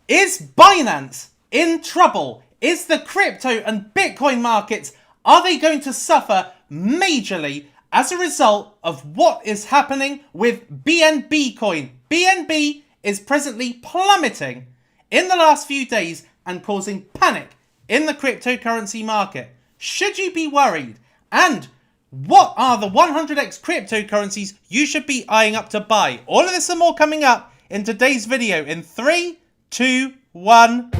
Is Binance in trouble? Is the crypto and Bitcoin markets, are they going to suffer majorly as a result of what is happening with BNB coin? BNB is presently plummeting in the last few days and causing panic in the cryptocurrency market. Should you be worried? And what are the 100x cryptocurrencies you should be eyeing up to buy? All of this and more coming up in today's video in 3, 2, 1.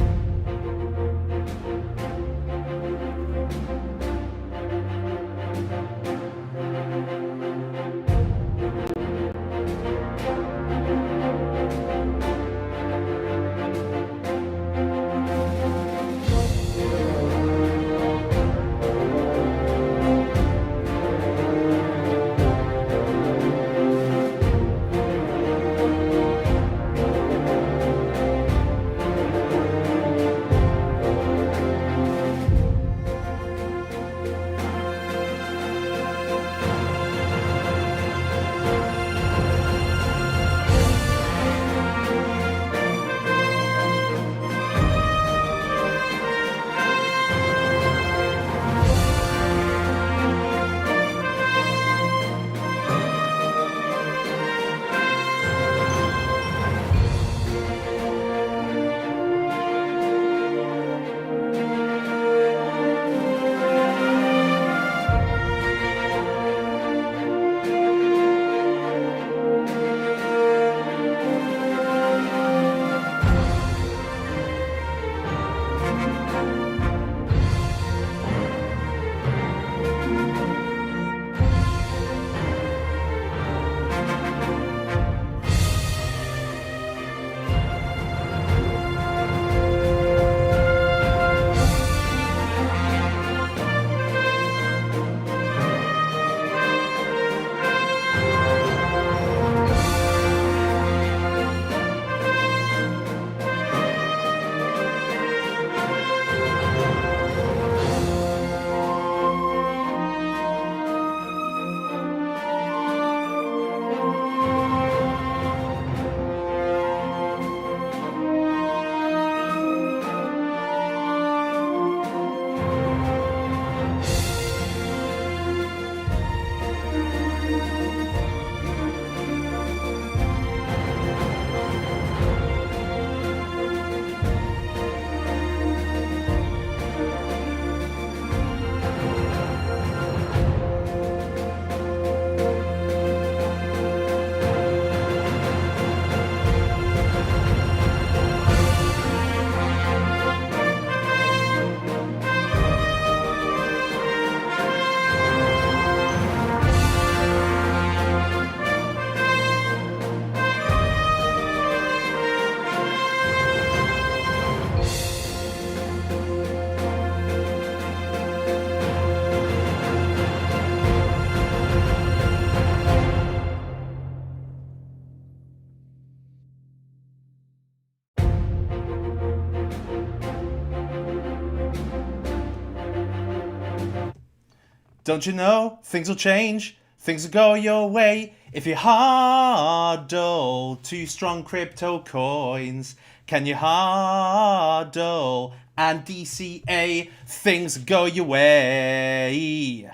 Don't you know, things will change, things will go your way. If you hodl 2 strong crypto coins, can you hodl and DCA, things go your way.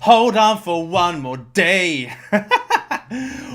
Hold on for one more day.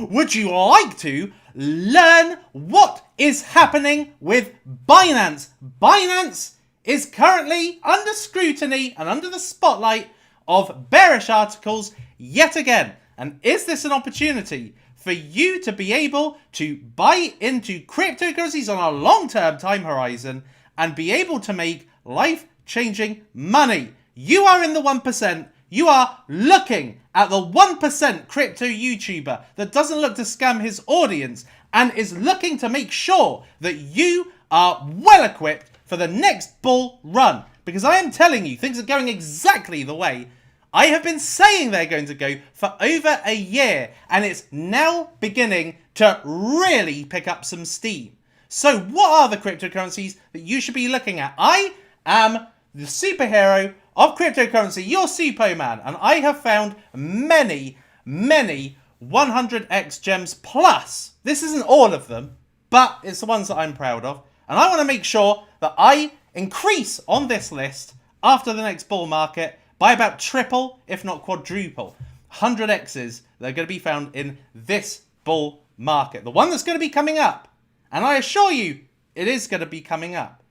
Would you like to learn what is happening with Binance? Binance is currently under scrutiny and under the spotlight of bearish articles yet again. And is this an opportunity for you to be able to buy into cryptocurrencies on a long-term time horizon and be able to make life-changing money? You are in the 1%. You are looking at the 1% crypto YouTuber that doesn't look to scam his audience and is looking to make sure that you are well equipped for the next bull run. Because I am telling you, things are going exactly the way I have been saying they're going to go for over a year. And it's now beginning to really pick up some steam. So what are the cryptocurrencies that you should be looking at? I am the superhero of cryptocurrency, your Suppoman. And I have found many 100x gems plus. This isn't all of them, but it's the ones that I'm proud of. And I want to make sure that I increase on this list after the next bull market by about triple, if not quadruple. 100x's that are going to be found in this bull market. The one that's going to be coming up. And I assure you, it is going to be coming up.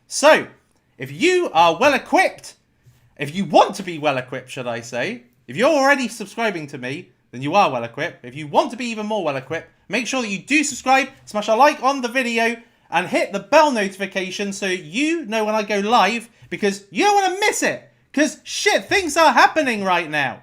So, if you are well equipped, if you want to be well equipped, should I say, if you're already subscribing to me, then you are well equipped. If you want to be even more well equipped, make sure that you do subscribe, smash a like on the video, and hit the bell notification so you know when I go live, because you don't want to miss it. Because shit, things are happening right now.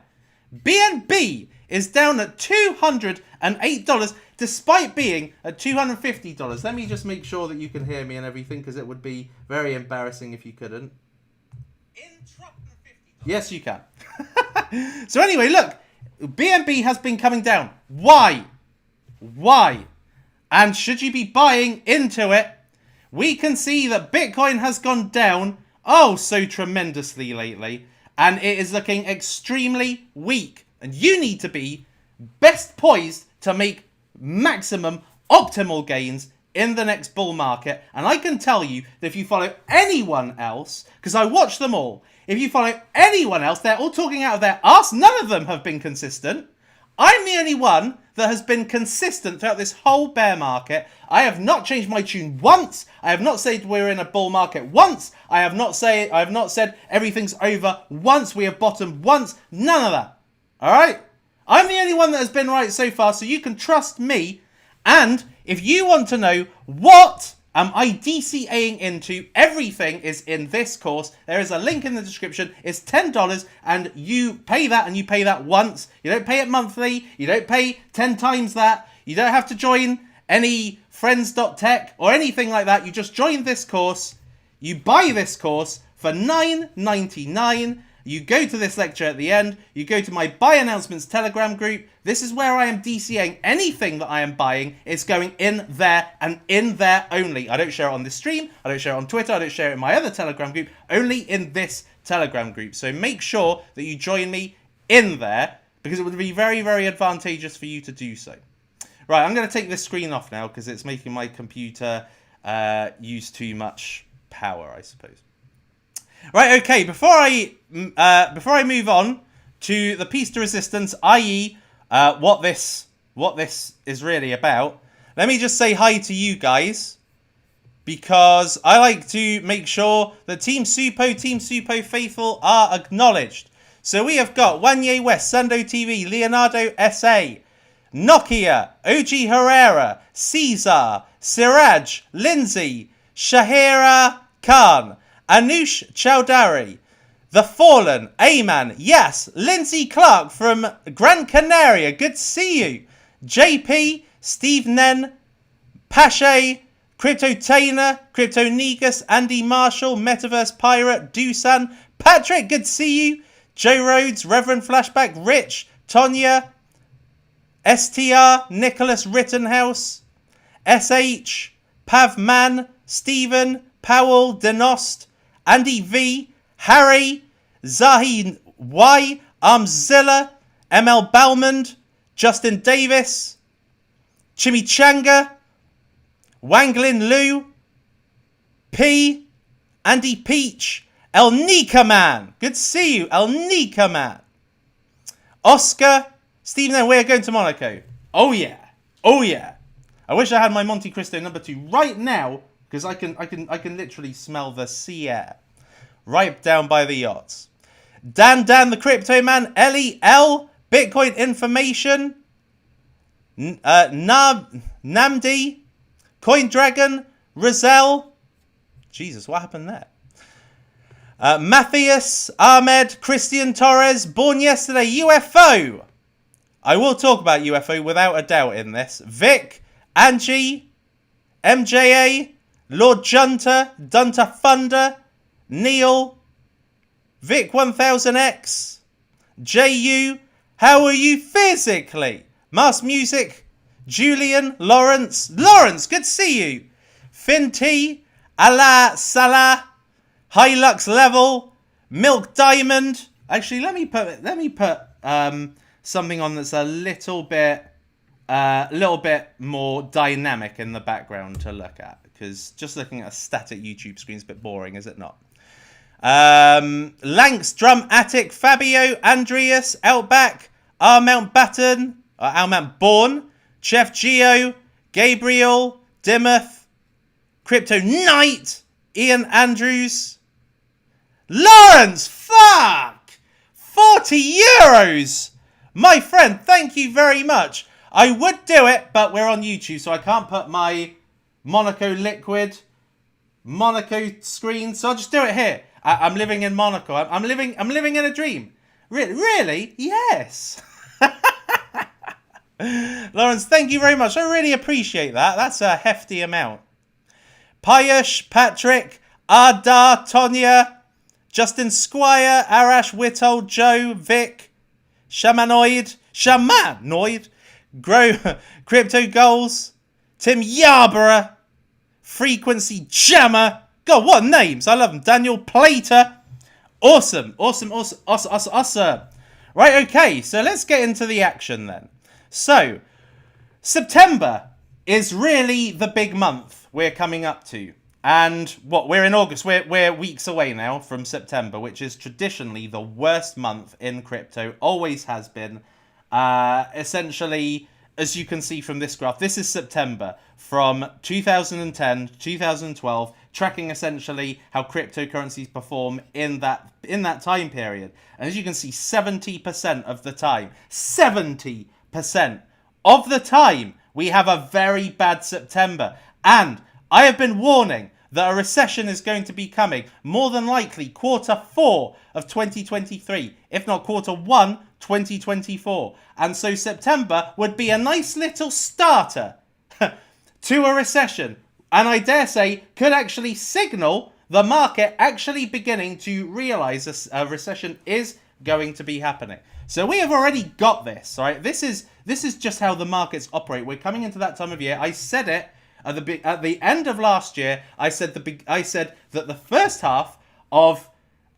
BNB is down at $208 despite being at $250. Let me just make sure that you can hear me and everything, because it would be very embarrassing if you couldn't. Yes, you can. So anyway, look, BNB has been coming down. Why? Why? And should you be buying into it? We can see that Bitcoin has gone down, oh, so tremendously lately. And it is looking extremely weak. And you need to be best poised to make maximum optimal gains in the next bull market. And I can tell you that if you follow anyone else, because I watch them all, if you follow anyone else, they're all talking out of their arse. None of them have been consistent. I'm the only one that has been consistent throughout this whole bear market. I have not changed my tune once. I have not said we're in a bull market once. I have not said everything's over once. We have bottomed once. None of that. All right? I'm the only one that has been right so far, so you can trust me. And if you want to know what am I DCAing into, everything is in this course. There is a link in the description. It's $10 and you pay that, and you pay that once. You don't pay it monthly. You don't pay 10 times that. You don't have to join any friends.tech or anything like that. You just join this course. You buy this course for $9.99. You go to this lecture at the end. You go to my buy announcements Telegram group. This is where I am DCAing anything that I am buying. It's going in there and in there only. I don't share it on this stream. I don't share it on Twitter. I don't share it in my other Telegram group. Only in this Telegram group. So make sure that you join me in there, because it would be very, very advantageous for you to do so. Right, I'm going to take this screen off now because it's making my computer use too much power, I suppose. Right, okay, before I move on to the piece de resistance, i.e. what this is really about, let me just say hi to you guys, because I like to make sure that Team Suppo faithful are acknowledged. So we have got Wanye West, Sando TV, Leonardo SA, Nokia, OG Herrera, Caesar, Siraj, Lindsay, Shahira Khan, Anush Chowdhury, The Fallen, Ayman, yes, Lindsay Clark from Gran Canaria, good to see you, JP, Steve Nen, Pache, Crypto Tainer, Crypto Negus, Andy Marshall, Metaverse Pirate, Dusan, Patrick, good to see you, Joe Rhodes, Reverend Flashback, Rich, Tonya, STR, Nicholas Rittenhouse, SH, Pavman, Stephen, Powell, Denost, Andy V, Harry, Zahi Y, Armzilla, ML Balmond, Justin Davis, Chimichanga, Wanglin Lu, P, Andy Peach, El Nika Man. Good to see you, El Nika Man. Oscar, Stephen, and we're going to Monaco. Oh yeah, oh yeah. I wish I had my Monte Cristo number 2 right now, because I can literally smell the sea air right down by the yachts. Dan the Crypto Man, Ellie L, Bitcoin Information, Namdi, Coin Dragon, Rizal. Jesus, what happened there? Matthias, Ahmed, Christian Torres, born yesterday, UFO. I will talk about UFO without a doubt in this. Vic, Angie, MJA, Lord Junta, Dunta Funder, Neil, Vic 1000X, JU, how are you physically? Mass Music, Julian, Lawrence, good to see you. Finn T, Allah Salah, Hilux Level, Milk Diamond. Actually, let me put something on that's a little bit more dynamic in the background to look at, because just looking at a static YouTube screen is a bit boring, is it not? Lanks, Drum Attic, Fabio, Andreas, Outback, R Mountbatten, Chef Geo, Gabriel, Dimmoth, Crypto Knight, Ian Andrews, Lawrence, fuck! 40 euros! My friend, thank you very much. I would do it, but we're on YouTube, so I can't put my Monaco liquid Monaco screen, so I'll just do it here. I'm living in Monaco. I'm living in a dream. Really? Yes. Lawrence, thank you very much. I really appreciate that. That's a hefty amount. Payush, Patrick, Ardar, Tonya, Justin Squire, Arash, Whittle, Joe, Vic, Shamanoid, Grow, Crypto Goals, Tim Yarborough, Frequency Jammer. God, what names. I love them. Daniel Plater. Awesome. Right, okay, so let's get into the action then. So, September is really the big month we're coming up to. And we're in August. We're weeks away now from September, which is traditionally the worst month in crypto. Always has been. Essentially, as you can see from this graph, this is September from 2010 to 2012, tracking essentially how cryptocurrencies perform in that time period. And as you can see, 70% of the time, 70% of the time, we have a very bad September. And I have been warning that a recession is going to be coming, more than likely Q4 of 2023, if not Q1 2024. And so September would be a nice little starter to a recession. And I dare say could actually signal the market actually beginning to realize a recession is going to be happening. So we have already got this, right? This is just how the markets operate. We're coming into that time of year. I said it at the end of last year. I said that the first half of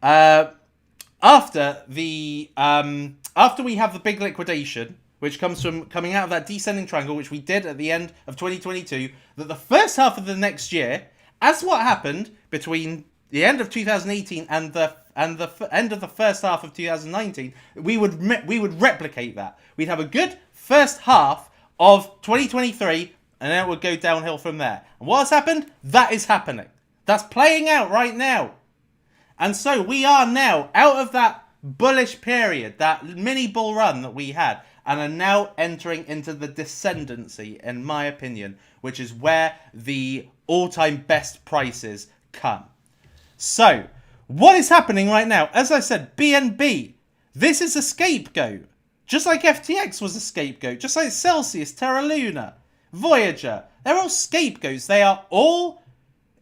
after we have the big liquidation, which comes from coming out of that descending triangle, which we did at the end of 2022, that the first half of the next year, as what happened between the end of 2018 and the end of the first half of 2019, we would replicate that. We'd have a good first half of 2023, and then it would go downhill from there. And what has happened? That is happening. That's playing out right now. And so we are now out of that bullish period, that mini bull run that we had, and are now entering into the descendancy, in my opinion, which is where the all-time best prices come. So, what is happening right now? As I said, BNB, this is a scapegoat. Just like FTX was a scapegoat, just like Celsius, Terra Luna, Voyager. They're all scapegoats. They are all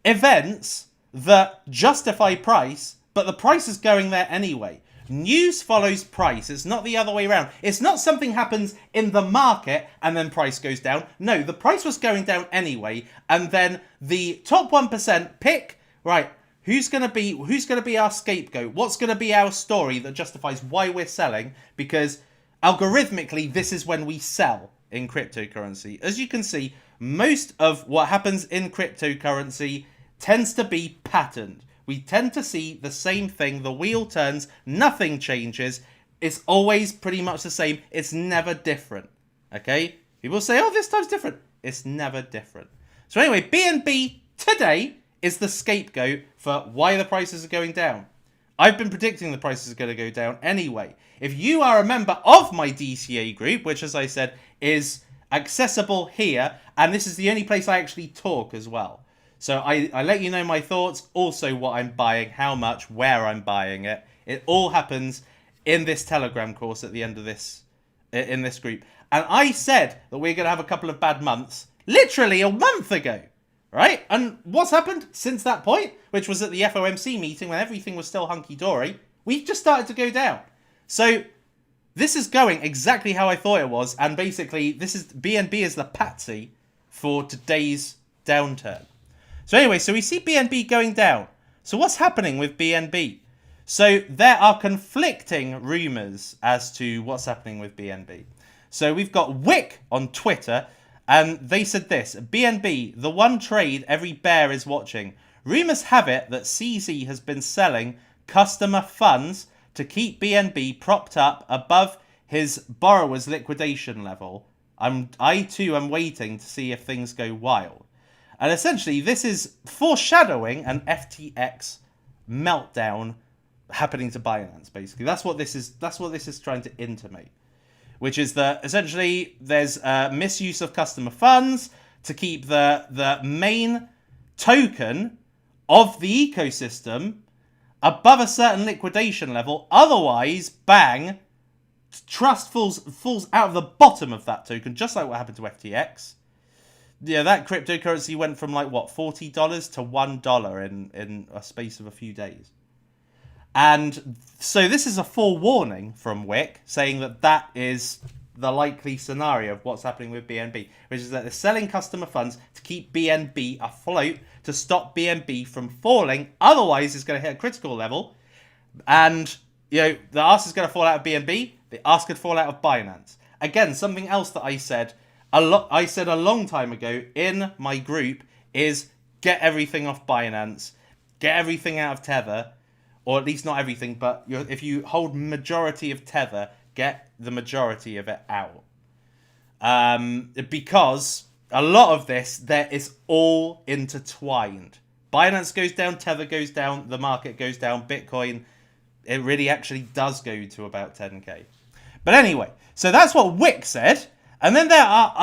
events that justify price, but the price is going there anyway. News follows price. It's not the other way around. It's not something happens in the market and then price goes down. No, the price was going down anyway, and then the top 1% pick, right, who's going to be our scapegoat? What's going to be our story that justifies why we're selling? Because algorithmically, this is when we sell in cryptocurrency. As you can see, most of what happens in cryptocurrency tends to be patterned. We tend to see the same thing. The wheel turns, nothing changes. It's always pretty much the same. It's never different. Okay? People say, oh, this time's different. It's never different. So anyway, BNB today is the scapegoat for why the prices are going down. I've been predicting the prices are going to go down anyway. If you are a member of my DCA group, which as I said is accessible here, and this is the only place I actually talk as well. So I let you know my thoughts, also what I'm buying, how much, where I'm buying it. It all happens in this Telegram course at the end of this, in this group. And I said that we're going to have a couple of bad months, literally a month ago, right? And what's happened since that point, which was at the FOMC meeting when everything was still hunky-dory, we've just started to go down. So this is going exactly how I thought it was. And basically, this is BNB is the patsy for today's downturn. So anyway, so we see BNB going down. So what's happening with BNB? So there are conflicting rumors as to what's happening with BNB. So we've got Wick on Twitter And they said this: BNB, the one trade every bear is watching. Rumours have it that CZ has been selling customer funds to keep BNB propped up above his borrower's liquidation level. I too am waiting to see if things go wild. And essentially, this is foreshadowing an FTX meltdown happening to Binance. Basically, that's what this is trying to intimate, which is that essentially there's misuse of customer funds to keep the main token of the ecosystem above a certain liquidation level. Otherwise, bang, trust falls out of the bottom of that token, just like what happened to FTX. Yeah, that cryptocurrency went from like what, $40 to $1 in a space of a few days. And so this is a forewarning from Wick saying that is the likely scenario of what's happening with BNB, which is that they're selling customer funds to keep BNB afloat, to stop BNB from falling. Otherwise, it's going to hit a critical level. And, the ask is going to fall out of BNB. The ask could fall out of Binance. Again, something else that I said a long time ago in my group is get everything off Binance. Get everything out of Tether. Or at least not everything, but if you hold majority of Tether, get the majority of it out. Because a lot of this, there is all intertwined. Binance goes down, Tether goes down, the market goes down, Bitcoin, it really actually does go to about 10k. But anyway, so that's what Wick said. And then there are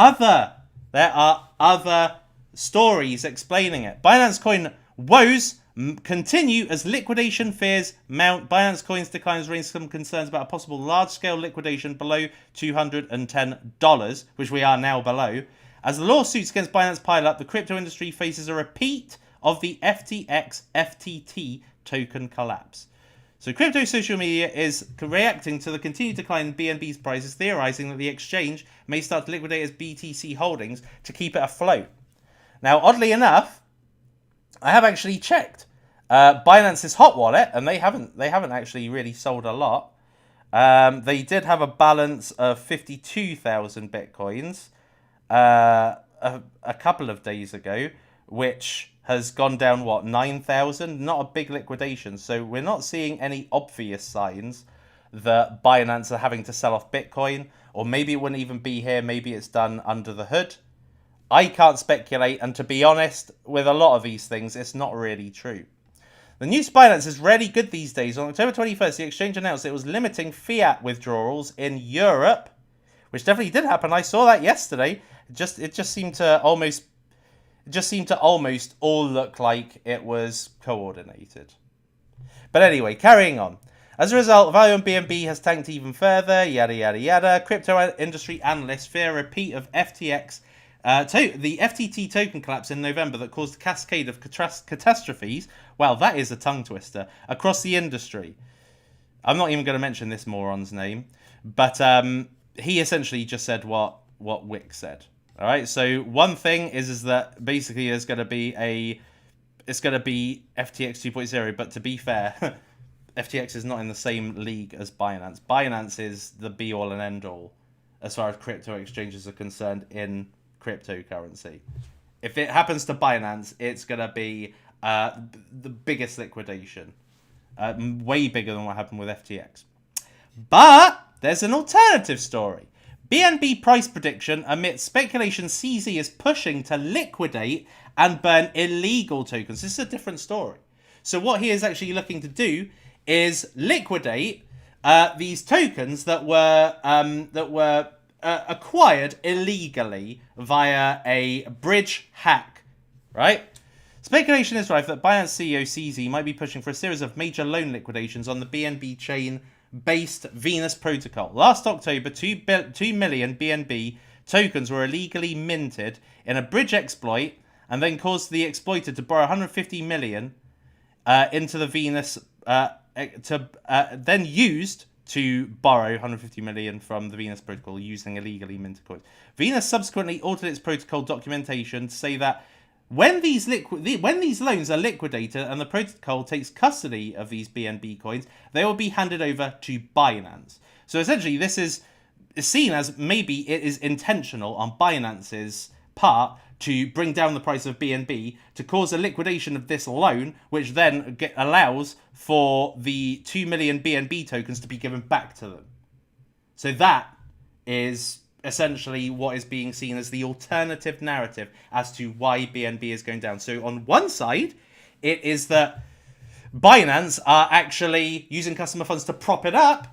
other stories explaining it. Binance Coin woes continue as liquidation fears mount. Binance Coin's declines raise some concerns about a possible large-scale liquidation below $210, which we are now below. As the lawsuits against Binance pile up, the crypto industry faces a repeat of the FTX FTT token collapse. So crypto social media is reacting to the continued decline in BNB's prices, theorizing that the exchange may start to liquidate its BTC holdings to keep it afloat. Now, oddly enough, I have actually checked Binance's hot wallet, and they haven't actually really sold a lot. They did have a balance of 52,000 bitcoins a couple of days ago, which has gone down 9,000. Not a big liquidation, so we're not seeing any obvious signs that Binance are having to sell off Bitcoin, or maybe it wouldn't even be here. Maybe it's done under the hood. I can't speculate, and to be honest, with a lot of these things, it's not really true. The news Binance is really good these days. On October 21st, the exchange announced it was limiting fiat withdrawals in Europe, which definitely did happen. I saw that yesterday. It just seemed to almost all look like it was coordinated. But anyway, carrying on. As a result, value on BNB has tanked even further. Yada yada yada. Crypto industry analysts fear a repeat of FTX. The FTT token collapse in November that caused a cascade of catastrophes. Well, that is a tongue twister across the industry. I'm not even going to mention this moron's name, but he essentially just said what Wick said. All right. So one thing is that basically it's going to be FTX 2.0. But to be fair, FTX is not in the same league as Binance. Binance is the be all and end all as far as crypto exchanges are concerned in cryptocurrency. If it happens to Binance, it's going to be the biggest liquidation. Way bigger than what happened with FTX. But there's an alternative story. BNB price prediction amidst speculation CZ is pushing to liquidate and burn illegal tokens. This is a different story. So what he is actually looking to do is liquidate these tokens that were acquired illegally via a bridge hack, right? Speculation is rife that Binance CEO CZ might be pushing for a series of major loan liquidations on the BNB chain-based Venus protocol. Last October, 2 million BNB tokens were illegally minted in a bridge exploit and then caused the exploiter to borrow 150 million into the Venus, then used to borrow 150 million from the Venus protocol using illegally minted coins. Venus subsequently altered its protocol documentation to say that when these loans are liquidated and the protocol takes custody of these BNB coins, they will be handed over to Binance. So essentially, this is seen as maybe it is intentional on Binance's part to bring down the price of BNB to cause a liquidation of this loan, which then allows for the 2 million BNB tokens to be given back to them. So that is essentially what is being seen as the alternative narrative as to why BNB is going down. So on one side, it is that Binance are actually using customer funds to prop it up.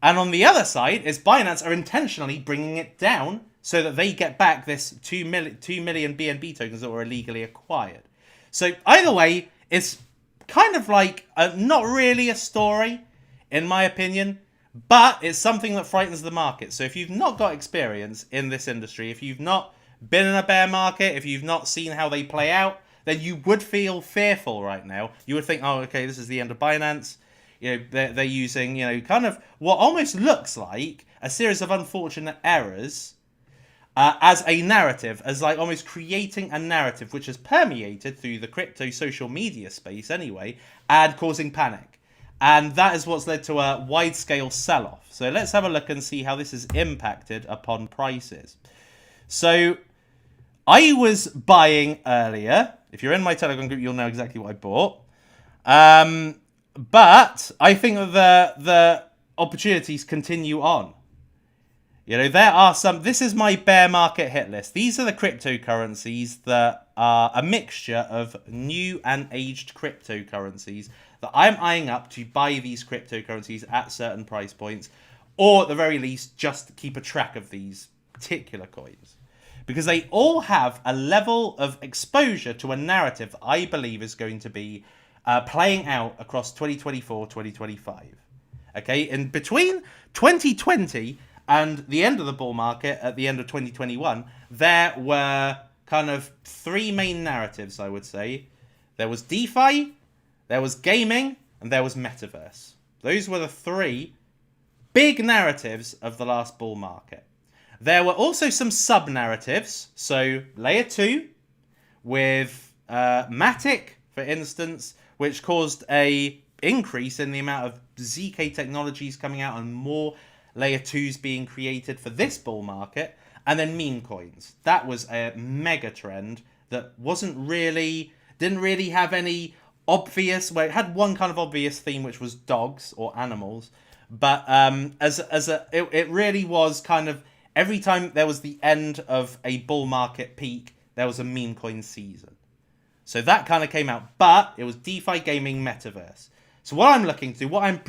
And on the other side is Binance are intentionally bringing it down so that they get back this 2 million BNB tokens that were illegally acquired. So either way, it's kind of like not really a story, in my opinion, but it's something that frightens the market. So if you've not got experience in this industry, if you've not been in a bear market, if you've not seen how they play out, then you would feel fearful right now. You would think, oh, okay, this is the end of Binance. You know, they're using, you know, kind of what almost looks like a series of unfortunate errors as a narrative, as like almost creating a narrative which has permeated through the crypto social media space anyway, and causing panic. And that is what's led to a wide-scale sell-off. So let's have a look and see how this has impacted upon prices. So I was buying earlier. If you're in my Telegram group, you'll know exactly what I bought. But I think that the opportunities continue on. You know, there are some... This is my bear market hit list. These are the cryptocurrencies that are a mixture of new and aged cryptocurrencies that I'm eyeing up to buy these cryptocurrencies at certain price points, or at the very least, just keep a track of these particular coins. Because they all have a level of exposure to a narrative that I believe is going to be playing out across 2024, 2025. Okay, in between 2020 and the end of the bull market at the end of 2021, there were kind of three main narratives, I would say. There was DeFi, there was gaming, and there was metaverse. Those were the three big narratives of the last bull market. There were also some sub-narratives. So layer 2 with Matic, for instance, which caused a increase in the amount of ZK technologies coming out and more layer 2s being created for this bull market. And then meme coins. That was a mega trend that didn't really have any obvious, well, it had one kind of obvious theme, which was dogs or animals. But it really was kind of, every time there was the end of a bull market peak, there was a meme coin season. So that kind of came out, but it was DeFi, gaming, metaverse. So what I'm looking to, what I'm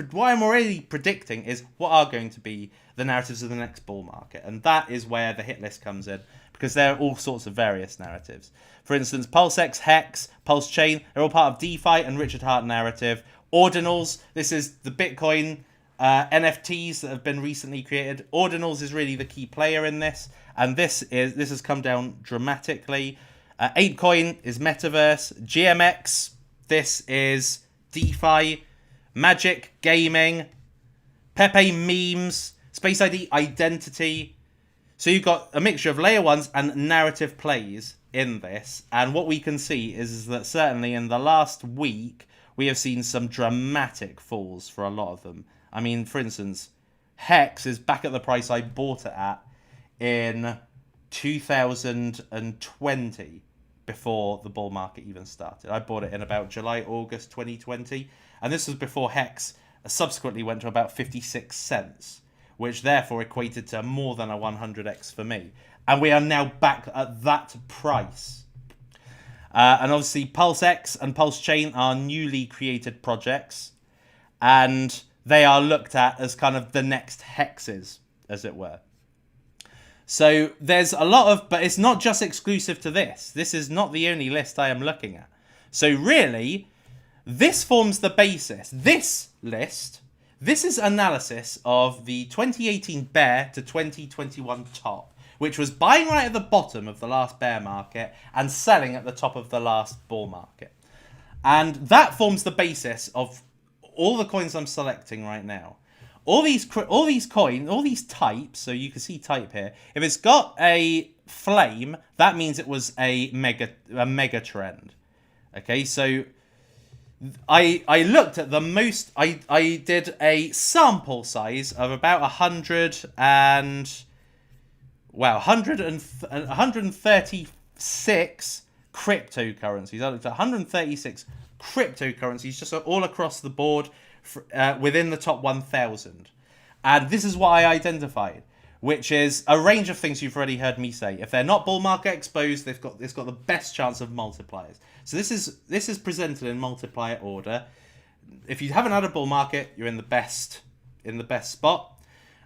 already predicting is what are going to be the narratives of the next bull market. And that is where the hit list comes in, because there are all sorts of various narratives. For instance, PulseX, Hex, Pulse Chain, they're all part of DeFi and Richard Heart narrative. Ordinals, this is the Bitcoin NFTs that have been recently created. Ordinals is really the key player in this, and this has come down dramatically. ApeCoin is metaverse. GMX, this is DeFi. Magic, gaming. Pepe, memes. Space ID, identity. So you've got a mixture of layer ones and narrative plays in this, and what we can see is that certainly in the last week we have seen some dramatic falls for a lot of them. I mean, for instance, Hex is back at the price I bought it at in 2020, before the bull market even started. I bought it in about July, August 2020, and this was before Hex subsequently went to about 56 cents, which therefore equated to more than a 100x for me. And we are now back at that price. And obviously PulseX and Pulse Chain are newly created projects, and they are looked at as kind of the next hexes, as it were. So there's a lot of, but it's not just exclusive to this. This is not the only list I am looking at. So really, this forms the basis. This list, this is analysis of the 2018 bear to 2021 top, which was buying right at the bottom of the last bear market and selling at the top of the last bull market. And that forms the basis of all the coins I'm selecting right now. All these coins, all these types, so you can see type here. If it's got a flame, that means it was a mega trend. Okay, so I looked at the most. I did a sample size of about 130 136 cryptocurrencies. I looked at 136 cryptocurrencies just all across the board within the top 1,000. And this is what I identified, which is a range of things you've already heard me say. If they're not bull market exposed, it's got the best chance of multipliers. So this is presented in multiplier order. If you haven't had a bull market, you're in the best spot.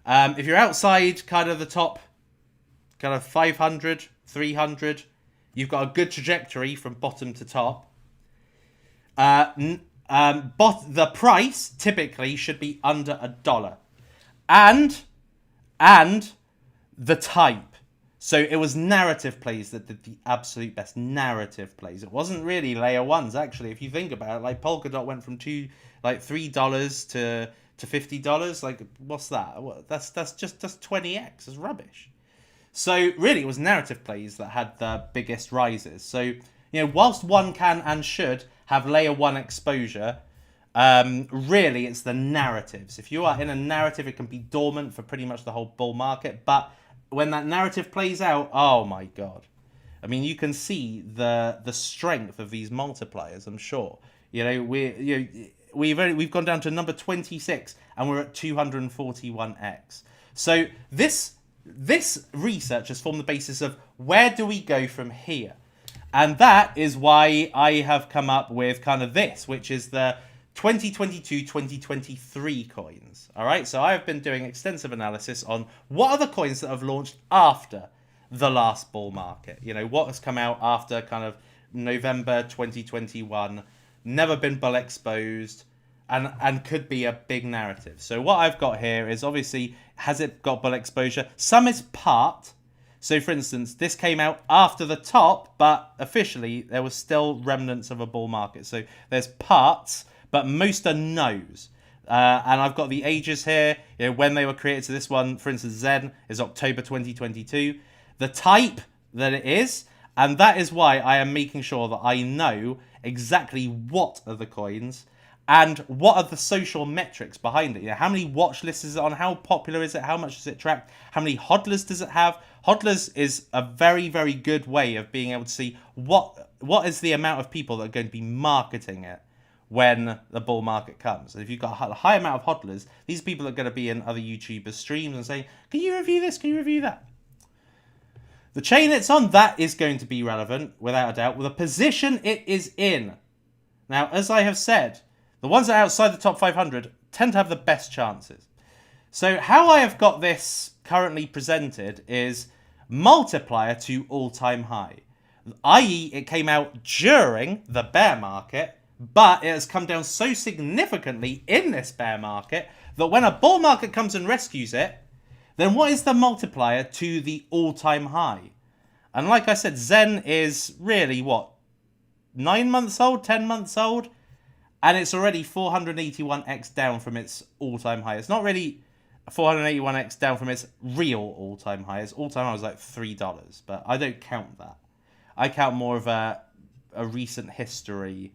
If you're outside kind of the top, kind of 500, 300, you've got a good trajectory from bottom to top. The price typically should be under $1, and the type. So it was narrative plays that did the absolute best. Narrative plays. It wasn't really layer ones actually. If you think about it, like Polkadot went from $3 to $50. Like, what's that? That's 20x. It's rubbish. So really, it was narrative plays that had the biggest rises. So whilst one can and should have layer one exposure, really it's the narratives. If you are in a narrative, it can be dormant for pretty much the whole bull market, but when that narrative plays out, oh my god, I mean, you can see the strength of these multipliers. I'm sure we've gone down to number 26 and we're at 241x. So this research has formed the basis of where do we go from here, and that is why I have come up with kind of this, which is the 2022-2023 coins. All right, so I have been doing extensive analysis on what are the coins that have launched after the last bull market. What has come out after kind of November 2021, never been bull exposed, and could be a big narrative. So what I've got here is, obviously, has it got bull exposure? Some is part. So for instance, this came out after the top, but officially there was still remnants of a bull market. So there's parts, but most are no's. And I've got the ages here, when they were created. So this one, for instance, Zen is October 2022. The type that it is, and that is why I am making sure that I know exactly what are the coins and what are the social metrics behind it. How many watch lists is it on? How popular is it? How much does it track? How many hodlers does it have? Hodlers is a very, very good way of being able to see what is the amount of people that are going to be marketing it when the bull market comes. And if you've got a high amount of hodlers, these people are going to be in other YouTubers' streams and say, can you review this? Can you review that? The chain it's on, that is going to be relevant, without a doubt, with the position it is in. Now, as I have said, the ones that are outside the top 500 tend to have the best chances. So how I have got this currently presented is multiplier to all-time high. I.e., it came out during the bear market, but it has come down so significantly in this bear market that when a bull market comes and rescues it, then what is the multiplier to the all-time high? And like I said, Zen is really, 9 months old, 10 months old? And it's already 481x down from its all-time high. It's not really 481x down from its real all-time high. Its all-time high was like $3, but I don't count that. I count more of a recent history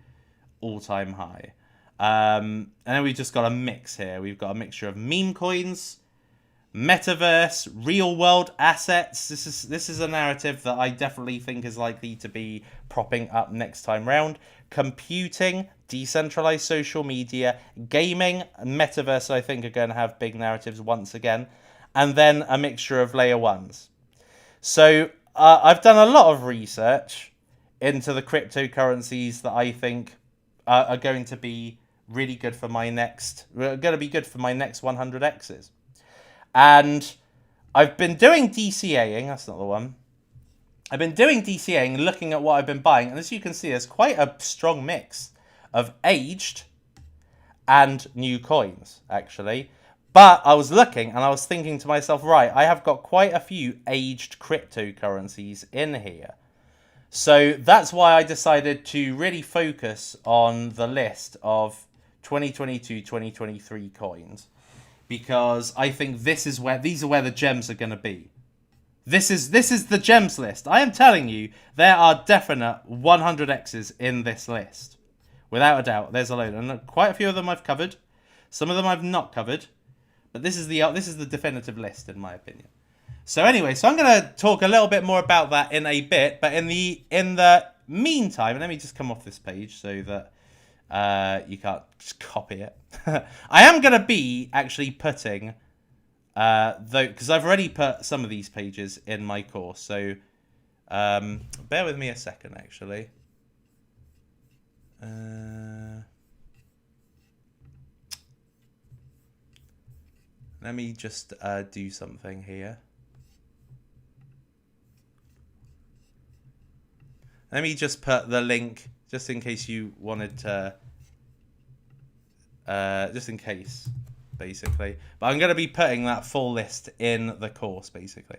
all-time high. And then we've just got a mix here. We've got a mixture of meme coins, metaverse, real-world assets. This is a narrative that I definitely think is likely to be propping up next time round. Computing, decentralized social media, gaming, and metaverse, I think, are going to have big narratives once again. And then a mixture of layer ones. So I've done a lot of research into the cryptocurrencies that I think are going to be really good for my next 100x's. And I've been doing DCAing, that's not the one. I've been doing DCAing, looking at what I've been buying, and as you can see, there's quite a strong mix of aged and new coins, actually. But I was looking and I was thinking to myself, right, I have got quite a few aged cryptocurrencies in here. So that's why I decided to really focus on the list of 2022-2023 coins, because I think these are where the gems are going to be. This is the gems list. I am telling you, there are definite 100x's in this list. Without a doubt, there's a load. And quite a few of them I've covered. Some of them I've not covered. But this is the definitive list, in my opinion. So anyway, so I'm going to talk a little bit more about that in a bit, but in the meantime, let me just come off this page so that you can't just copy it. I am going to be actually putting, because I've already put some of these pages in my course, so bear with me a second, actually. Let me just do something here. Let me just put the link, just in case you wanted to, just in case, basically. But I'm going to be putting that full list in the course, basically.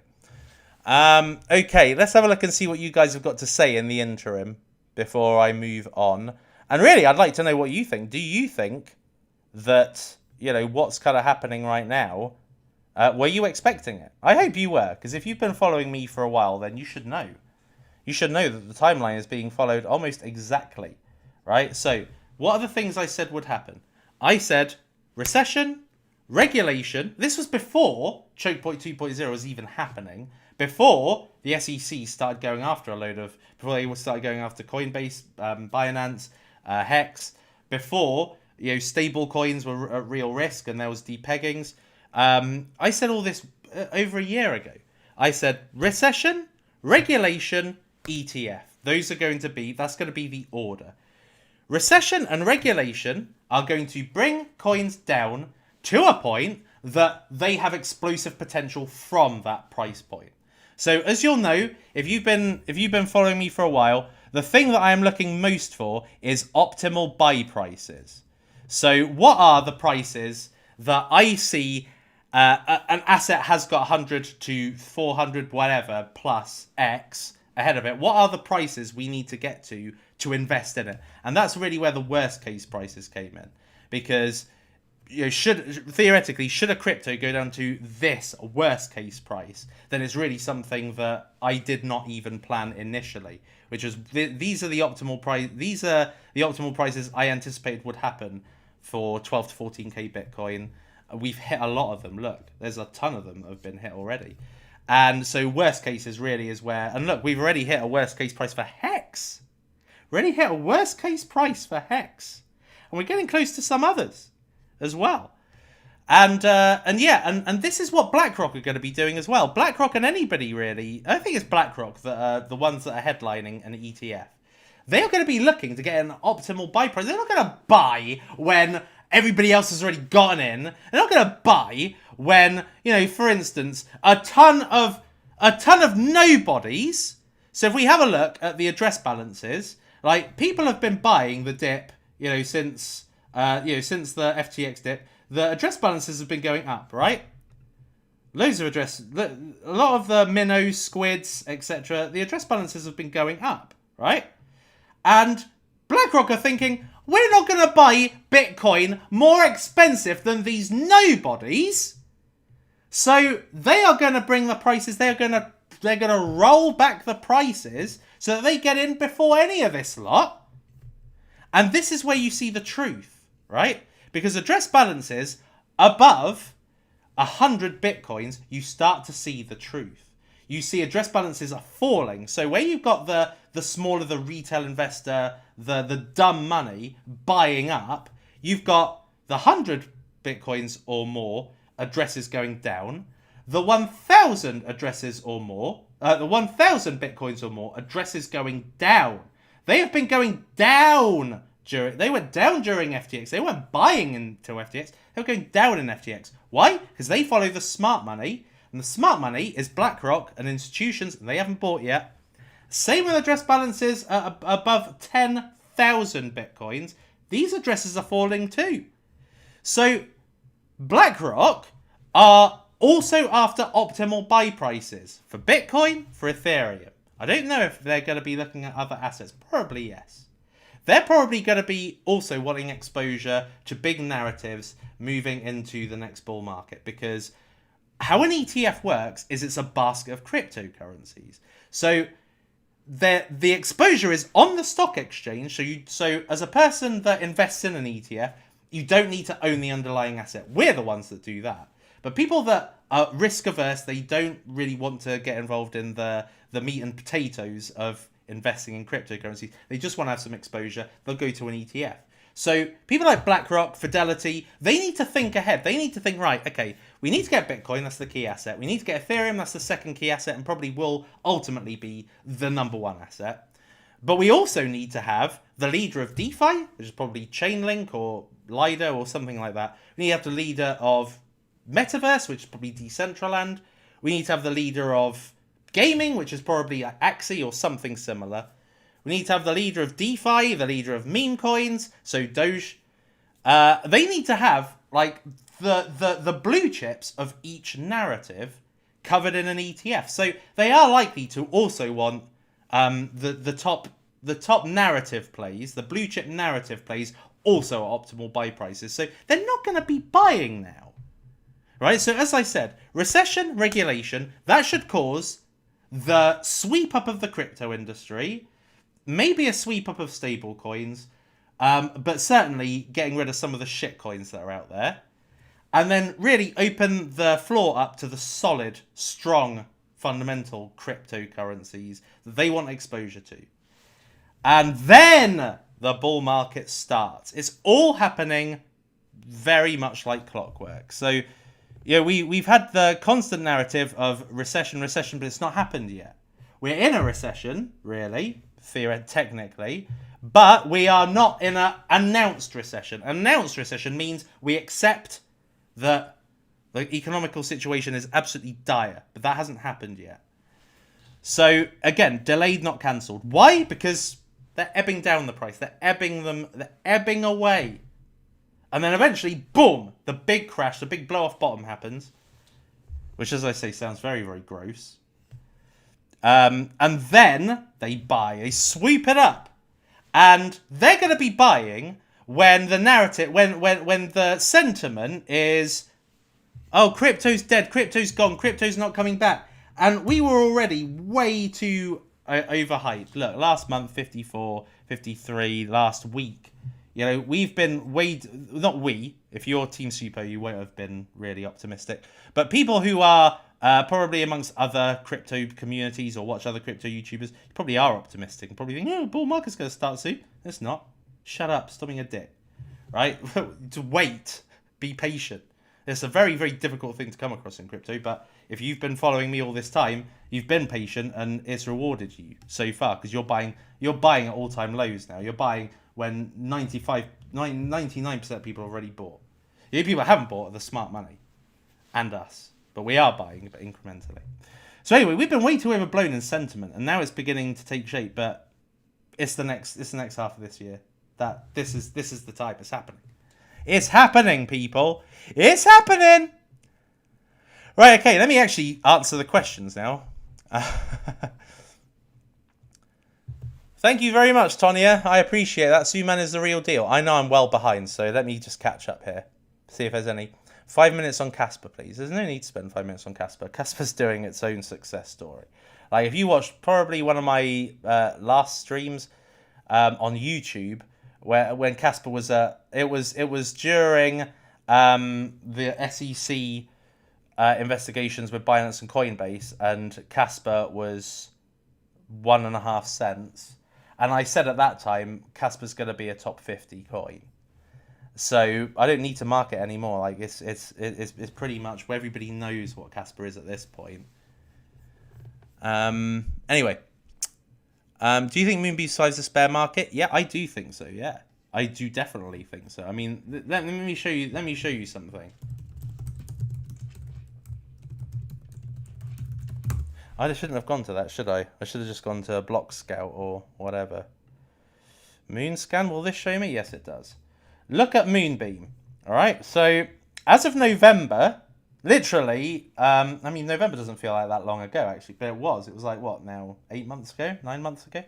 Okay, let's have a look and see what you guys have got to say in the interim before I move on. And really, I'd like to know what you think. Do you think that, you know, what's kind of happening right now, were you expecting it? I hope you were, because if you've been following me for a while, then you should know. You should know that the timeline is being followed almost exactly, right? So, what are the things I said would happen? I said recession, regulation. This was before Choke Point 2.0 was even happening. Before the SEC started going after before they started going after Coinbase, BINANCE, Hex. Before, you know, stable coins were at real risk and there was depeggings. I said all this over a year ago. I said recession, regulation, ETF. That's going to be the order. Recession and regulation are going to bring coins down to a point that they have explosive potential from that price point. So as you'll know, if you've been following me for a while, the thing that I am looking most for is optimal buy prices. So what are the prices that I see an asset has got 100 to 400 whatever plus X ahead of it? What are the prices we need to get to invest in it? And that's really where the worst case prices came in, because you know, should a crypto go down to this worst case price, then it's really something that I did not even plan initially, which is these are the optimal price. These are the optimal prices I anticipated would happen for 12 to 14k Bitcoin. We've hit a lot of them. Look, there's a ton of them that have been hit already. And so worst cases really is where, and look, we've already hit a worst case price for Hex. Already hit a worst case price for Hex. And we're getting close to some others as well. And this is what BlackRock are going to be doing as well. BlackRock and anybody really, I think it's BlackRock that are the ones that are headlining an ETF. They are going to be looking to get an optimal buy price. They're not going to buy when everybody else has already gotten in. They're not going to buy when, you know, for instance, a ton of nobodies. So if we have a look at the address balances, like people have been buying the dip, you know, since the FTX dip. The address balances have been going up, right? Loads of address, a lot of the minnows, squids, etc. The address balances have been going up, right? And BlackRock are thinking, we're not going to buy Bitcoin more expensive than these nobodies. So they are going to bring the prices. They're going to roll back the prices so that they get in before any of this lot. And this is where you see the truth, right? Because address balances above 100 Bitcoins, you start to see the truth. You see address balances are falling. So where you've got the smaller, the retail investor, the dumb money buying up, you've got the 100 Bitcoins or more addresses going down. The 1,000 addresses or more, the 1,000 Bitcoins or more addresses going down. They have been going down. They went down during FTX. They weren't buying into FTX. They were going down in FTX. Why? Because they follow the smart money. And the smart money is BlackRock and institutions. And they haven't bought yet. Same with address balances above 10,000 Bitcoins. These addresses are falling too. So BlackRock are also after optimal buy prices for Bitcoin, for Ethereum. I don't know if they're going to be looking at other assets. Probably yes. They're probably going to be also wanting exposure to big narratives moving into the next bull market, because how an ETF works is it's a basket of cryptocurrencies. So the exposure is on the stock exchange. So as a person that invests in an ETF, you don't need to own the underlying asset. We're the ones that do that. But people that are risk averse, they don't really want to get involved in the meat and potatoes of investing in cryptocurrency. They just want to have some exposure. They'll go to an ETF. So people like BlackRock, Fidelity, they need to think ahead. They need to think, right, okay, we need to get Bitcoin, that's the key asset. We need to get Ethereum, that's the second key asset, and probably will ultimately be the number one asset. But we also need to have the leader of DeFi, which is probably Chainlink or Lido or something like that. We need to have the leader of Metaverse, which is probably Decentraland. We need to have the leader of gaming, which is probably Axie or something similar. We need to have the leader of DeFi, the leader of meme coins, so Doge. They need to have like the blue chips of each narrative covered in an ETF. So they are likely to also want the top narrative plays, the blue chip narrative plays, also at optimal buy prices. So they're not going to be buying now, right? So as I said, recession, regulation, that should cause the sweep up of the crypto industry, maybe a sweep up of stable coins, but certainly getting rid of some of the shit coins that are out there, and then really open the floor up to the solid, strong, fundamental cryptocurrencies that they want exposure to. And then the bull market starts. It's all happening very much like clockwork. So, yeah, we've had the constant narrative of recession, but it's not happened yet. We're in a recession, really, technically, but we are not in an announced recession. Announced recession means we accept that the economical situation is absolutely dire, but that hasn't happened yet. So, again, delayed, not cancelled. Why? Because they're ebbing down the price. They're ebbing away. And then eventually, boom, the big crash, the big blow-off bottom happens, which, as I say, sounds very, very gross. And then they buy. They sweep it up. And they're going to be buying when the narrative, when the sentiment is, oh, crypto's dead, crypto's gone, crypto's not coming back. And we were already way too overhyped. Look, last month, 54, 53, last week. You know, we've been not we, if you're Team Suppo, you won't have been really optimistic. But people who are probably amongst other crypto communities or watch other crypto YouTubers, you probably are optimistic and probably think, oh, bull market's going to start soon. It's not. Shut up, stop being a dick. Right? To wait. Be patient. It's a very, very difficult thing to come across in crypto, but if you've been following me all this time, you've been patient and it's rewarded you so far because you're buying at all-time lows now. You're buying when 99% of people already bought. The people that haven't bought are the smart money and us, but we are buying, but incrementally. So anyway, we've been way too overblown in sentiment, and now it's beginning to take shape. But it's the next half of this year that this is the type. It's happening. It's happening, people. It's happening. Right. Okay. Let me actually answer the questions now. Thank you very much, Tonya. I appreciate that. Suman is the real deal. I know I'm well behind, so let me just catch up here. See if there's any. 5 minutes on Casper, please. There's no need to spend 5 minutes on Casper. Casper's doing its own success story. Like, if you watched probably one of my last streams on YouTube, when Casper was it was during the SEC investigations with Binance and Coinbase, and Casper was 1.5 cents. And I said at that time, Casper's going to be a top 50 coin. So I don't need to market anymore. Like it's pretty much where everybody knows what Casper is at this point. Anyway, do you think Moonbeam size a spare market? Yeah, I do think so. Yeah, I do definitely think so. I mean, let me show you. Let me show you something. I shouldn't have gone to that, should I? I should have just gone to Block Scout or whatever. Moon scan, will this show me? Yes, it does. Look at Moonbeam. All right, so as of November, literally, I mean, November doesn't feel like that long ago, actually, but it was. It was like, what, now, 8 months ago? 9 months ago?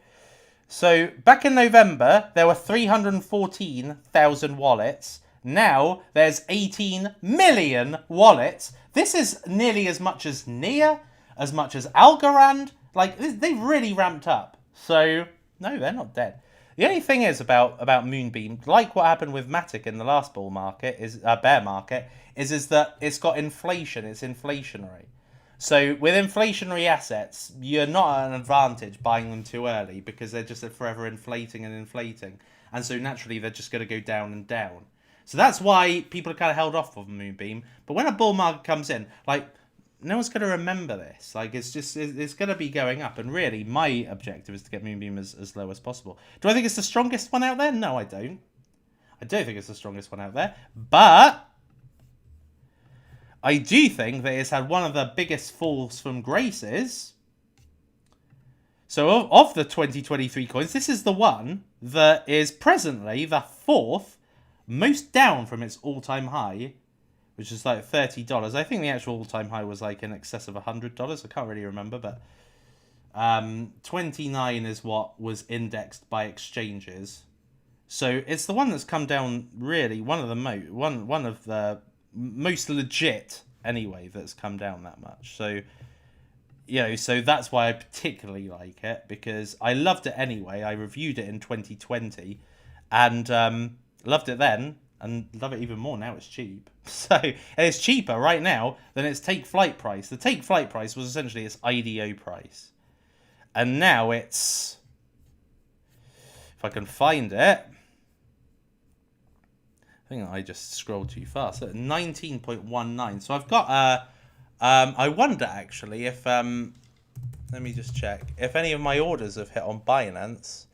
So back in November, there were 314,000 wallets. Now there's 18 million wallets. This is nearly as much as Nia, as much as Algorand. Like, they've really ramped up. So, no, they're not dead. The only thing is about Moonbeam, like what happened with Matic in the last bear market, is that it's got inflation. It's inflationary. So with inflationary assets, you're not at an advantage buying them too early because they're just forever inflating and inflating. And so naturally, they're just going to go down and down. So that's why people are kind of held off of Moonbeam. But when a bull market comes in, like, no one's going to remember this. Like, it's going to be going up. And really, my objective is to get Moonbeam as low as possible. Do I think it's the strongest one out there? No, I don't. I don't think it's the strongest one out there. But I do think that it's had one of the biggest falls from graces. So of the 2023 coins, this is the one that is presently the fourth most down from its all-time high, which is like $30. I think the actual all-time high was like in excess of $100. I can't really remember, but 29 is what was indexed by exchanges. So it's the one that's come down really one of the most legit anyway that's come down that much. So so that's why I particularly like it, because I loved it anyway. I reviewed it in 2020 and loved it then and love it even more now. It's cheap. So and it's cheaper right now than its take flight price. The take flight price was essentially its IDO price. And now it's, if I can find it, I think I just scrolled too fast. 19.19. So I've got I wonder actually if let me just check if any of my orders have hit on Binance,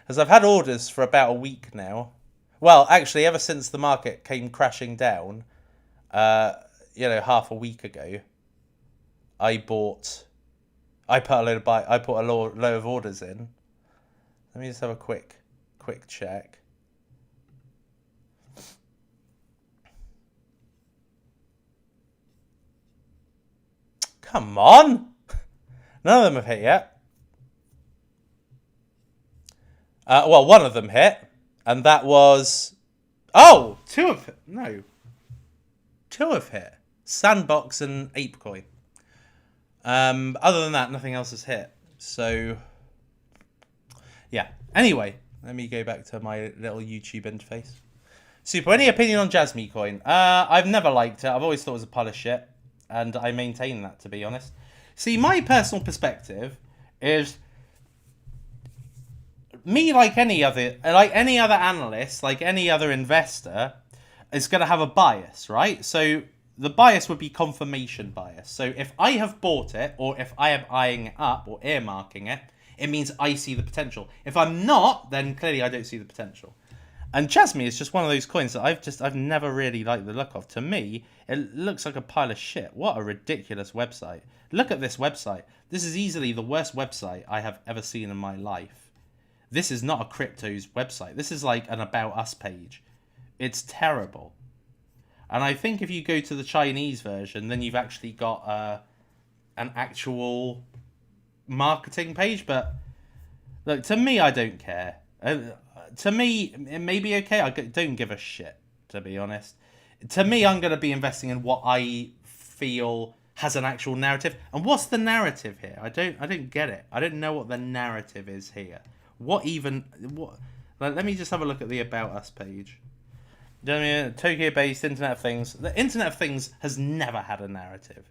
as I've had orders for about a week now. Well, actually, ever since the market came crashing down, half a week ago, I put a load of orders in. Let me just have a quick check. Come on! None of them have hit yet. Well, one of them hit, and that was... Oh! Two have hit. Sandbox and ApeCoin. Other than that, nothing else has hit. So, yeah. Anyway, let me go back to my little YouTube interface. Suppo, any opinion on Jasmine Coin? I've never liked it. I've always thought it was a pile of shit. And I maintain that, to be honest. See, my personal perspective is me, like any other analyst, like any other investor, is going to have a bias, right? So the bias would be confirmation bias. So if I have bought it, or if I am eyeing it up or earmarking it, it means I see the potential. If I'm not, then clearly I don't see the potential. And Jasmine is just one of those coins that I've never really liked the look of. To me, it looks like a pile of shit. What a ridiculous website. Look at this website. This is easily the worst website I have ever seen in my life. This is not a cryptos website. This is like an About Us page. It's terrible. And I think if you go to the Chinese version, then you've actually got an actual marketing page. But look, to me, I don't care. To me, it may be okay. I don't give a shit, to be honest. To me, I'm going to be investing in what I feel has an actual narrative. And what's the narrative here? I don't get it. I don't know what the narrative is here. What? Let me just have a look at the About Us page. Do you know what I mean? Tokyo-based Internet of Things. The Internet of Things has never had a narrative,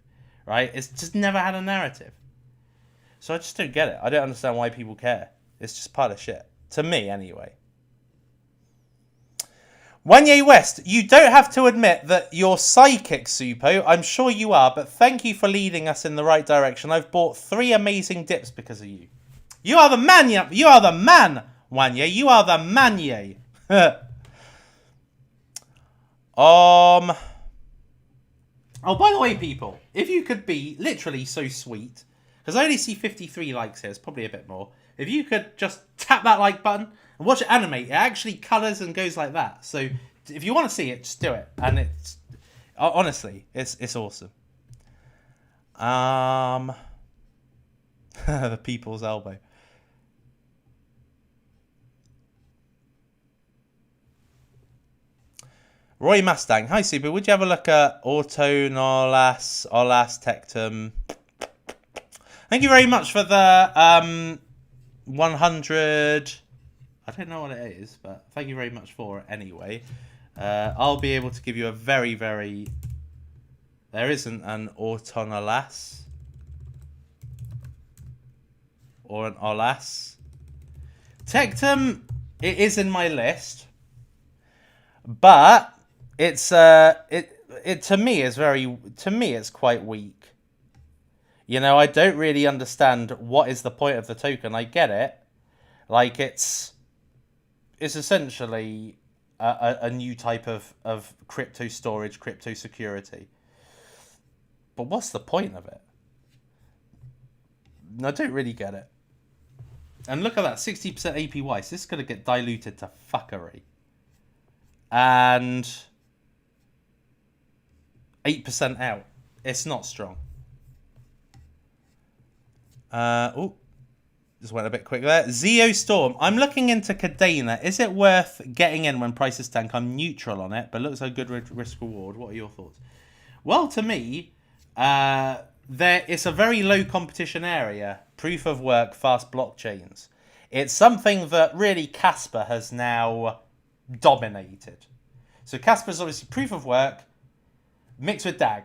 right? It's just never had a narrative. So I just don't get it. I don't understand why people care. It's just part of shit. To me, anyway. Wanye West, you don't have to admit that you're psychic, Suppo. I'm sure you are, but thank you for leading us in the right direction. I've bought 3 amazing dips because of you. You are the man, you are the man, Wanye. You are the manye. Oh, by the way, people, if you could be literally so sweet, because I only see 53 likes here, it's probably a bit more. If you could just tap that like button and watch it animate, it actually colours and goes like that. So if you want to see it, just do it. And it's honestly, it's awesome. The people's elbow. Roy Mustang, hi Super. Would you have a look at Autonolas Tectum? Thank you very much for the 100. I don't know what it is, but thank you very much for it anyway. I'll be able to give you a very, very There isn't an autonolas or an olas. Tectum, it is in my list, but it's it to me is it's quite weak. You know, I don't really understand what is the point of the token. I get it, like it's essentially a new type of crypto storage, crypto security. But what's the point of it? I don't really get it. And look at that, 60% APY. So this is going to get diluted to fuckery. And 8% out. It's not strong. Just went a bit quick there. Zeo Storm. I'm looking into Cadena. Is it worth getting in when prices tank? I'm neutral on it, but looks like a good risk reward. What are your thoughts? Well, to me, it's a very low competition area. Proof of work, fast blockchains. It's something that really Casper has now dominated. So Casper is obviously proof of work mixed with DAG.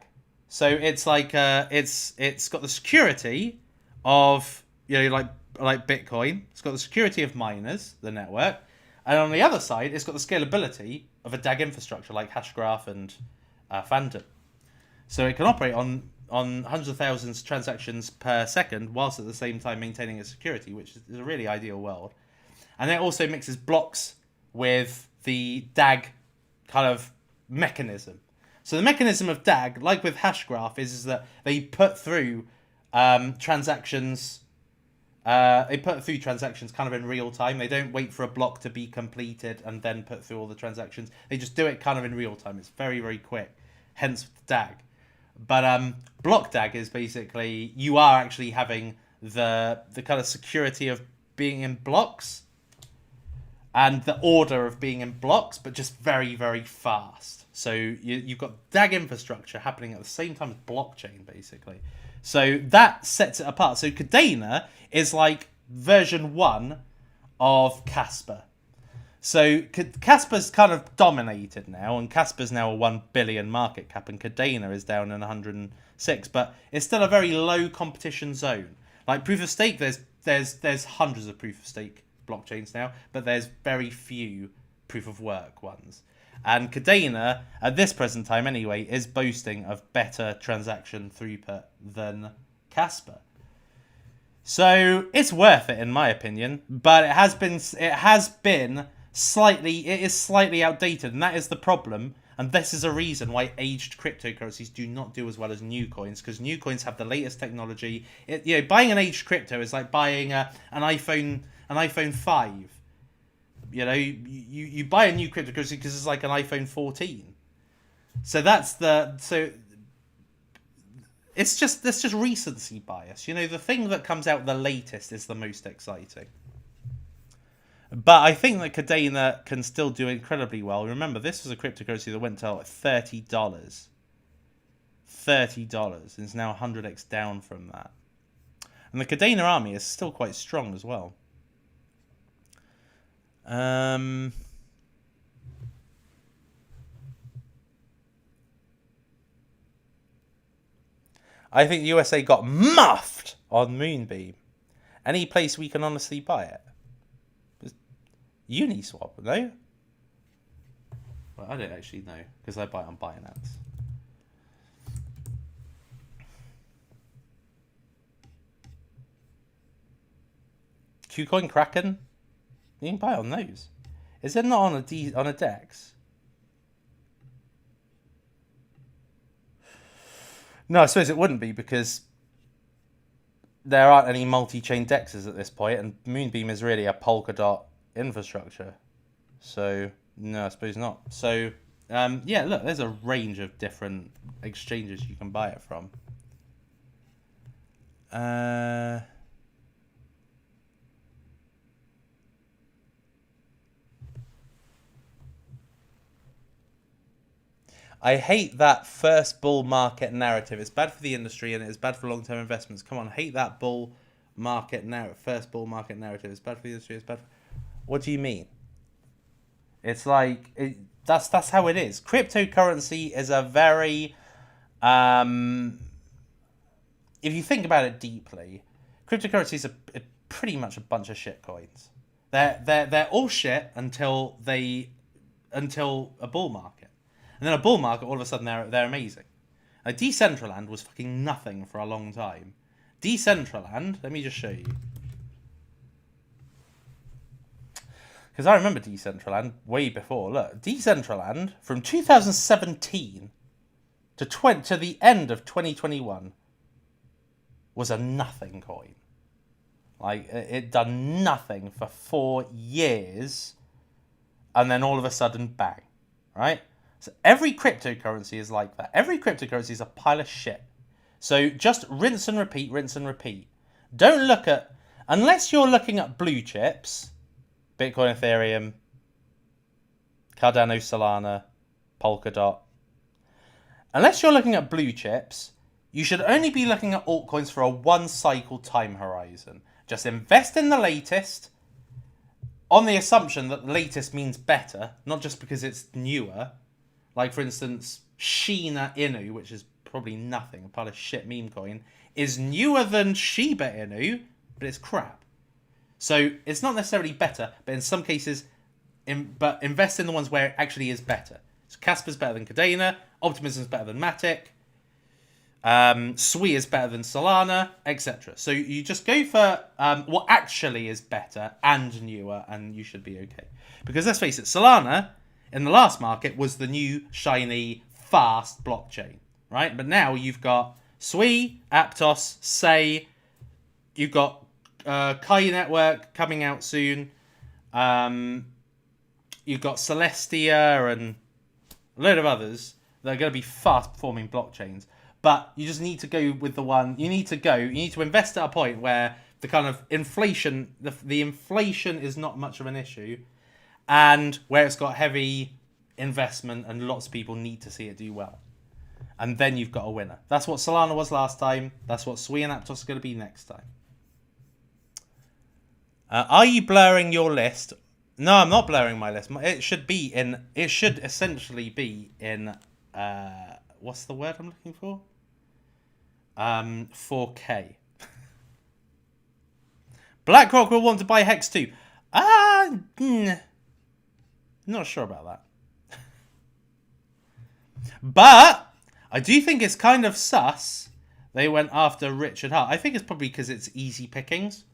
So it's like it's got the security of, you know, like Bitcoin. It's got the security of miners, the network, and on the other side, it's got the scalability of a DAG infrastructure like Hashgraph and Phantom. So it can operate on hundreds of thousands of transactions per second, whilst at the same time maintaining its security, which is a really ideal world. And it also mixes blocks with the DAG kind of mechanism. So the mechanism of DAG, like with Hashgraph, is that they put through transactions. They put through transactions kind of in real time. They don't wait for a block to be completed and then put through all the transactions. They just do it kind of in real time. It's very, very quick. Hence DAG. But block DAG is basically you are actually having the kind of security of being in blocks and the order of being in blocks, but just very, very fast. So you've got DAG infrastructure happening at the same time as blockchain, basically. So that sets it apart. So Cadena is like version 1 of Casper. So Casper's kind of dominated now, and Casper's now a 1 billion market cap, and Cadena is down in 106, but it's still a very low competition zone. Like proof of stake, there's hundreds of proof of stake blockchains now, but there's very few proof of work ones. And Cadena, at this present time anyway, is boasting of better transaction throughput than Casper. So it's worth it in my opinion, but it is slightly outdated, and that is the problem. And this is a reason why aged cryptocurrencies do not do as well as new coins, because new coins have the latest technology. Buying an aged crypto is like buying an iPhone 5. You know, you buy a new cryptocurrency because it's like an iPhone 14. So it's just recency bias. You know, the thing that comes out the latest is the most exciting. But I think that Cadena can still do incredibly well. Remember, this was a cryptocurrency that went to like $30. $30. And it's now 100x down from that. And the Cadena army is still quite strong as well. I think the USA got muffed on Moonbeam. Any place we can honestly buy it? Uniswap, no? Well, I don't actually know, because I buy it on BINANCE. Qcoin Kraken? You can buy it on those. Is it not on a DEX? No, I suppose it wouldn't be, because there aren't any multi-chain DEXs at this point, and Moonbeam is really a Polkadot infrastructure. So, no, I suppose not. So, yeah, look, there's a range of different exchanges you can buy it from. I hate that first bull market narrative. It's bad for the industry and it's bad for long-term investments. Come on, hate that bull market narrative. First bull market narrative. It's bad for the industry. It's bad for... What do you mean? It's like that's how it is. Cryptocurrency is a very If you think about it deeply, cryptocurrencies are pretty much a bunch of shit coins. They're all shit until a bull market, and then a bull market, all of a sudden they're amazing. Like Decentraland was fucking nothing for a long time. Decentraland, let me just show you. Because I remember Decentraland way before. Look, Decentraland from 2017 to the end of 2021 was a nothing coin. Like, it done nothing for 4 years, and then all of a sudden, bang, right? So every cryptocurrency is like that. Every cryptocurrency is a pile of shit. So just rinse and repeat, rinse and repeat. Don't look at, unless you're looking at blue chips, Bitcoin, Ethereum, Cardano, Solana, Polkadot. Unless you're looking at blue chips, you should only be looking at altcoins for a one-cycle time horizon. Just invest in the latest on the assumption that the latest means better, not just because it's newer. Like, for instance, Shiba Inu, which is probably nothing, a pile of shit meme coin, is newer than Shiba Inu, but it's crap. So it's not necessarily better, but in some cases, but invest in the ones where it actually is better. So Casper's better than Cardano, Optimism's better than Matic, Sui is better than Solana, etc. So you just go for what actually is better and newer, and you should be okay. Because let's face it, Solana in the last market was the new shiny fast blockchain, right? But now you've got Sui, Aptos, Sei, you've got Kai Network coming out soon. You've got Celestia and a load of others that are going to be fast performing blockchains. But you just need to go with the one. You need to invest at a point where the kind of inflation, the inflation is not much of an issue, and where it's got heavy investment and lots of people need to see it do well. And then you've got a winner. That's what Solana was last time. That's what Sui and Aptos are going to be next time. Are you blurring your list? No, I'm not blurring my list. It should essentially be in. What's the word I'm looking for? 4K. BlackRock will want to buy Hex too. Not sure about that. But I do think it's kind of sus they went after Richard Hart. I think it's probably because it's easy pickings.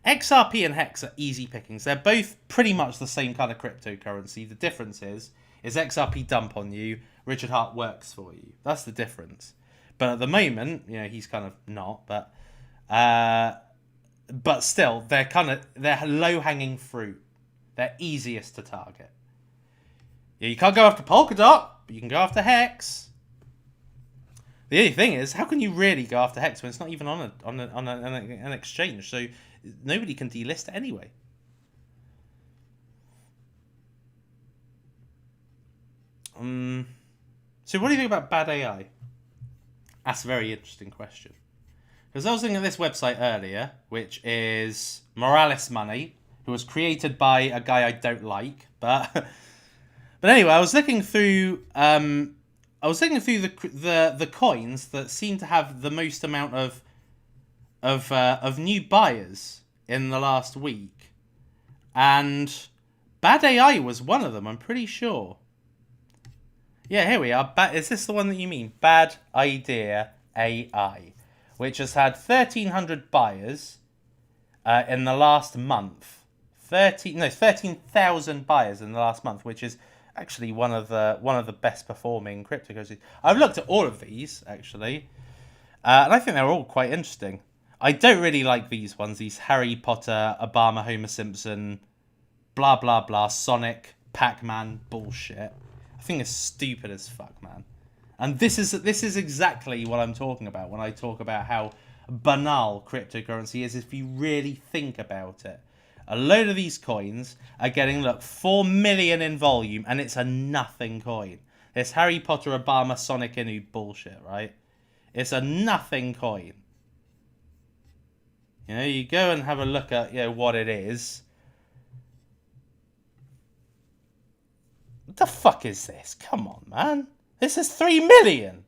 XRP and Hex are easy pickings. They're both pretty much the same kind of cryptocurrency. The difference is XRP dump on you, Richard Hart works for you. That's the difference. But at the moment, he's kind of not. But still, they're low-hanging fruit. They're easiest to target. Yeah, you can't go after Polkadot, but you can go after Hex. The only thing is, how can you really go after Hex when it's not even on an exchange? So nobody can delist it anyway. So what do you think about bad AI? That's a very interesting question. Because I was looking at this website earlier, which is Morales Money, who was created by a guy I don't like, but anyway, I was looking through the coins that seem to have the most amount of new buyers in the last week, and Bad AI was one of them. I'm pretty sure. Yeah, here we are. Is this the one that you mean? Bad Idea AI, which has had 1,300 buyers in the last month. 13,000 buyers in the last month, which is actually one of the best performing cryptocurrencies. I've looked at all of these actually, and I think they're all quite interesting. I don't really like these ones. These Harry Potter, Obama, Homer Simpson, blah blah blah, Sonic, Pac-Man bullshit. I think it's stupid as fuck, man. And this is exactly what I'm talking about when I talk about how banal cryptocurrency is if you really think about it. A load of these coins are getting, 4 million in volume, and it's a nothing coin. This Harry Potter, Obama, Sonic Inu bullshit, right? It's a nothing coin. You go and have a look at what it is. What the fuck is this? Come on, man. This is 3 million.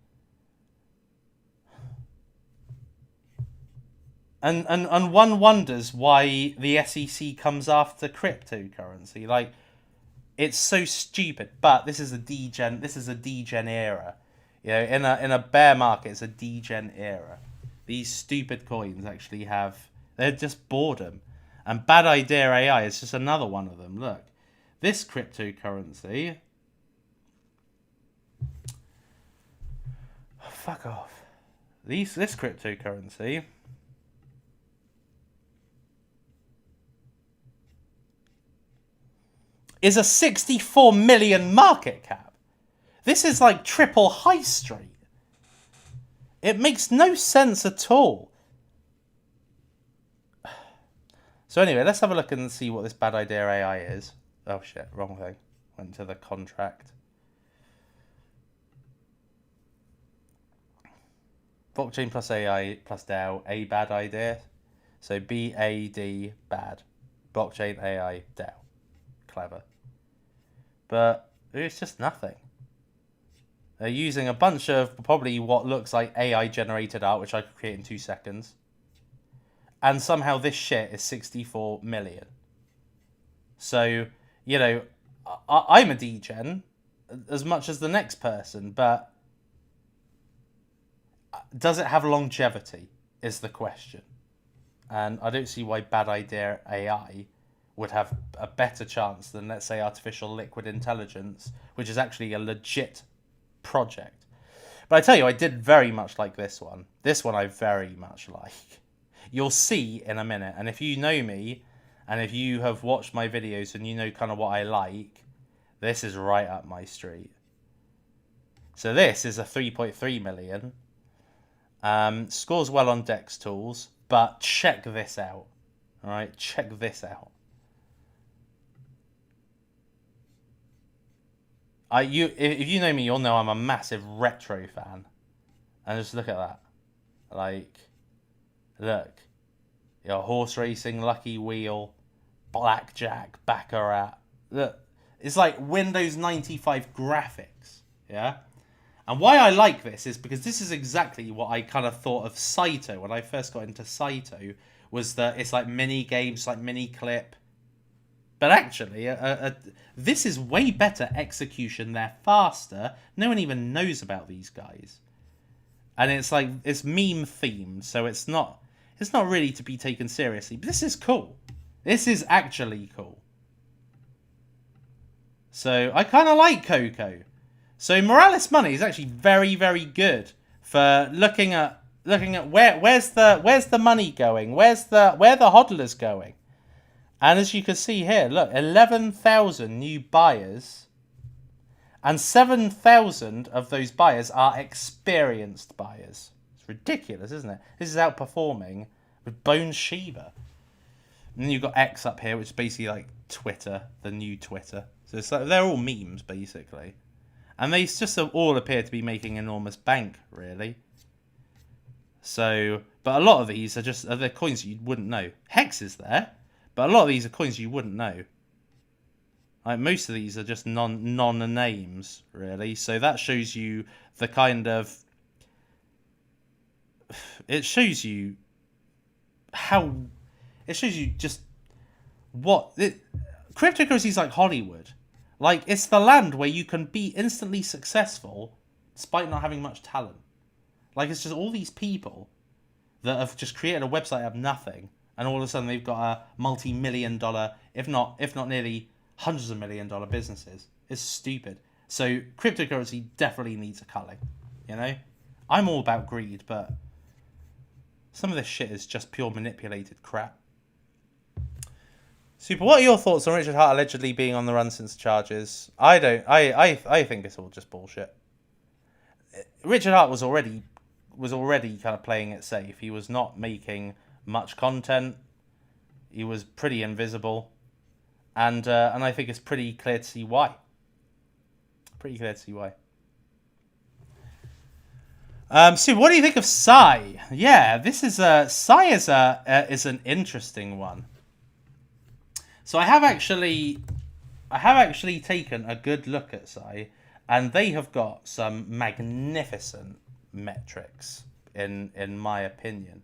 And one wonders why the SEC comes after cryptocurrency. Like, it's so stupid. But this is a degen era. You know, in a bear market, it's a degen era. These stupid coins actually they're just boredom. And bad idea AI is just another one of them. Look, this cryptocurrency. Oh, fuck off. This cryptocurrency is a 64 million market cap. This is like triple high street. It makes no sense at all. So anyway, let's have a look and see what this bad idea AI is. Oh shit, wrong thing. Went to the contract. Blockchain plus AI plus DAO, a bad idea. So BAD, bad. Blockchain AI DAO. Clever. But it's just nothing. They're using a bunch of probably what looks like AI generated art, which I could create in 2 seconds. And somehow this shit is 64 million. So, you know, I'm a degen as much as the next person, but does it have longevity is the question. And I don't see why bad idea AI would have a better chance than, let's say, artificial liquid intelligence, which is actually a legit project. But I tell you, I did very much like this one. This one I very much like. You'll see in a minute. And if you know me, and if you have watched my videos and you know kind of what I like, this is right up my street. So this is a 3.3 million. Scores well on Dex tools, but check this out. All right, check this out. If you know me, you'll know I'm a massive retro fan. And just look at that. Like, look. Your horse racing, lucky wheel, blackjack, baccarat. Look, it's like Windows 95 graphics. Yeah? And why I like this is because this is exactly what I kind of thought of Saito when I first got into Saito. Was that it's like mini games, like mini clip. But actually, this is way better execution. They're faster. No one even knows about these guys. And it's like, it's meme themed, so it's not really to be taken seriously. But this is cool. This is actually cool. So I kind of like Coco. So Morales Money is actually very, very good for looking at where's the money going? Where the hodlers going? And as you can see here, look, 11,000 new buyers. And 7,000 of those buyers are experienced buyers. It's ridiculous, isn't it? This is outperforming with Bone Shiba. And then you've got X up here, which is basically like Twitter, the new Twitter. So it's like, they're all memes, basically. And they just all appear to be making enormous bank, really. So, but a lot of these are they're coins that you wouldn't know. Hex is there. But a lot of these are coins you wouldn't know. Like most of these are just non-names, really. So that shows you the kind of... It shows you how... It shows you just what... Cryptocurrency is like Hollywood. Like, it's the land where you can be instantly successful despite not having much talent. Like, it's just all these people that have just created a website out of nothing. And all of a sudden they've got a multi-million-dollar, if not nearly hundreds of million-dollar businesses. It's stupid. So cryptocurrency definitely needs a culling. You know, I'm all about greed, but some of this shit is just pure manipulated crap. Super. What are your thoughts on Richard Hart allegedly being on the run since charges? I think it's all just bullshit. Richard Hart was already kind of playing it safe. He was not making much content. He was pretty invisible, and I think it's pretty clear to see why. So what do you think of Psy? Yeah, this is Psy is an interesting one. So I have actually taken a good look at Psy, and they have got some magnificent metrics in my opinion.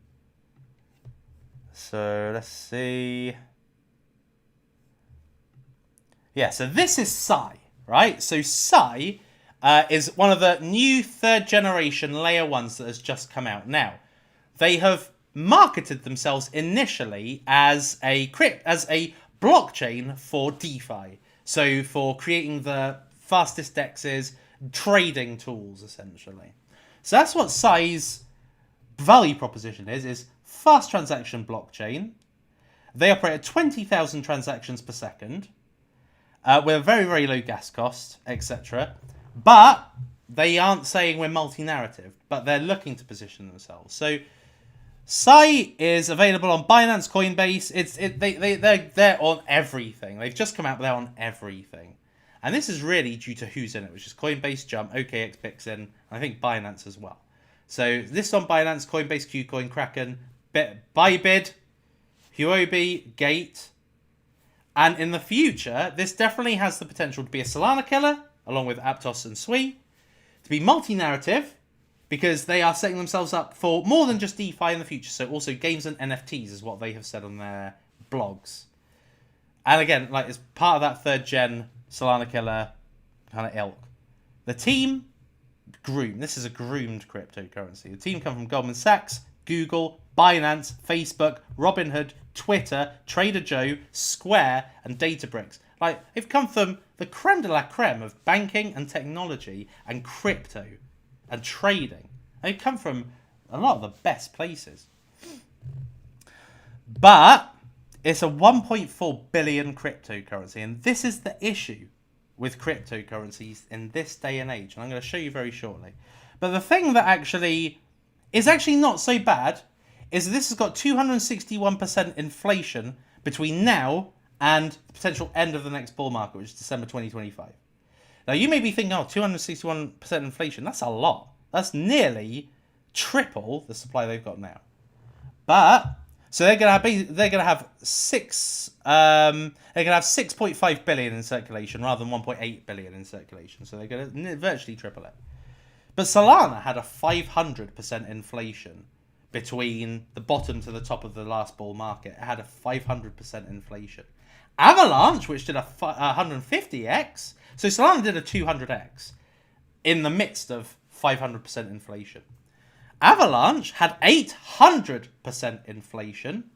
So let's see. Yeah, so this is Psi, right? So Psi is one of the new 3rd generation layer 1s that has just come out. Now, they have marketed themselves initially as a blockchain for DeFi. So for creating the fastest DEXs, trading tools, essentially. So that's what Psi's value proposition is fast transaction blockchain. They operate at 20,000 transactions per second with a very, very low gas cost, etc. But they aren't saying we're multi-narrative, but they're looking to position themselves. So Psi is available on Binance, Coinbase. They're on everything. They've just come out, but they're on everything. And this is really due to who's in it, which is Coinbase, Jump, OKX, Bixen, and I think Binance as well. So this is on Binance, Coinbase, Qcoin, Kraken, Bybit, Huobi, Gate. And in the future, this definitely has the potential to be a Solana killer, along with Aptos and Sui, to be multi-narrative, because they are setting themselves up for more than just DeFi in the future. So also games and NFTs is what they have said on their blogs. And again, like as part of that 3rd gen Solana killer kind of ilk. The team groomed. This is a groomed cryptocurrency. The team come from Goldman Sachs, Google, Binance, Facebook, Robinhood, Twitter, Trader Joe, Square, and Databricks. Like, they've come from the creme de la creme of banking and technology and crypto and trading. They've come from a lot of the best places. But it's a 1.4 billion cryptocurrency, and this is the issue with cryptocurrencies in this day and age, and I'm going to show you very shortly. But the thing that actually is not so bad is this has got 261% inflation between now and the potential end of the next bull market, which is December 2025. Now, you may be thinking, oh, 261% inflation, that's a lot. That's nearly triple the supply they've got now. But so they're gonna have 6.5 billion in circulation rather than 1.8 billion in circulation. So they're gonna virtually triple it. But Solana had a 500% inflation between the bottom to the top of the last bull market. It had a 500% inflation. Avalanche, which did a 150x, so Solana did a 200x in the midst of 500% inflation. Avalanche had 800% inflation,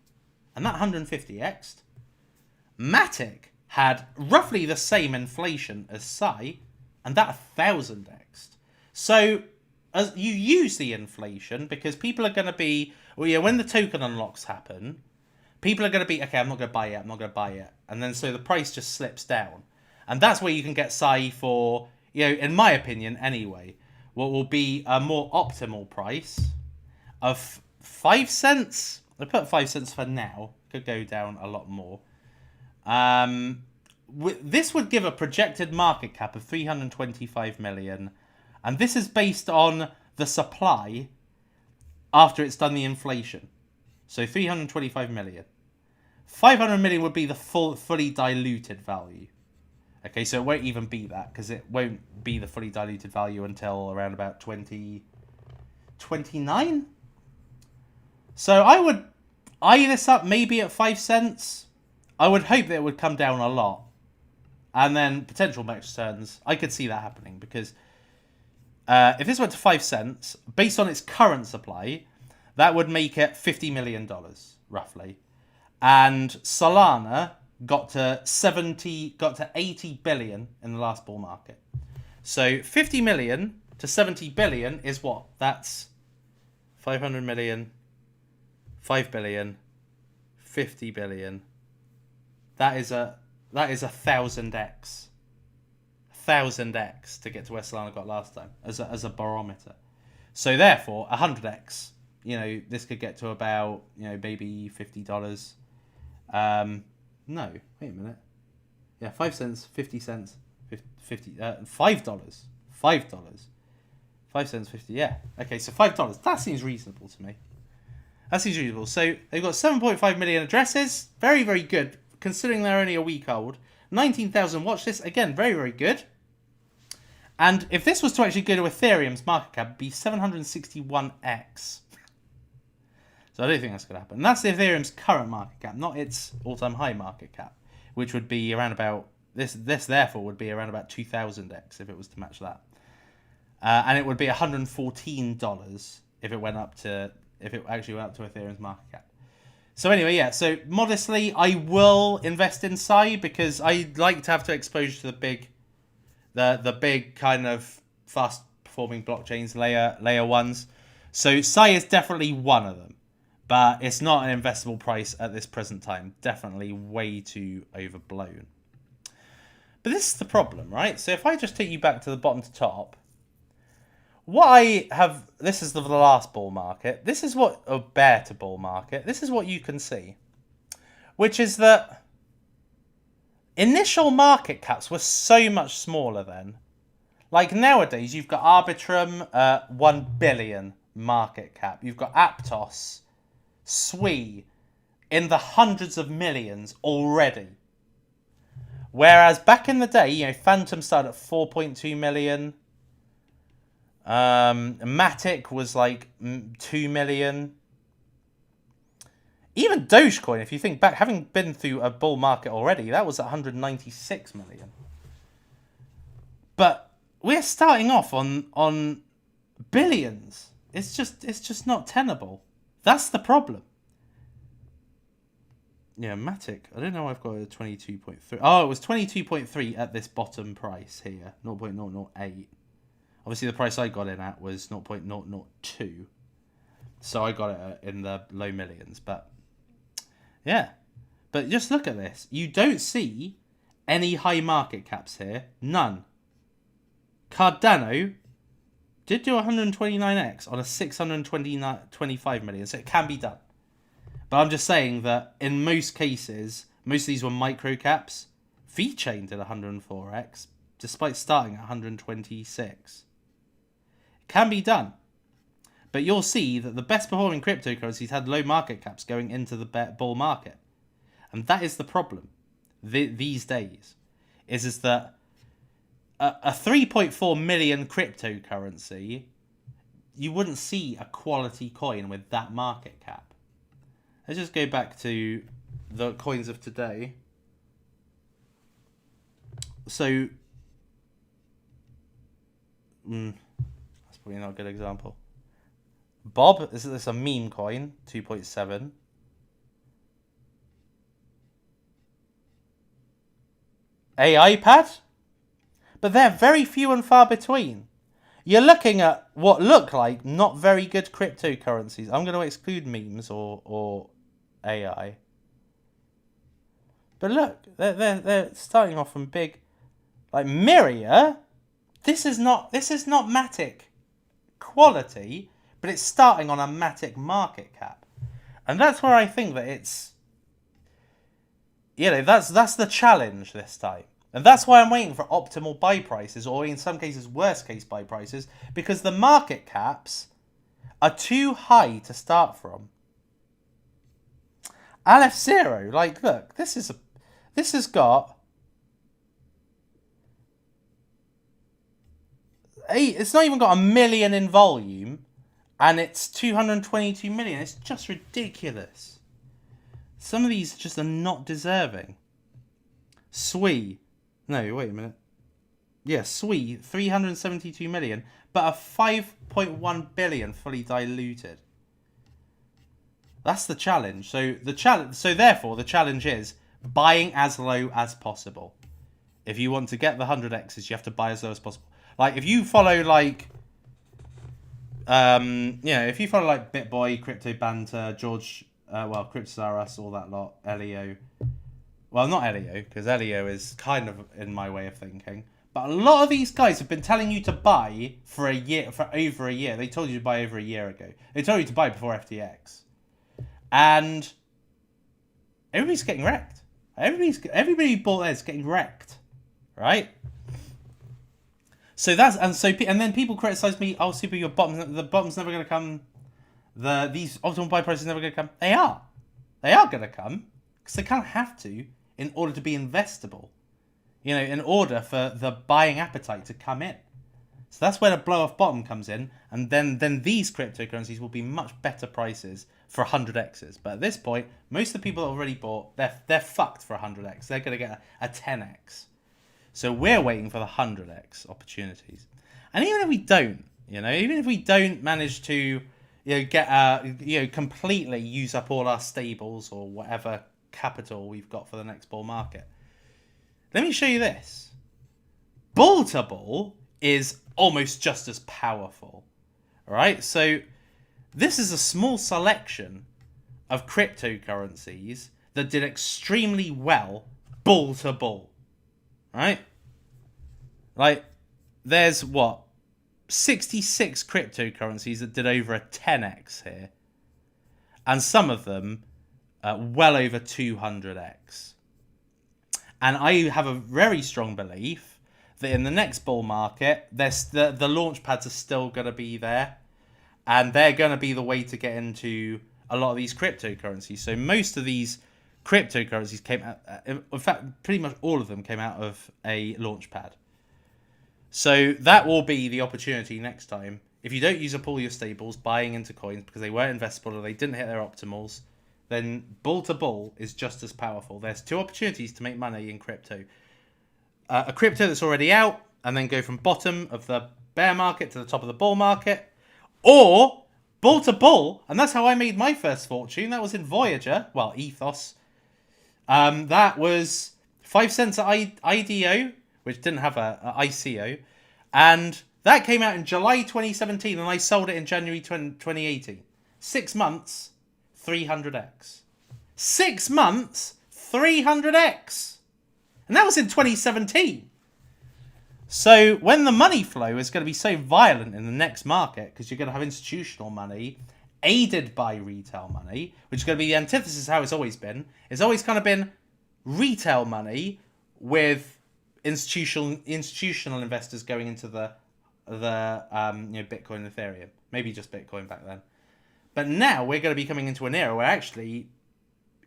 and that 150x'd. Matic had roughly the same inflation as Psi, and that 1000x'd. So as you use the inflation, because people are going to be, well, yeah, when the token unlocks happen, people are going to be, okay, I'm not going to buy it. And then so the price just slips down. And that's where you can get Psi for, in my opinion anyway, what will be a more optimal price of 5 cents. I put 5 cents for now. Could go down a lot more. This would give a projected market cap of 325 million. And this is based on the supply after it's done the inflation. So 325 million. 500 million would be the fully diluted value. Okay, so it won't even be that, because it won't be the fully diluted value until around about 2029. So I would eye this up maybe at 5 cents. I would hope that it would come down a lot. And then potential max returns, I could see that happening, because if this went to 5 cents, based on its current supply, that would make it $50 million, roughly. And Solana got to 80 billion in the last bull market. So 50 million to 70 billion is what? That's 500 million, 5 billion, 50 billion. That is a 1000x. 1000x to get to where Solana got last time as a barometer. So therefore, 100x, this could get to about, maybe $50. No, wait a minute. Yeah, 5 cents, 50 cents, $5. $5. 5 cents, 50. Yeah. Okay, so $5. That seems reasonable to me. That seems reasonable. So they've got 7.5 million addresses. Very, very good, considering they're only a week old. 19,000 watchlists. Again, very, very good. And if this was to actually go to Ethereum's market cap, it'd be 761x. So I don't think that's going to happen. And that's Ethereum's current market cap, not its all-time high market cap, which would be around about this therefore would be around about 2000x if it was to match that. And it would be $114 if it actually went up to Ethereum's market cap. So anyway, yeah. So modestly, I will invest in Psy because I like to have exposure to the big kind of fast performing blockchains, layer ones. So Psy is definitely one of them, but it's not an investable price at this present time. Definitely way too overblown. But this is the problem, right? So if I just take you back to the bottom to top, this is the last bull market. This is what a bear to bull market. This is what you can see, which is that initial market caps were so much smaller then. Like nowadays, you've got Arbitrum, 1 billion market cap. You've got Aptos, Sui, in the hundreds of millions already. Whereas back in the day, Phantom started at 4.2 million. Matic was like 2 million. Even Dogecoin, if you think back, having been through a bull market already, that was 196 million. But we're starting off on billions. It's just not tenable. That's the problem. Yeah, Matic. I don't know. I've got a 22.3. Oh, it was 22.3 at this bottom price here, 0.008. Obviously, the price I got in at was 0.002. So I got it in the low millions. But, yeah. But just look at this. You don't see any high market caps here. None. Cardano did do 129x on a 625 million. So it can be done. But I'm just saying that in most cases, most of these were micro caps. VeChain did 104x, despite starting at 126. It can be done. But you'll see that the best performing cryptocurrencies had low market caps going into the bull market. And that is the problem these days. Is that a 3.4 million cryptocurrency, you wouldn't see a quality coin with that market cap. Let's just go back to the coins of today. So, that's probably not a good example. Bob, this is a meme coin, 2.7. AI pad? But they're very few and far between. You're looking at what look like not very good cryptocurrencies. I'm going to exclude memes or AI. But look, they're starting off from big, like Myria. This is not Matic quality, but it's starting on a Matic market cap, and that's where I think that it's, that's the challenge this time. And that's why I'm waiting for optimal buy prices, or in some cases, worst case buy prices, because the market caps are too high to start from. Aleph Zero, like, look, this has got it's not even got 1 million in volume, and it's 222 million. It's just ridiculous. Some of these just are not deserving. Sui. No, wait a minute. Yeah, Sui, 372 million, but a 5.1 billion fully diluted. That's the challenge. So therefore the challenge is buying as low as possible. If you want to get the 100x's, you have to buy as low as possible. Like if you follow like if you follow like BitBoy, Crypto Banter, George Cryptosaurus, all that lot, Elio. Well, not Elio, because Elio is kind of in my way of thinking. But a lot of these guys have been telling you to buy for over a year. They told you to buy over a year ago. They told you to buy before FTX. And everybody's getting wrecked. Everybody who bought theirs getting wrecked. Right? So and then people criticize me, oh Super, the bottom's never gonna come. These optimal buy prices are never gonna come. They are gonna come. Because they kind of have to in order to be investable. In order for the buying appetite to come in. So that's where the blow off bottom comes in, and then these cryptocurrencies will be much better prices for 100x's. But at this point, most of the people that already bought, they're fucked for 100x. They're going to get a 10x. So we're waiting for the 100x opportunities. And even if we don't, even if we don't manage to, get, completely use up all our stables or whatever capital we've got for the next bull market, let me show you this. Bull to bull is almost just as powerful. All right, so this is a small selection of cryptocurrencies that did extremely well bull to bull. Right? Like, there's 66 cryptocurrencies that did over a 10x here. And some of them well over 200x. And I have a very strong belief that in the next bull market, the launch pads are still going to be there. And they're going to be the way to get into a lot of these cryptocurrencies. So most of these cryptocurrencies came out, in fact, pretty much all of them came out of a launch pad. So that will be the opportunity next time. If you don't use up all your stables buying into coins because they weren't investable or they didn't hit their optimals, then bull to bull is just as powerful. There's two opportunities to make money in crypto. A crypto that's already out and then go from bottom of the bear market to the top of the bull market. Or bull to bull, and that's how I made my first fortune. That was in Voyager, well, Ethos. That was 5 cents at IDO, which didn't have a ICO. And that came out in July 2017, and I sold it in January 2018. 6 months, 300x. 6 months, 300x. And that was in 2017. So when the money flow is going to be so violent in the next market, because you're going to have institutional money aided by retail money, which is going to be the antithesis of how it's always been. It's always kind of been retail money with institutional investors going into the Bitcoin and Ethereum, maybe just Bitcoin back then. But now we're going to be coming into an era where actually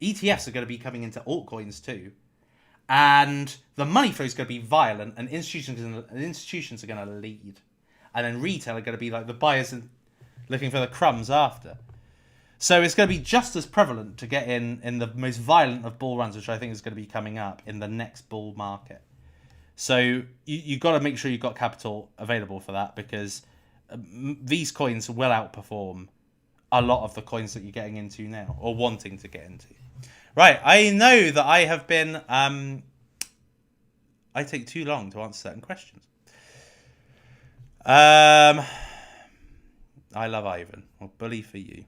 ETFs are going to be coming into altcoins too. And the money flow is going to be violent, and institutions are going to lead, and then retail are going to be like the buyers and looking for the crumbs after. So it's going to be just as prevalent to get in the most violent of bull runs, which I think is going to be coming up in the next bull market. So you've got to make sure you've got capital available for that, because these coins will outperform a lot of the coins that you're getting into now or wanting to get into. Right, I know that I have been... I take too long to answer certain questions. I love Ivan. Well, bully for you.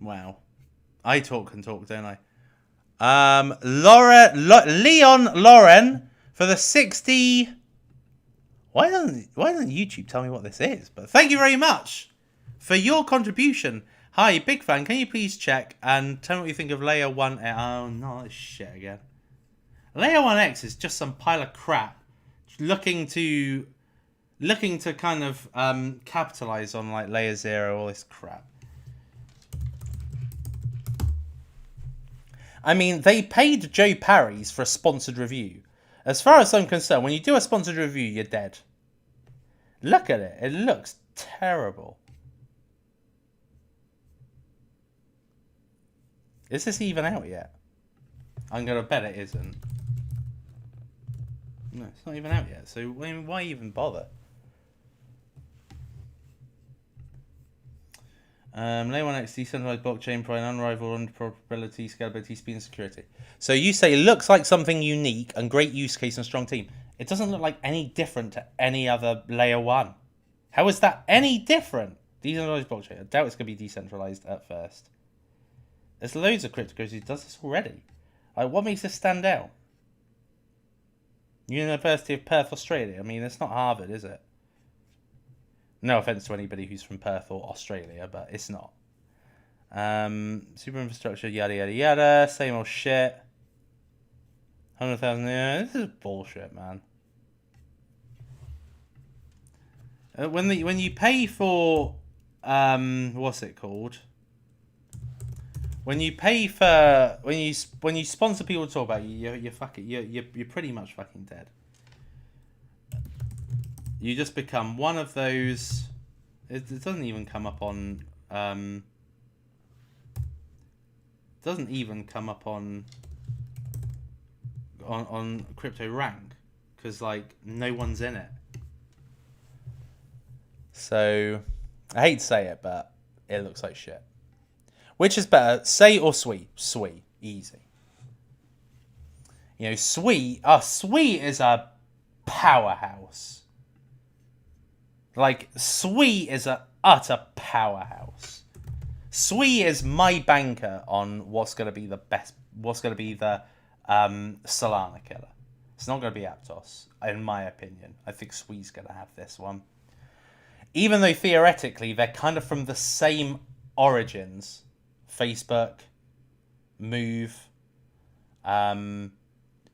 Wow. I talk and talk, don't I? Leon Lauren for the 60... Why doesn't YouTube tell me what this is? But thank you very much for your contribution. Hi, big fan. Can you please check and tell me what you think of Layer 1? Oh, no, this shit again. Layer 1X is just some pile of crap looking to kind of capitalize on like Layer 0, all this crap. I mean, they paid Joe Parry's for a sponsored review. As far as I'm concerned, when you do a sponsored review, you're dead. Look at it. It looks terrible. Is this even out yet? I'm going to bet it isn't. No, it's not even out yet. So why even bother? Layer 1X decentralized blockchain providing unrivaled interoperability, scalability, speed, and security. So you say it looks like something unique and great use case and strong team. It doesn't look like any different to any other Layer 1. How is that any different? Decentralized blockchain. I doubt it's going to be decentralized at first. There's loads of cryptocurrencies that does this already. Like, what makes this stand out? University of Perth, Australia. I mean, it's not Harvard, is it? No offense to anybody who's from Perth or Australia, but it's not. Super infrastructure, yada, yada, yada. Same old shit. 100,000. Yeah, this is bullshit, man. When you pay for... what's it called? When you pay for... When you sponsor people to talk about you, you're pretty much fucking dead. you just become one of those. It doesn't even come up on. Doesn't even come up on crypto rank because like no one's in it. So I hate to say it, but it looks like shit. Which is better, Say or Sui? Sui, easy. You know, Sui is a powerhouse. Like, Sui is an utter powerhouse. Sui is my banker on what's going to be the best, what's going to be the Solana killer. It's not going to be Aptos, in my opinion. I think Sui's going to have this one. Even though theoretically they're kind of from the same origins. Facebook, Move,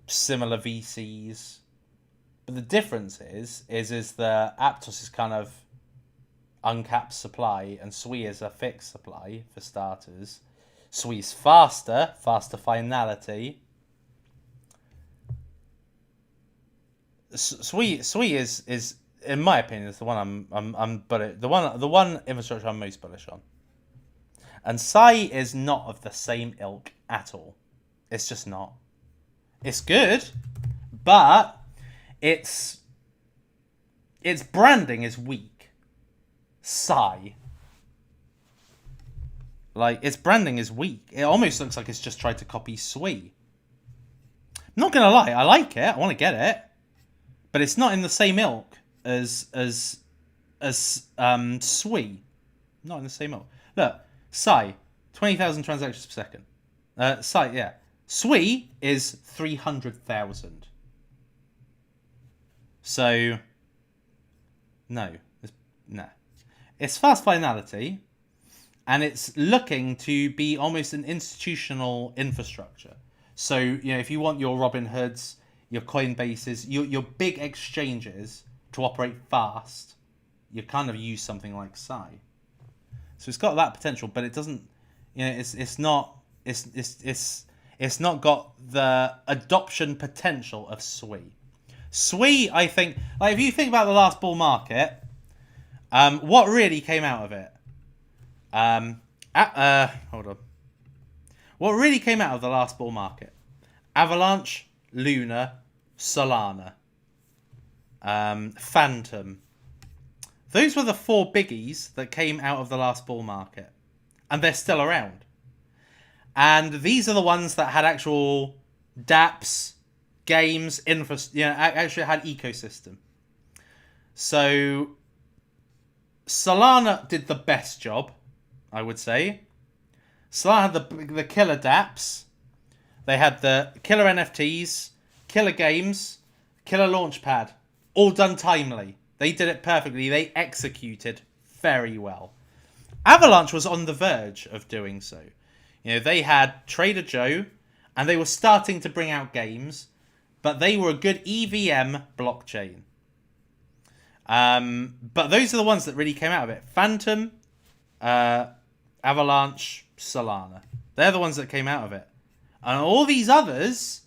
similar VCs. But the difference is the Aptos is kind of uncapped supply and Sui is a fixed supply for starters. Sui's faster finality. Sui is in my opinion is the one the one infrastructure I'm most bullish on. And Sai is not of the same ilk at all. It's just not. It's good, but its branding is weak. Sai. Like, its branding is weak. It almost looks like it's just tried to copy Sui. I'm not gonna lie, I like it. I want to get it, but it's not in the same ilk as Sui. Not in the same ilk. Look, Sai, 20,000 transactions per second. Sai, yeah. Sui is 300,000. So, no. It's fast finality, and it's looking to be almost an institutional infrastructure. So, you know, if you want your Robinhoods, your Coinbases, your big exchanges to operate fast, you kind of use something like Sai. So it's got that potential, but it doesn't. You know, it's not got the adoption potential of Sui. Sui, I think, like if you think about the last bull market, what really came out of it? Hold on. What really came out of the last bull market? Avalanche, Luna, Solana, Phantom. Those were the 4 biggies that came out of the last bull market. And they're still around. And these are the ones that had actual dApps, games, actually had ecosystem. So Solana did the best job, I would say. Solana had the killer dApps. They had the killer NFTs, killer games, killer launchpad. All done timely. They did it perfectly. They executed very well. Avalanche was on the verge of doing so. You know, they had Trader Joe, and they were starting to bring out games, but they were a good EVM blockchain. But those are the ones that really came out of it. Phantom, Avalanche, Solana. They're the ones that came out of it. And all these others,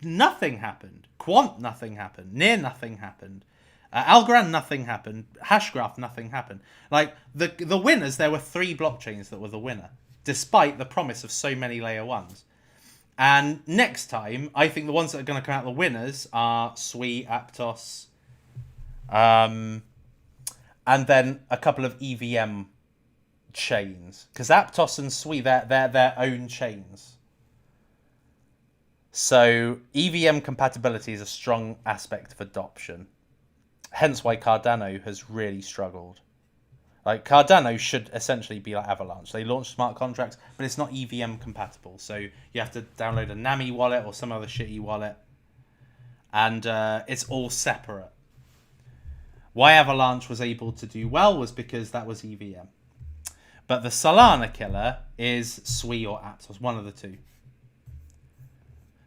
nothing happened. Quant, nothing happened. Near, nothing happened. Algorand, nothing happened. Hashgraph, nothing happened. Like, the winners, there were 3 blockchains that were the winner, despite the promise of so many layer 1s. And next time, I think the ones that are going to come out the winners are Sui, Aptos, and then a couple of EVM chains. Because Aptos and Sui, they're their own chains. So EVM compatibility is a strong aspect of adoption. Hence why Cardano has really struggled. Like, Cardano should essentially be like Avalanche. They launch smart contracts, but it's not EVM compatible. So you have to download a Nami wallet or some other shitty wallet. And it's all separate. Why Avalanche was able to do well was because that was EVM. But the Solana killer is Sui or Aptos, one of the two.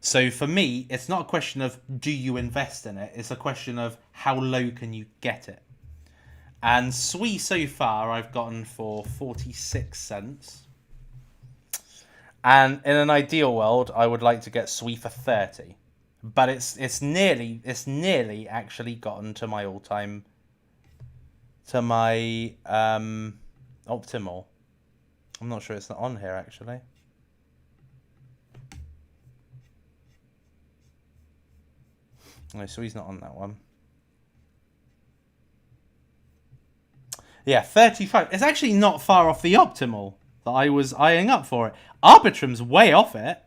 So for me, it's not a question of do you invest in it. It's a question of how low can you get it. And Sui so far I've gotten for 46 cents. And in an ideal world, I would like to get Sui for 30. But it's nearly actually gotten to my all-time to my optimal. I'm not sure it's not on here actually. No, so he's not on that one. Yeah, 35. It's actually not far off the optimal that I was eyeing up for it. Arbitrum's way off it,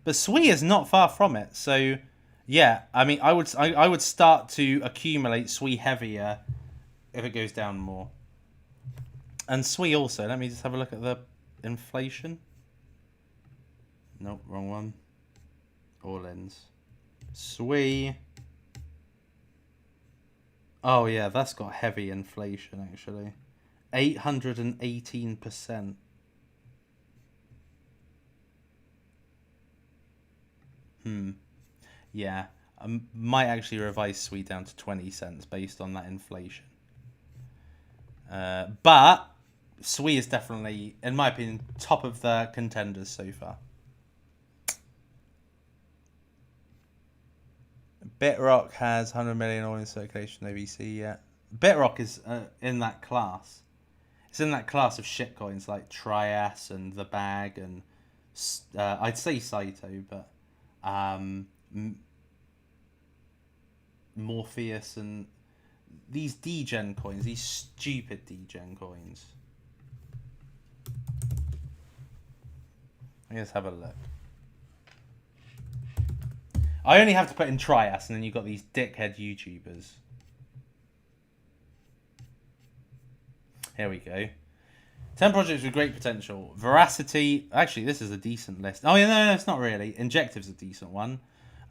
but Sui is not far from it. So, yeah, I mean, I would start to accumulate Sui heavier if it goes down more. And Sui also. Let me just have a look at the inflation. Nope, wrong one. All-ins. Sui. Oh, yeah, that's got heavy inflation, actually. 818%. Yeah, I might actually revise Sui down to 20 cents based on that inflation. But Sui is definitely, in my opinion, top of the contenders so far. BitRock has 100 million all in circulation, OVC, yeah. BitRock is in that class. It's in that class of shitcoins like Trias and The Bag and I'd say Saito, but Morpheus and these degen coins, these stupid degen coins. Let's have a look. I only have to put in Trias, and then you've got these dickhead YouTubers. Here we go. 10 projects with great potential. Veracity. Actually, this is a decent list. Oh, yeah, no, it's not really. Injective's a decent one.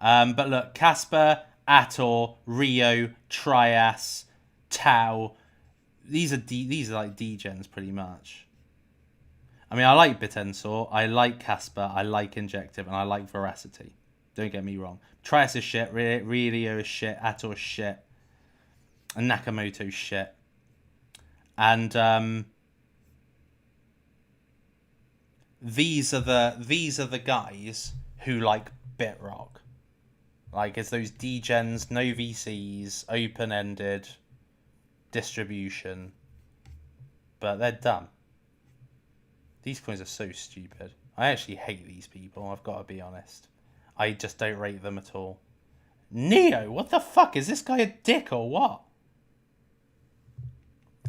But look, Casper, Ator, Rio, Trias, Tau. These are like degens pretty much. I mean, I like Bitensor, I like Casper, I like Injective, and I like Veracity. Don't get me wrong. Trias is shit, Rio is shit, Ator is shit, and Nakamoto's shit. And these are the guys who like BitRock. Like, it's those degens, no VCs, open-ended distribution. But they're dumb. These coins are so stupid. I actually hate these people, I've got to be honest. I just don't rate them at all. Neo, what the fuck? Is this guy a dick or what?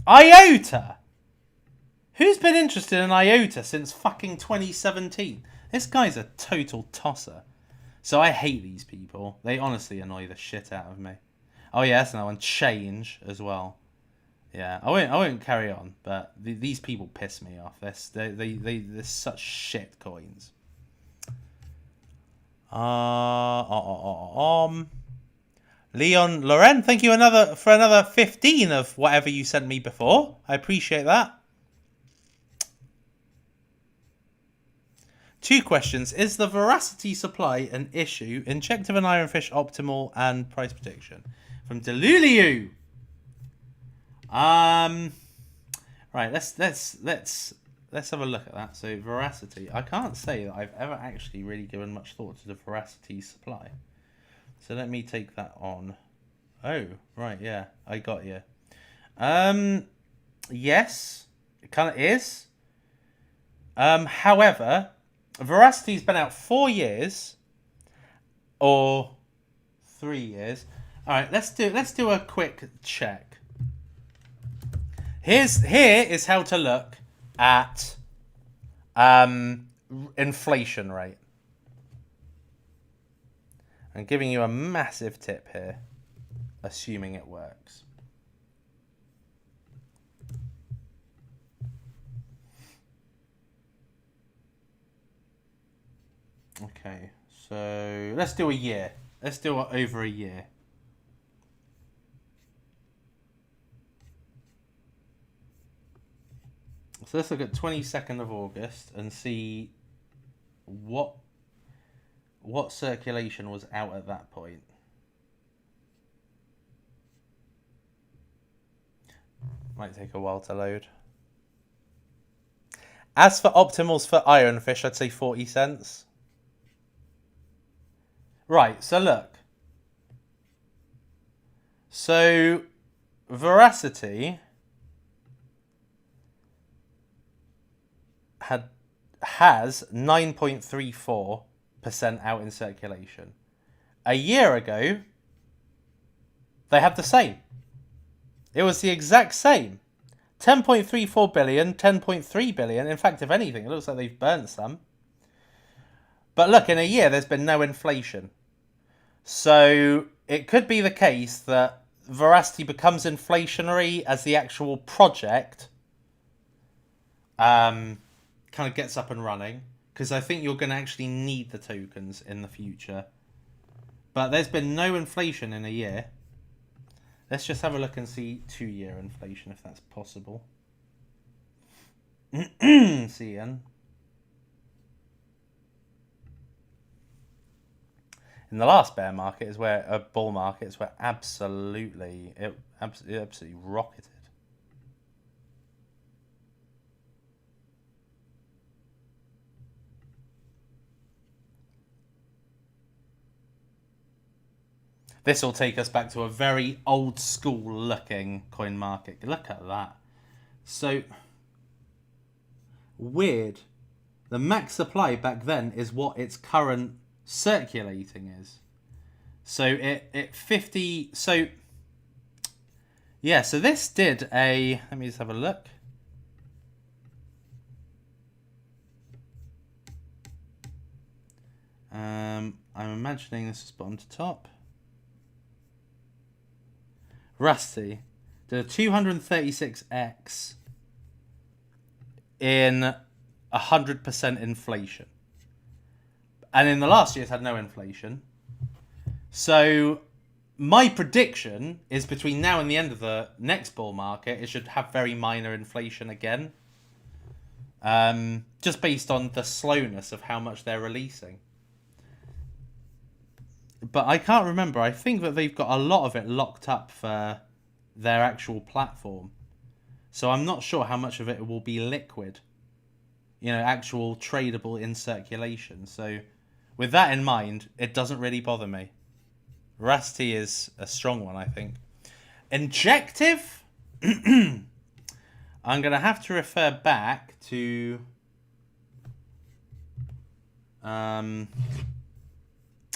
IOTA! Who's been interested in IOTA since fucking 2017? This guy's a total tosser. So I hate these people. They honestly annoy the shit out of me. Oh yeah, that's another one. Change as well. Yeah, I won't carry on, but these people piss me off. They're such shit coins. Leon Loren, thank you for another 15 of whatever you sent me before. I appreciate that. 2 questions. Is the Veracity supply an issue? Injective and Ironfish optimal and price prediction. From Delulio. Right, let's have a look at that. So Veracity. I can't say that I've ever actually really given much thought to the Veracity supply. So let me take that on. Oh, right, yeah, I got you. Yes, it kind of is. However, Veracity's been out 4 years or 3 years. All right, let's do a quick check. Here is how to look at inflation rate. I'm giving you a massive tip here, assuming it works. Okay, so let's do a year. Let's do it over a year. So let's look at 22nd of August and see what circulation was out at that point. Might take a while to load. As for optimals for Ironfish, I'd say 40 cents. Right, so look. So, Veracity has 9.34% out in circulation. A year ago, they had the same. It was the exact same. 10.34 billion, 10.3 billion. In fact, if anything, it looks like they've burnt some. But look, in a year, there's been no inflation. So it could be the case that Veracity becomes inflationary as the actual project kind of gets up and running. Because I think you're going to actually need the tokens in the future. But there's been no inflation in a year. Let's just have a look and see 2-year inflation, if that's possible. CN. In the last bear market is where a bull market is where it absolutely rocketed. This will take us back to a very old school looking coin market. Look at that. So weird. The max supply back then is what its current circulating is. So it 50. So yeah. So this did a. Let me just have a look. I'm imagining this is bottom to top. Rusty did a 236x in 100% inflation. And in the last year, it's had no inflation. So my prediction is between now and the end of the next bull market, it should have very minor inflation again. Just based on the slowness of how much they're releasing. But I can't remember. I think that they've got a lot of it locked up for their actual platform. So I'm not sure how much of it will be liquid. You know, actual tradable in circulation. So with that in mind, it doesn't really bother me. Rusty is a strong one, I think. Injective? I'm going to have to refer back to...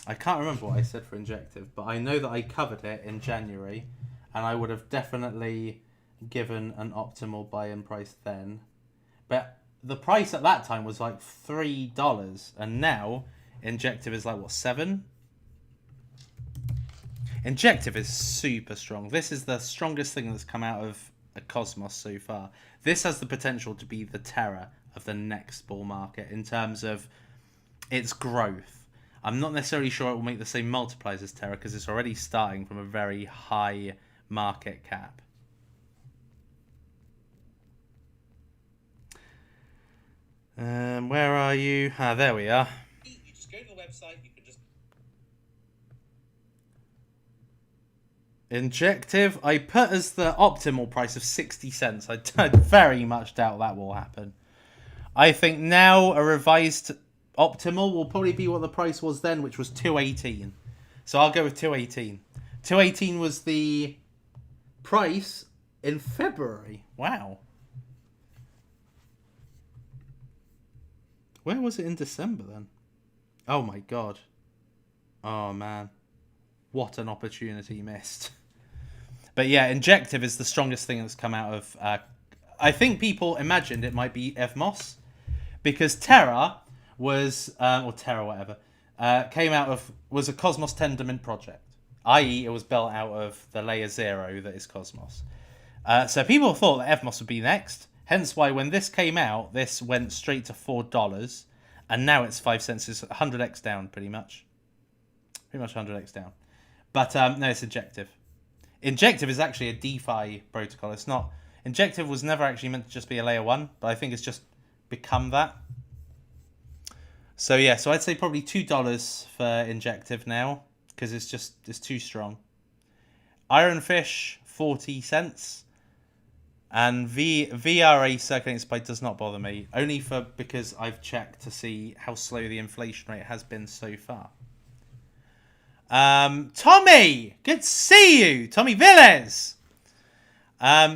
I can't remember what I said for Injective, but I know that I covered it in January, and I would have definitely given an optimal buy-in price then. But the price at that time was like $3, and now Injective is like, what, 7? Injective is super strong. This is the strongest thing that's come out of a Cosmos so far. This has the potential to be the terror of the next bull market in terms of its growth. I'm not necessarily sure it will make the same multipliers as Terra because it's already starting from a very high market cap. Where are you? Ah, there we are. You just go to the website. You can just Injective. I put as the optimal price of 60 cents. I very much doubt that will happen. I think now a revised optimal will probably be what the price was then, which was 218. So I'll go with 218. 218 was the price in February. Wow. Where was it in December then? Oh my god. Oh man. What an opportunity missed. But yeah, Injective is the strongest thing that's come out of... I think people imagined it might be Evmos. Because Terra was... or Terra, whatever. Came out of... Was a Cosmos Tendermint project. I.e. it was built out of the layer 0 that is Cosmos. So people thought that Evmos would be next. Hence why when this came out, this went straight to $4. And now it's 5 cents. It's 100x down, pretty much. Pretty much 100x down. But no, it's Injective. Injective is actually a DeFi protocol. It's not... Injective was never actually meant to just be a layer 1. But I think it's just become that. So yeah, so I'd say probably $2 for Injective now. Because it's too strong. Ironfish, 40 cents. And VRA circulating supply does not bother me. Only because I've checked to see how slow the inflation rate has been so far. Tommy! Good to see you! Tommy Villes!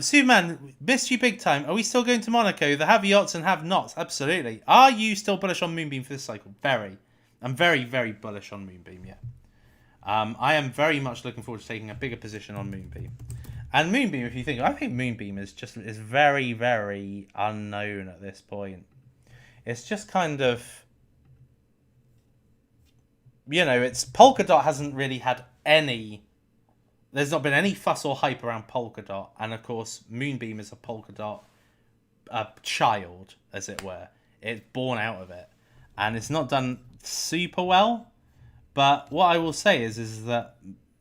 Superman, missed you big time. Are we still going to Monaco? The have yachts and have nots. Absolutely. Are you still bullish on Moonbeam for this cycle? Very. I'm very, very bullish on Moonbeam, yeah. I am very much looking forward to taking a bigger position on Moonbeam. And Moonbeam, if you think, I think Moonbeam is very, very unknown at this point. It's just kind of, you know, it's Polkadot hasn't really had any. There's not been any fuss or hype around Polkadot, and of course, Moonbeam is a Polkadot child, as it were. It's born out of it, and it's not done super well. But what I will say is that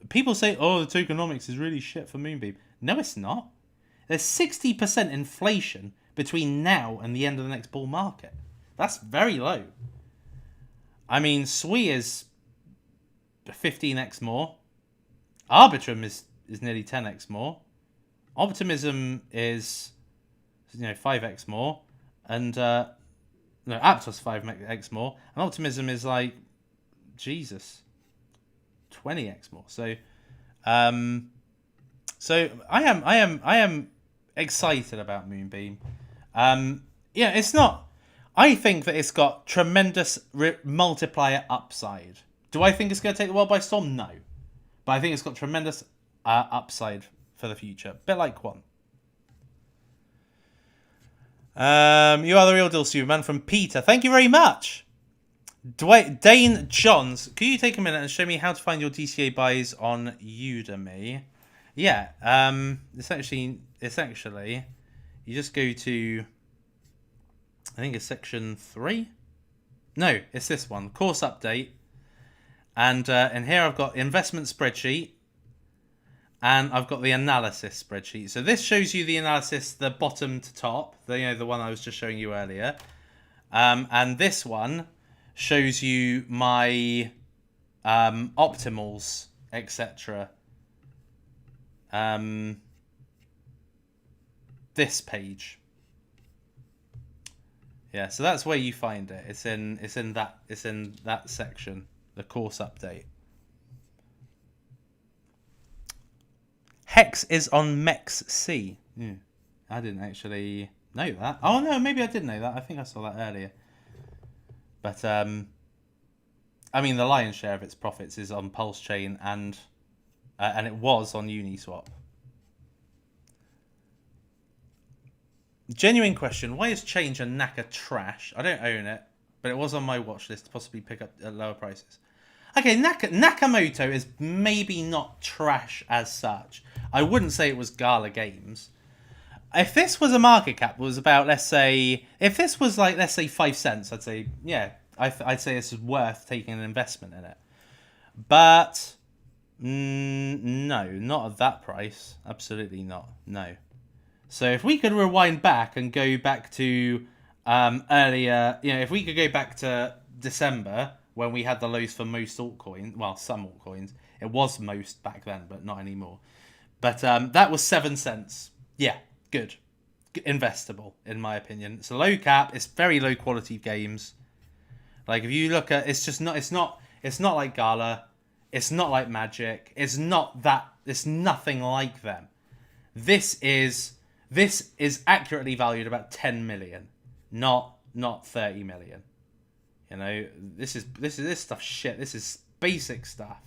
people say, "Oh, the tokenomics is really shit for Moonbeam." No, it's not. There's 60% inflation between now and the end of the next bull market. That's very low. I mean, SWE is 15x more. Arbitrum is nearly 10x more. Optimism is 5x more, and Aptos 5x more, and Optimism is like Jesus 20x more. So I am excited about Moonbeam. It's not. I think that it's got tremendous multiplier upside. Do I think it's going to take the world by storm? No. But I think it's got tremendous upside for the future. Bit like Quant. You are the real deal, Superman, from Peter. Thank you very much. Dane Johns, could you take a minute and show me how to find your DCA buys on Udemy? Yeah, it's actually you just go to, I think it's section 3. No, it's this one, course update. And here I've got investment spreadsheet, and I've got the analysis spreadsheet. So this shows you the analysis, the bottom to top, the one I was just showing you earlier. And this one shows you my optimals, etc. This page. Yeah, so that's where you find it. It's in that section, the course update. Hex is on Mex C. I didn't actually know that. Oh no, maybe I did know that. I think I saw that earlier. But I mean, the lion's share of its profits is on Pulse Chain, and it was on Uniswap. Genuine question: why is Change and Naka trash? I don't own it, but it was on my watch list to possibly pick up at lower prices. Okay, Nakamoto is maybe not trash as such. I wouldn't say it was Gala Games. If this was a market cap, was about, let's say, if this was like, let's say 5 cents, I'd say, yeah, I'd say this is worth taking an investment in it. But no, not at that price. Absolutely not. No. So if we could rewind back and go back to earlier, if we could go back to December when we had the lows for most altcoins, well, some altcoins. It was most back then, but not anymore. But that was 7 cents. Yeah, good. Investable, in my opinion. It's a low cap. It's very low quality games. Like if you look at, it's not like Gala. It's not like Magic. It's nothing like them. This is accurately valued about 10 million, not 30 million. This stuff shit. This is basic stuff.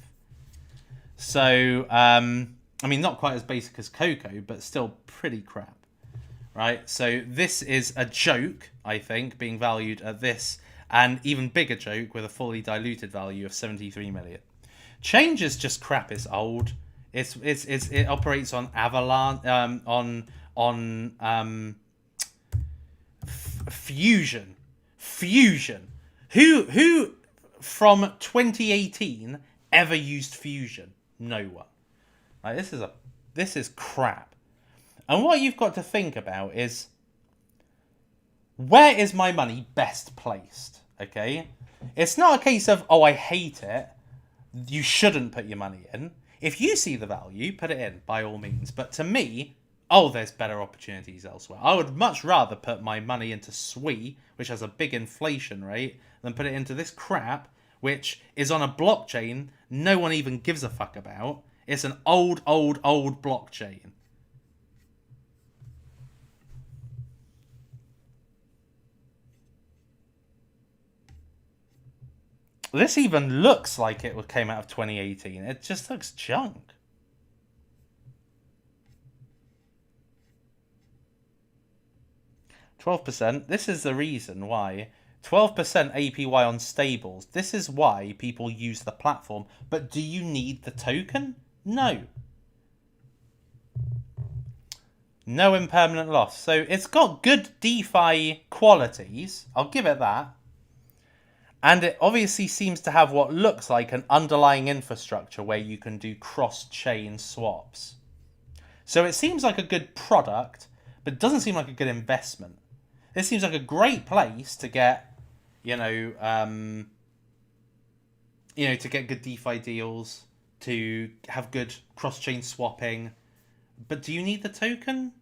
So, I mean, not quite as basic as Coco, but still pretty crap, right? So this is a joke, I think, being valued at this, and even bigger joke with a fully diluted value of 73 million. Change is just crap. It's old. It operates on Avalanche, Fusion. Who from 2018 ever used Fusion? No one. Like, this is crap. And what you've got to think about is, where is my money best placed? Okay? It's not a case of, oh, I hate it. You shouldn't put your money in. If you see the value, put it in, by all means. But to me, there's better opportunities elsewhere. I would much rather put my money into SWE, which has a big inflation rate, than put it into this crap, which is on a blockchain no one even gives a fuck about. It's an old blockchain. This even looks like it came out of 2018. It just looks junk. %. This is the reason why. 12% APY on stables. This is why people use the platform. But do you need the token? No. No impermanent loss. So it's got good DeFi qualities. I'll give it that. And it obviously seems to have what looks like an underlying infrastructure where you can do cross-chain swaps. So it seems like a good product, but it doesn't seem like a good investment. This seems like a great place to get, to get good DeFi deals, to have good cross-chain swapping. But do you need the token?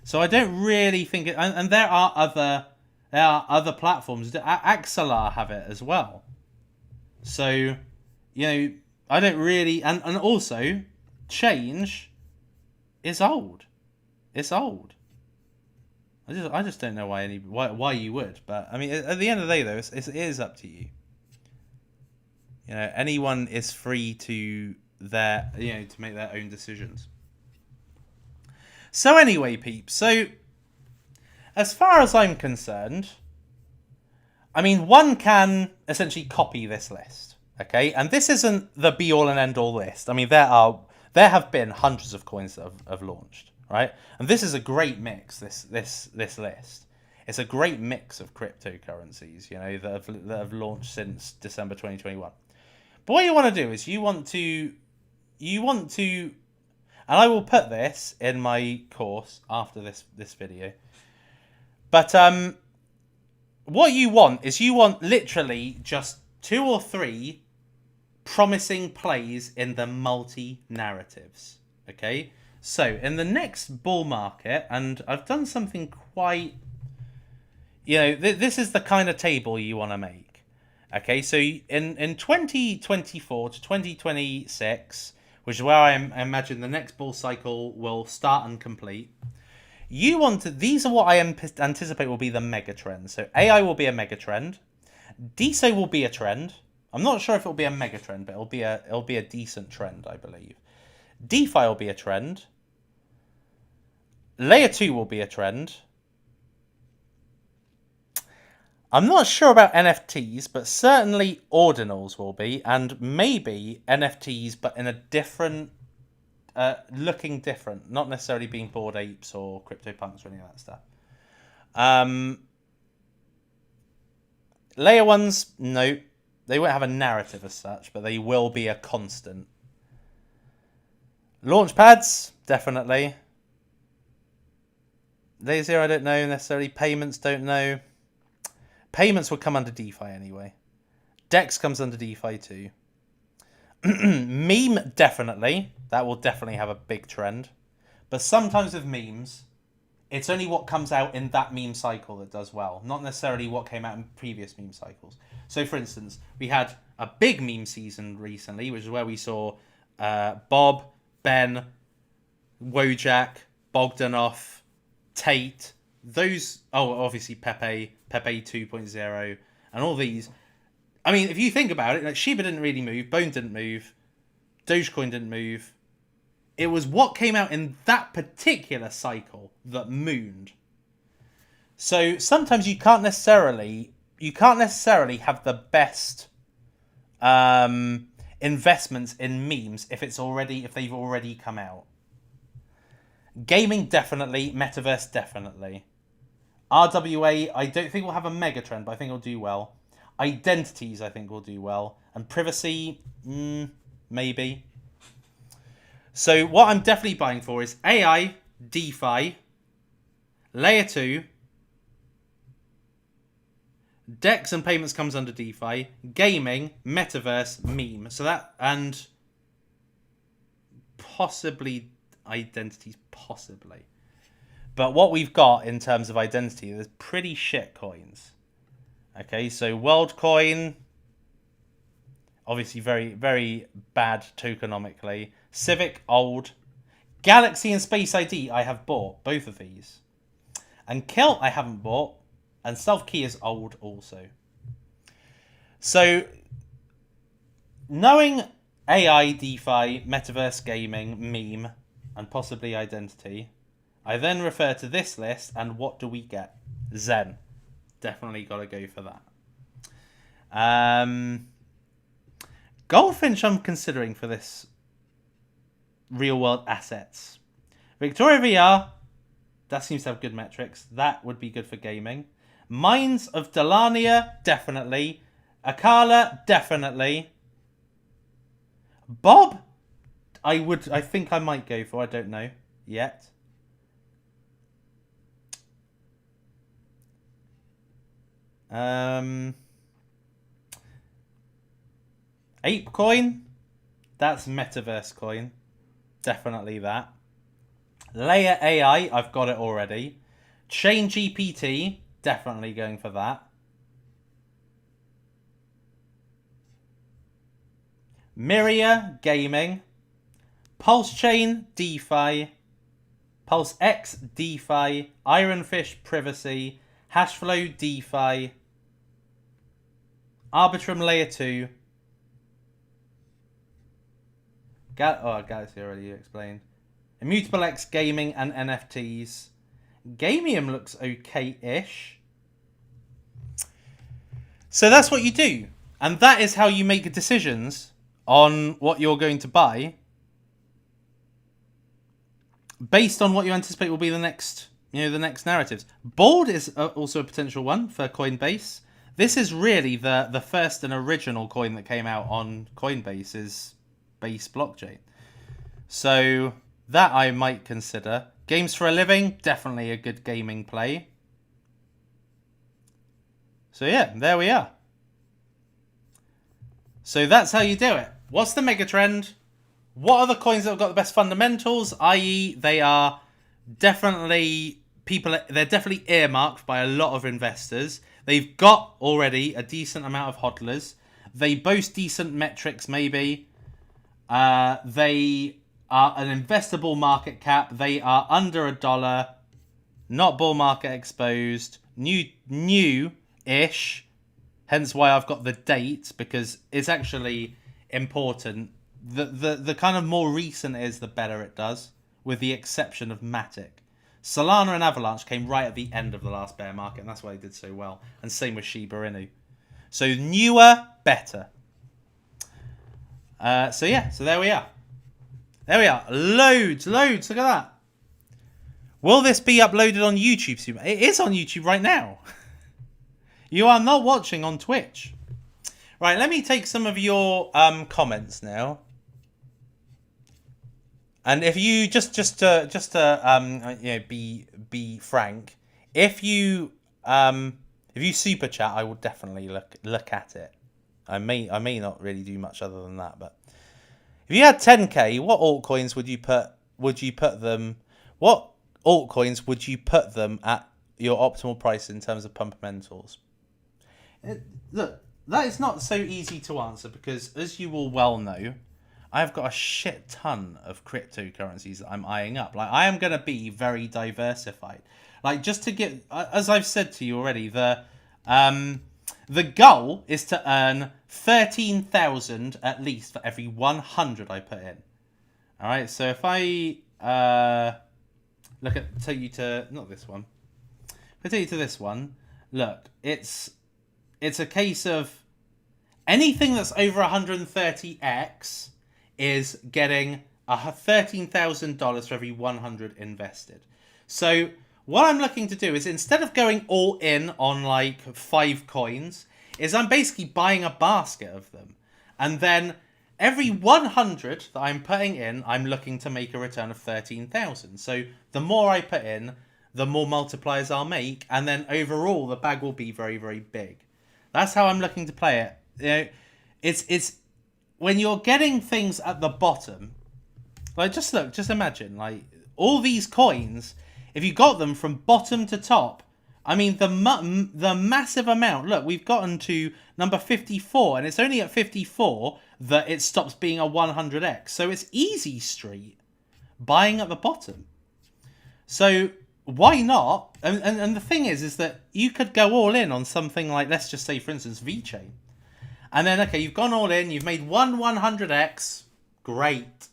So I don't really think it, and there are other platforms. Axelar have it as well. So, I don't really, and also, change is old. It's old. I just don't know why you would. But I mean, at the end of the day, though, it is up to you. Anyone is free to to make their own decisions. So anyway, peeps. So as far as I'm concerned, I mean, one can essentially copy this list, okay? And this isn't the be-all and end-all list. I mean, there have been hundreds of coins that have launched, right? And this is a great mix. This list. It's a great mix of cryptocurrencies, that have launched since December 2021. But what you want to do is you want to, and I will put this in my course after this video. But what you want is literally just 2 or 3 promising plays in the multi-narratives. Okay? So, in the next bull market, and I've done something quite... this is the kind of table you want to make. Okay, so in 2024 to 2026, which is where I imagine the next bull cycle will start and complete, these are what I anticipate will be the mega trends. So AI will be a mega trend. DeSo will be a trend. I'm not sure if it'll be a mega trend, but it'll be a decent trend, I believe. DeFi will be a trend. Layer 2 will be a trend. I'm not sure about NFTs, but certainly ordinals will be, and maybe NFTs, but in a different, looking different, not necessarily being Bored Apes or CryptoPunks or any of that stuff. Layer 1s, no, they won't have a narrative as such, but they will be a constant. Launchpads, definitely. Layer 0, I don't know necessarily. Payments, don't know. Payments will come under DeFi anyway. Dex comes under DeFi too. Meme, definitely. That will definitely have a big trend. But sometimes with memes, it's only what comes out in that meme cycle that does well. Not necessarily what came out in previous meme cycles. So for instance, we had a big meme season recently, which is where we saw Bob, Ben, Wojak, Bogdanov, Tate, obviously Pepe 2.0, and all these. I mean, if you think about it, like Shiba didn't really move, Bone didn't move, Dogecoin didn't move. It was what came out in that particular cycle that mooned. So sometimes you can't necessarily have the best investments in memes if they've already come out. Gaming, definitely. Metaverse, definitely. RWA, I don't think will have a mega trend, but I think it'll do well. Identities, I think will do well. And privacy, maybe. So what I'm definitely buying for is AI, DeFi, Layer 2, Dex and payments comes under DeFi, gaming, metaverse, meme. So that, and possibly identities, possibly. But what we've got in terms of identity, there's pretty shit coins. Okay, so WorldCoin, obviously very, very bad tokenomically. Civic, old. Galaxy and Space ID, I have bought, both of these. And Kilt, I haven't bought. And Self Key is old also. So, knowing AI, DeFi, metaverse gaming, meme, and possibly identity, I then refer to this list, and what do we get? Zen. Definitely got to go for that. Goldfinch I'm considering for this real world assets. Victoria VR, that seems to have good metrics. That would be good for gaming. Mines of Delania, definitely. Akala, definitely. Bob, I think I might go for. I don't know yet. ApeCoin, that's metaverse coin. Definitely that. Layer AI, I've got it already. Chain GPT, definitely going for that. Myria Gaming. Pulse Chain DeFi. Pulse X DeFi. Ironfish Privacy. Hashflow DeFi. Arbitrum Layer 2. Galaxy already explained. Immutable X Gaming and NFTs. Gamium looks okay-ish. So that's what you do. And that is how you make decisions on what you're going to buy based on what you anticipate will be the next narratives. Bold is also a potential one for Coinbase. This is really the first and original coin that came out on Coinbase's base blockchain. So that I might consider. Games for a living, definitely a good gaming play. So yeah, there we are. So that's how you do it. What's the mega trend? What are the coins that have got the best fundamentals? I.e., they are definitely they're definitely earmarked by a lot of investors. They've got already a decent amount of hodlers. They boast decent metrics, maybe. They are an investable market cap. They are under $1. Not bull market exposed. New-ish. Hence why I've got the date, because it's actually important. The kind of more recent it is, the better it does, with the exception of Matic. Solana and Avalanche came right at the end of the last bear market, and that's why they did so well. And same with Shiba Inu. So newer, better. So yeah, so there we are. There we are. Loads. Look at that. Will this be uploaded on YouTube soon? It is on YouTube right now. You are not watching on Twitch. Right, let me take some of your comments now. And if you just to be frank, if you super chat, I will definitely look at it. I may not really do much other than that, but if you had 10k, what altcoins would you put them? What altcoins would you put them at your optimal price in terms of fundamentals? Look, that is not so easy to answer because, as you will well know, I've got a shit ton of cryptocurrencies that I'm eyeing up. Like, I am going to be very diversified. Like, just to get, as I've said to you already, the goal is to earn 13,000 at least for every 100 I put in. All right, so if I take you to not this one, if I take you to this one, look, it's a case of anything that's over 130x is getting $13,000 for every 100 invested. So what I'm looking to do is, instead of going all in on like 5 coins, is I'm basically buying a basket of them. And then every 100 that I'm putting in, I'm looking to make a return of 13,000. So the more I put in, the more multipliers I'll make. And then overall, the bag will be very, very big. That's how I'm looking to play it. You know, it's when you're getting things at the bottom, like just imagine, like all these coins, if you got them from bottom to top, I mean the massive amount. Look, we've gotten to number 54, and it's only at 54 that it stops being a 100x. So it's easy street buying at the bottom. So why not? And the thing is that you could go all in on something like, let's just say, for instance, VeChain. And then, okay, you've gone all in, you've made one 100x, great.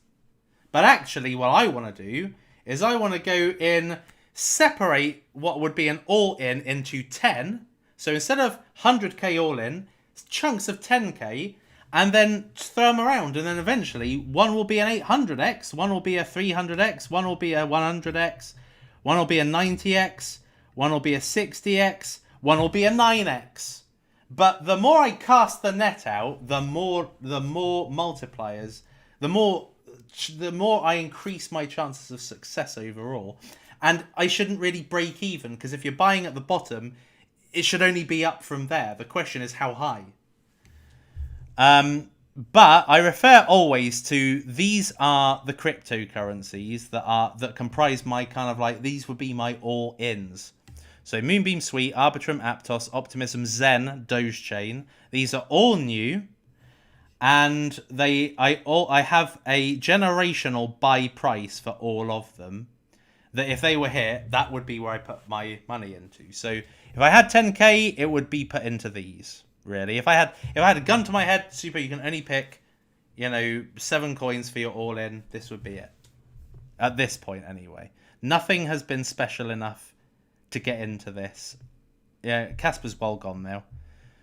But actually, what I want to do is I want to go in, separate what would be an all-in into 10. So instead of 100k all-in, chunks of 10k, and then throw them around. And then eventually, one will be an 800x, one will be a 300x, one will be a 100x, one will be a 90x, one will be a 60x, one will be a 9x. But the more I cast the net out, the more multipliers, the more I increase my chances of success overall. And I shouldn't really break even, because if you're buying at the bottom, it should only be up from there. The question is how high. But I refer always to, these are the cryptocurrencies that comprise my kind of like, these would be my all-ins. So Moonbeam Suite, Arbitrum, Aptos, Optimism, Zen, Dogechain. These are all new. And I have a generational buy price for all of them. That if they were here, that would be where I put my money into. So if I had 10k, it would be put into these. Really, if I had a gun to my head, Suppo, you can only pick, 7 coins for your all in. This would be it. At this point, anyway, nothing has been special enough to get into this. Yeah, Casper's well gone now.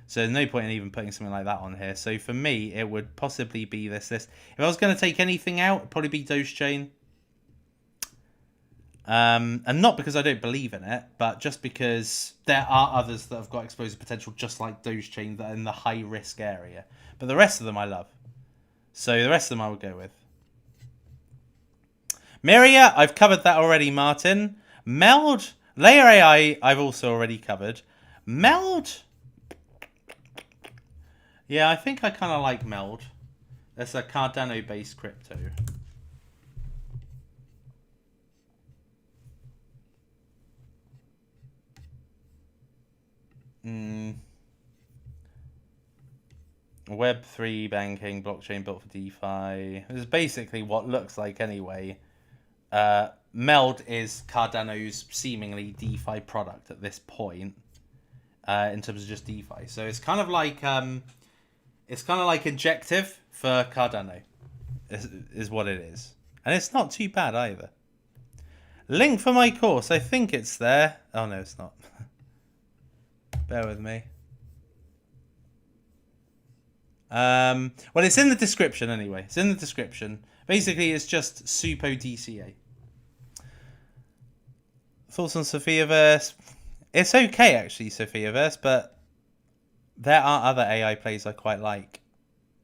So there's no point in even putting something like that on here. So for me, it would possibly be this. If I was going to take anything out, it'd probably be Dogechain. And not because I don't believe in it, but just because there are others that have got exposure potential just like Dogechain that are in the high risk area. But the rest of them I love. So the rest of them I would go with. Myria, I've covered that already, Martin. Meld, Layer AI, I've also already covered. Meld, yeah, I think I kind of like Meld. That's a Cardano-based crypto. Web3 banking, blockchain built for DeFi. This is basically what looks like anyway. Meld is Cardano's seemingly DeFi product at this point, in terms of just DeFi. So it's kind of like Injective for Cardano, is what it is, and it's not too bad either. Link for my course, I think it's there. Oh no, it's not. Bear with me. Well, it's in the description anyway. It's in the description. Basically, it's just Suppo DCA. Thoughts on Sophiaverse? It's okay, actually, Sophiaverse, but there are other AI plays I quite like.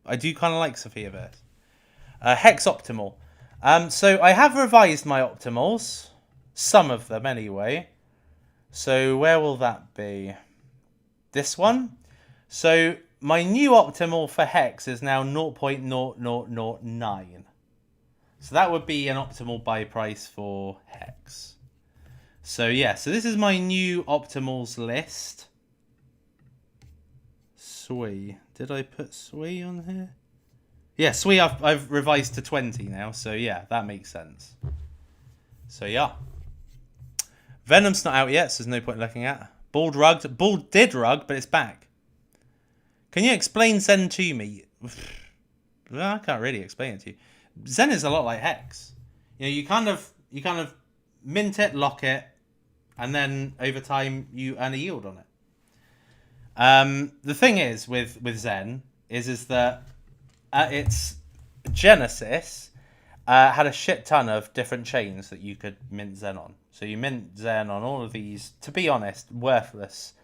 I do kind of like Sophiaverse. Hex Optimal. So I have revised my optimals. Some of them, anyway. So where will that be? This one. So my new optimal for Hex is now 0.0009. So that would be an optimal buy price for Hex. So yeah, so this is my new optimals list. Sui. Did I put Sui on here? Yeah, Sui I've revised to 20 now. So yeah, that makes sense. So yeah. Venom's not out yet, so there's no point looking at. Bald rugged. Bald did rug, but it's back. Can you explain Zen to me? Well, I can't really explain it to you. Zen is a lot like Hex. You kind of mint it, lock it, and then over time you earn a yield on it. The thing is with Zen is that its genesis had a shit ton of different chains that you could mint Zen on. So you mint Zen on all of these, to be honest, worthless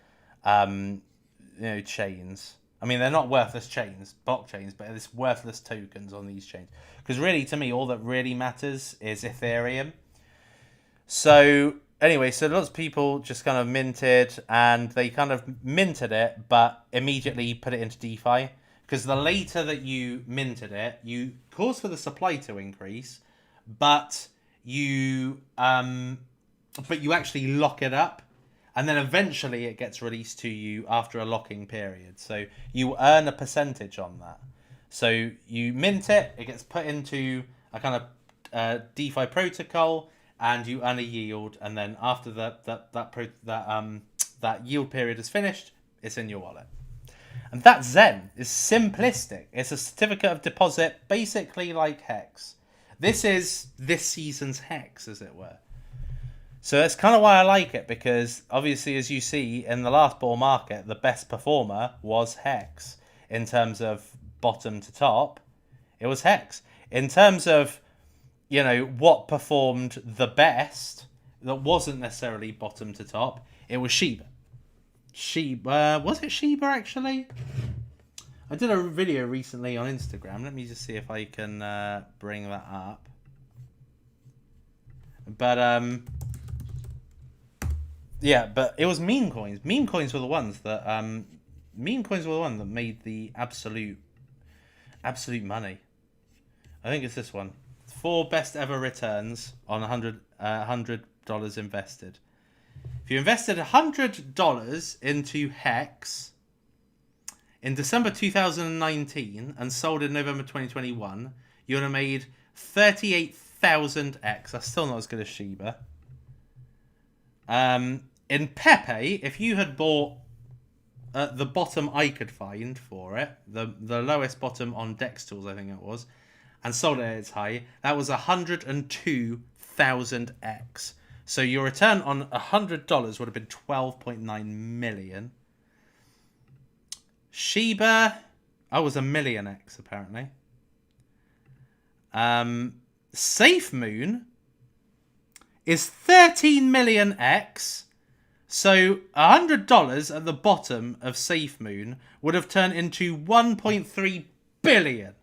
chains. I mean, they're not worthless chains, blockchains, but it's worthless tokens on these chains. Because really, to me, all that really matters is Ethereum. So anyway, so lots of people just kind of minted, and they kind of minted it, but immediately put it into DeFi. Because the later that you minted it, you cause for the supply to increase, but you actually lock it up, and then eventually it gets released to you after a locking period. So you earn a percentage on that. So you mint it, it gets put into a kind of DeFi protocol, and you earn a yield. And then after that yield period is finished, it's in your wallet. And that Zen is simplistic. It's a certificate of deposit, basically like Hex. This is this season's Hex, as it were. So that's kind of why I like it, because obviously, as you see in the last bull market, the best performer was Hex. In terms of bottom to top, it was Hex. In terms of, you know, what performed the best, that wasn't necessarily bottom to top, it was Shiba. Was it Shiba actually? I did a video recently on Instagram. Let me just see if I can bring that up. But yeah, but it was meme coins. Meme coins were the ones that made the absolute money. I think it's this one. 4 best ever returns on $100 invested. If you invested $100 into Hex in December 2019 and sold in November 2021, you would have made 38,000x. That's still not as good as Shiba. In Pepe, if you had bought the bottom I could find for it, the lowest bottom on Dex Tools, I think it was, and sold it at its high, that was 102,000x. So your return on $100 would have been 12.9 million. Shiba, I was a million X apparently. Safe Moon is 13 million X. So $100 at the bottom of Safe Moon would have turned into 1.3 billion.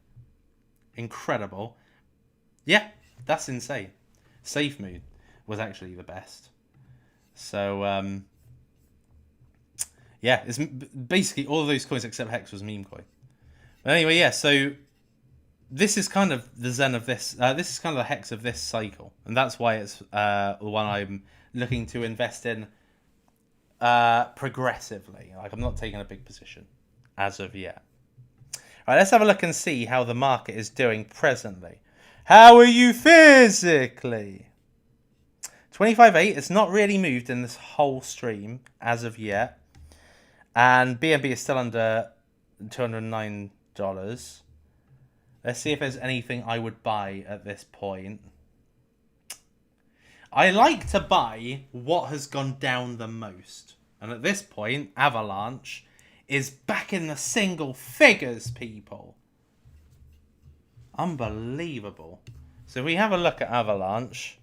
Incredible. Yeah, that's insane. Safe Moon was actually the best. So, yeah, it's basically all of those coins except Hex was meme coin. But anyway, yeah, so this is kind of the Zen of this. This is kind of the Hex of this cycle. And that's why it's the one I'm looking to invest in progressively. Like, I'm not taking a big position as of yet. All right, let's have a look and see how the market is doing presently. How are you physically? 25.8, it's not really moved in this whole stream as of yet. And BNB is still under $209. Let's see if there's anything I would buy at this point. I like to buy what has gone down the most. And at this point, Avalanche is back in the single figures, people. Unbelievable. So if we have a look at Avalanche,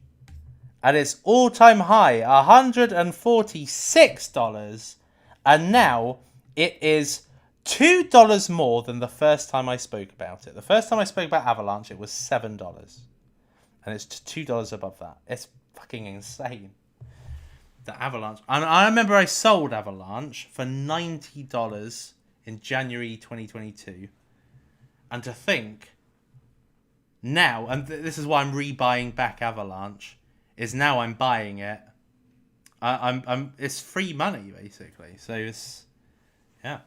at its all-time high, $146, and now it is $2 more than the first time I spoke about it. The first time I spoke about Avalanche, it was $7, and it's $2 above that. It's fucking insane. The Avalanche, and I remember I sold Avalanche for $90 in January 2022, and to think now, and this is why I'm rebuying back Avalanche, is now I'm buying it. It's free money basically. So it's, yeah.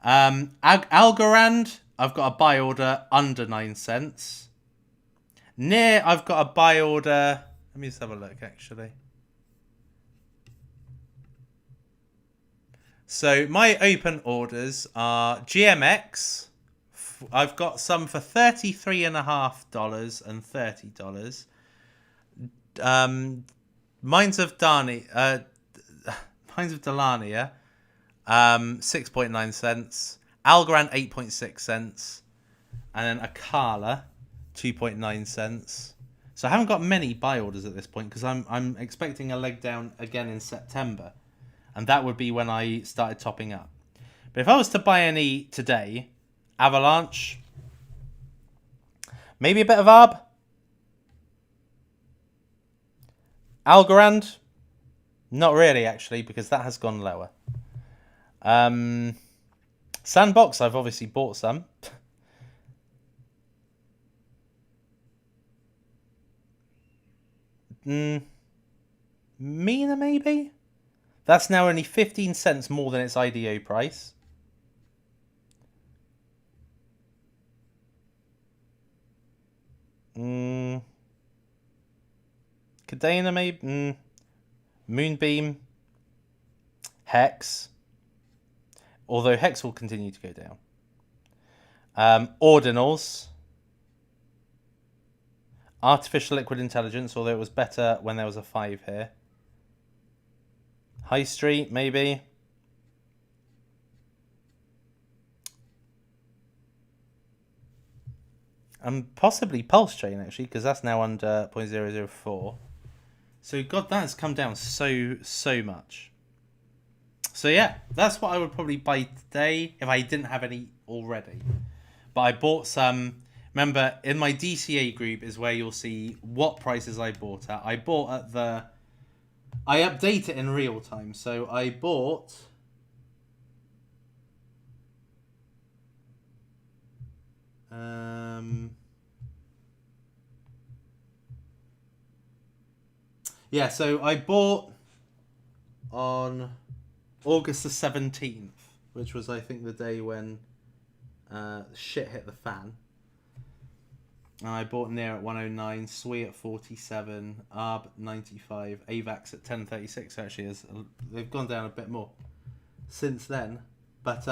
Algorand, I've got a buy order under 9 cents. Near, I've got a buy order. Let me just have a look actually. So my open orders are GMX. I've got some for $33.50 and $30. Mines of Delania, 6.9 cents. Algorand, 8.6 cents. And then Akala, 2.9 cents. So I haven't got many buy orders at this point because I'm expecting a leg down again in September. And that would be when I started topping up. But if I was to buy any today, Avalanche, maybe a bit of ARB. Algorand, not really actually, because that has gone lower. Sandbox, I've obviously bought some. Mina maybe? That's now only 15 cents more than its IDO price. Cadena maybe? Moonbeam. Hex. although Hex will continue to go down. Ordinals. Artificial liquid intelligence, although it was better when there was a 5 here. High Street, maybe. And possibly Pulse Chain, actually, because that's now under 0.004. So, God, that's come down so much. So, yeah, that's what I would probably buy today if I didn't have any already. But I bought some. Remember, in my DCA group is where you'll see what prices I bought at. I bought at the... I update it in real time. So, I bought... Yeah, so I bought on August the 17th, which was, I think, the day when shit hit the fan. And I bought near at 109, Sui at 47, Arb 95, AVAX at 1036. Actually, they've gone down a bit more since then. But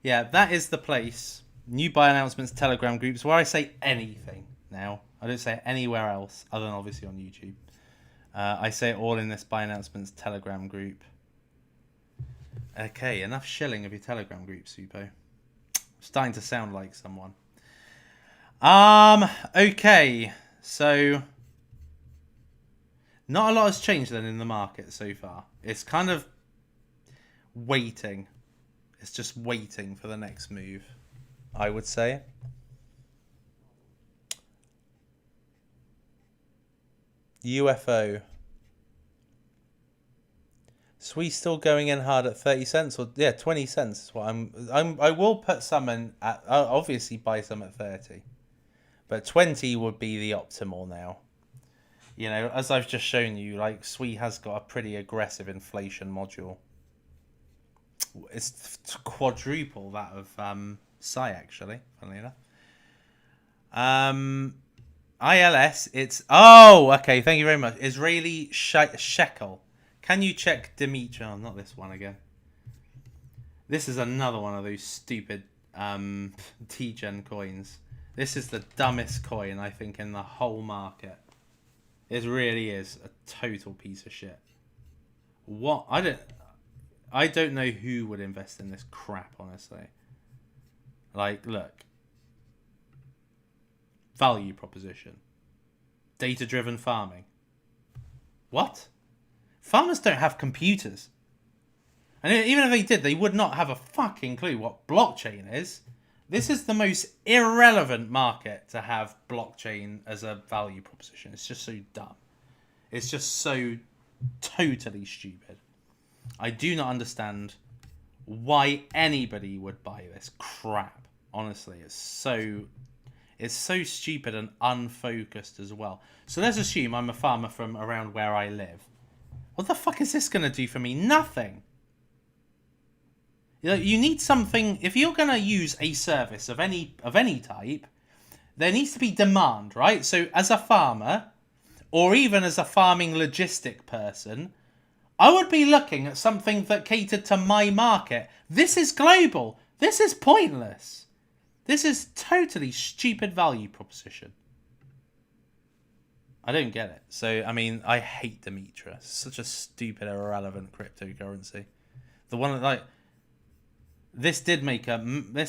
yeah, that is the place. New buy announcements, Telegram groups, where I say anything now. I don't say it anywhere else, other than obviously on YouTube. I say it all in this buy announcements Telegram group. Okay, enough shilling of your Telegram group, Suppo. Starting to sound like someone. Okay, so not a lot has changed then in the market so far. It's kind of waiting. It's just waiting for the next move, I would say. UFO. So we still going in hard at 30 cents or yeah, 20 cents is what I will put some in at, I'll obviously buy some at 30. But 20 would be the optimal now. You know, as I've just shown you, like SWE has got a pretty aggressive inflation module. It's quadruple that of Psi actually, funnily enough. ILS, it's... Oh, okay, thank you very much. Israeli shekel. Can you check Dimitri? Oh, not this one again. This is another one of those stupid T-Gen coins. This is the dumbest coin, I think, in the whole market. It really is a total piece of shit. What? I don't know who would invest in this crap, honestly. Like, look. Value proposition. Data-driven farming. What? Farmers don't have computers. And even if they did, they would not have a fucking clue what blockchain is. This is the most irrelevant market to have blockchain as a value proposition. It's just so dumb. It's just so totally stupid. I do not understand why anybody would buy this crap. Honestly, it's so stupid and unfocused as well. So let's assume I'm a farmer from around where I live. What the fuck is this going to do for me? Nothing. You need something. If you're going to use a service of any type, there needs to be demand, right? So as a farmer, or even as a farming logistic person, I would be looking at something that catered to my market. This is global. This is pointless. This is totally stupid value proposition. I don't get it. So, I mean, I hate Demetra. It's such a stupid, irrelevant cryptocurrency. The one that, like, this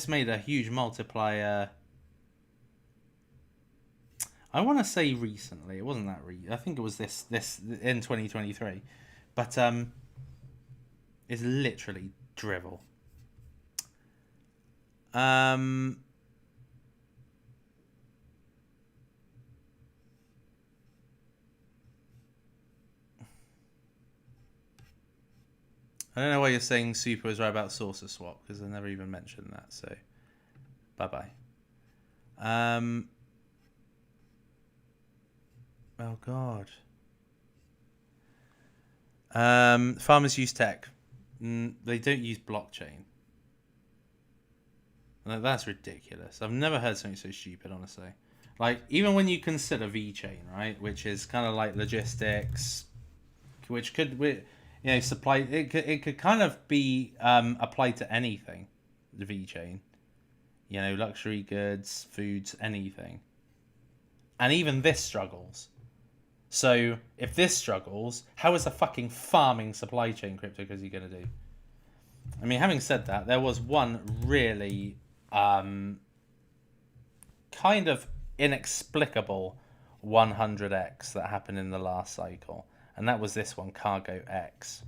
made a huge multiplier. I want to say recently. It wasn't that I think it was this in 2023. But it's literally drivel. I don't know why you're saying Suppo is right about Saucer Swap, because I never even mentioned that, so bye-bye. Oh, God. Farmers use tech. They don't use blockchain. Like, that's ridiculous. I've never heard something so stupid, honestly. Like, even when you consider VeChain, right, which is kind of like logistics, which could... you know, supply. It could kind of be applied to anything. The V chain, you know, luxury goods, foods, anything, and even this struggles. So if this struggles, how is a fucking farming supply chain cryptocurrency going to do? I mean, having said that, there was one really kind of inexplicable 100x that happened in the last cycle, and that was this one, Cargo X.